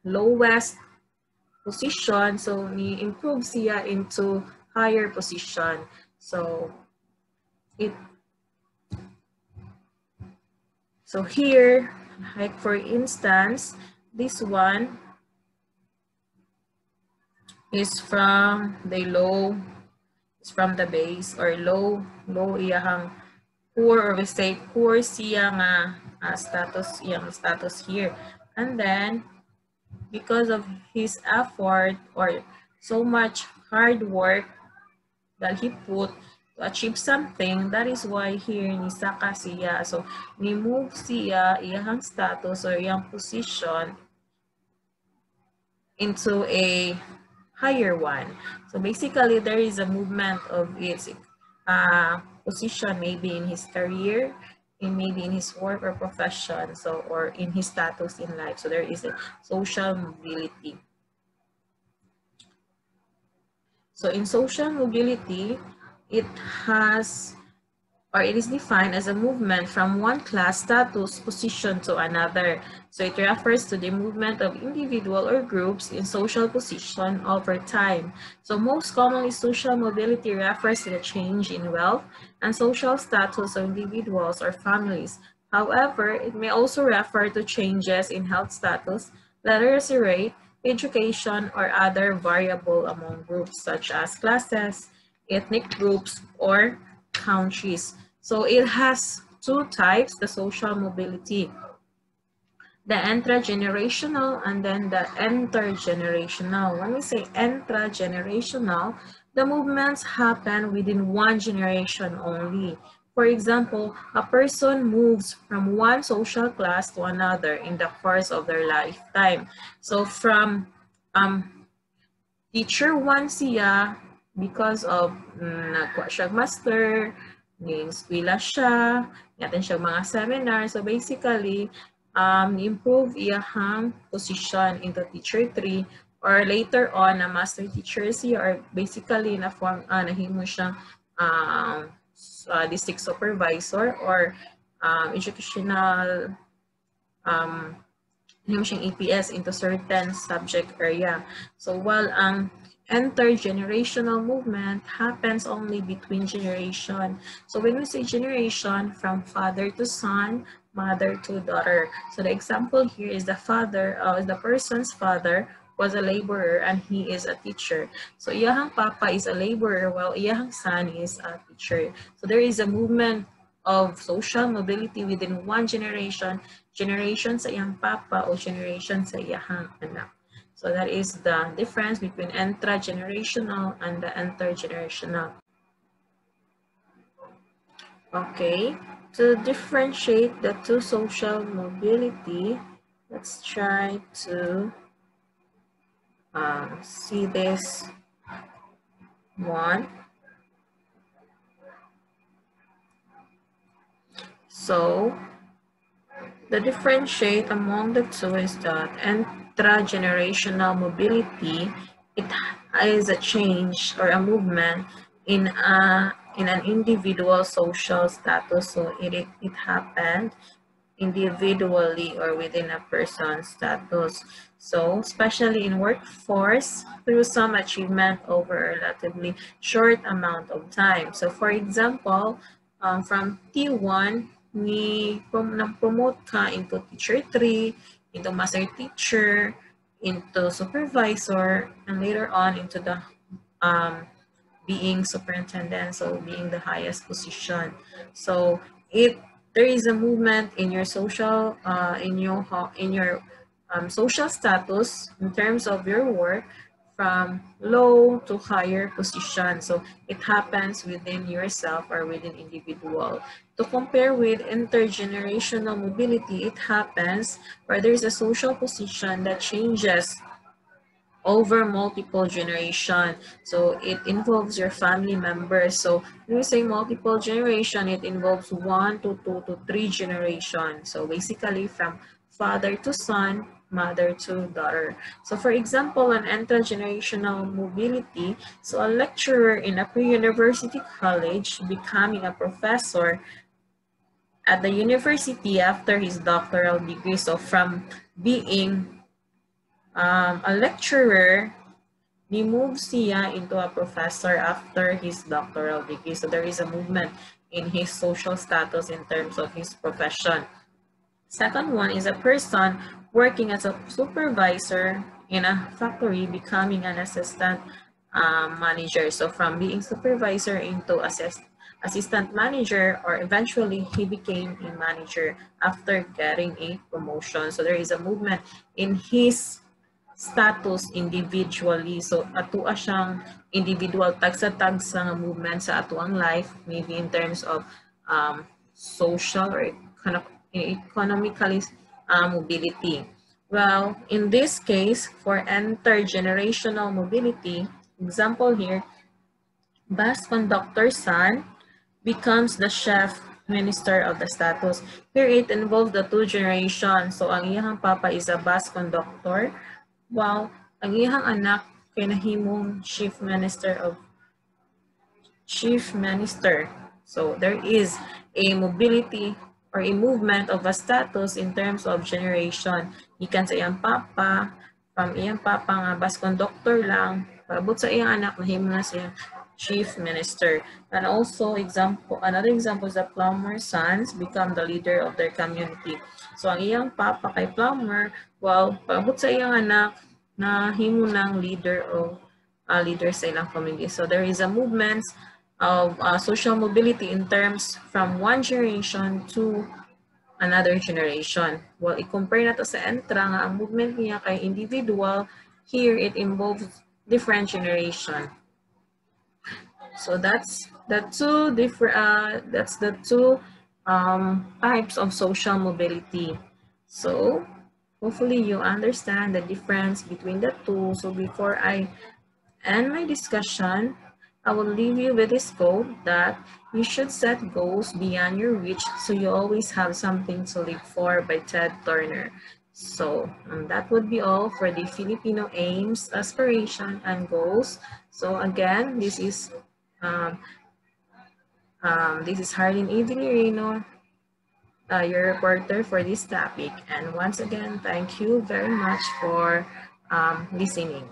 lowest position, so ni-improve siya into higher position. So here, like for instance, this one is from the low, is from the base or low iyahang poor, or we say poor siya nga status, iyang status here. And then because of his effort or so much hard work that he put to achieve something, that is why here ni saka siya. So ni move siya iyang status or iyang position into a higher one. So basically, there is a movement of its position, maybe in his career, maybe in his work or profession, so or in his status in life. So there is a social mobility. So in social mobility, it has, or it is defined as a movement from one class status position to another. So it refers to the movement of individual or groups in social position over time. So most commonly, social mobility refers to the change in wealth and social status of individuals or families. However, it may also refer to changes in health status, literacy rate, education, or other variable among groups such as classes, ethnic groups, or countries. So it has two types, the social mobility, the intragenerational and then the intergenerational. When we say intragenerational, the movements happen within one generation only. For example, a person moves from one social class to another in the course of their lifetime. So from teacher 1 siya because of nagkuha siya master, ning eskwela siya, natin siya mga seminar. So basically, ni-improve iyahang position into teacher 3 or later on na master teacher siya, or basically na form nahimo siyang district supervisor or educational siyang EPS into certain subject area. So while ang intergenerational movement happens only between generation. So when we say generation, from father to son, mother to daughter. So the example here is the father, the person's father was a laborer and he is a teacher. So iyahang papa is a laborer while iyahang son is a teacher. So there is a movement of social mobility within one generation sa iyang papa o generation sa iyahang anak. So that is the difference between intragenerational and the intergenerational. Okay. To differentiate the two social mobility, let's try to see this one. So the differentiate among the two is that intragenerational mobility, it is a change or a movement in an individual social status. So it happened individually or within a person's status. So, especially in workforce, through some achievement over a relatively short amount of time. So, for example, from T1, nag-promote ka into teacher 3, into master teacher, into supervisor, and later on into the being superintendent, so being the highest position. So if there is a movement in your social, social status in terms of your work from low to higher position. So it happens within yourself or within individual. To compare with intergenerational mobility, it happens where there's a social position that changes over multiple generation. So it involves your family members. So when we say multiple generation, it involves 1 to 2 to 3 generations. So basically from father to son, mother to daughter. So for example, an intergenerational mobility, so a lecturer in a pre-university college becoming a professor at the university after his doctoral degree. So from being a lecturer, he moves siya into a professor after his doctoral degree. So there is a movement in his social status in terms of his profession. Second one is a person working as a supervisor in a factory becoming an assistant manager. So from being supervisor into assistant manager, or eventually he became a manager after getting a promotion. So there is a movement in his status individually. So atua siyang individual tag sa nga movement sa atuang life, maybe in terms of social or economically mobility. Well, in this case, for intergenerational mobility, example here, bus conductor son becomes the chef minister of the status. Here it involves the two generations. So ang iyang papa is a bus conductor, while ang iyang anak kay nahimong chief minister. So there is a mobility or a movement of a status in terms of generation. Ikan sa iyang papa, from iyang papa nga bus conductor lang, paabot sa iyang anak, nahimo na siya chief minister. And also another example is the plumber sons become the leader of their community. So ang iyang papa kay plumber, well, paabot sa iyang anak, na himo ng leader sa ilang community. So there is a movement of social mobility in terms from one generation to another generation. Well, i-compare na to sa entra nga ang movement niya kay individual, here it involves different generation. So that's the two types of social mobility. So hopefully you understand the difference between the two. So before I end my discussion, I will leave you with this quote that you should set goals beyond your reach so you always have something to live for, by Ted Turner. So that would be all for the Filipino aims, aspiration, and goals. So again, this is Harleen Evilirino, your reporter for this topic. And once again, thank you very much for listening.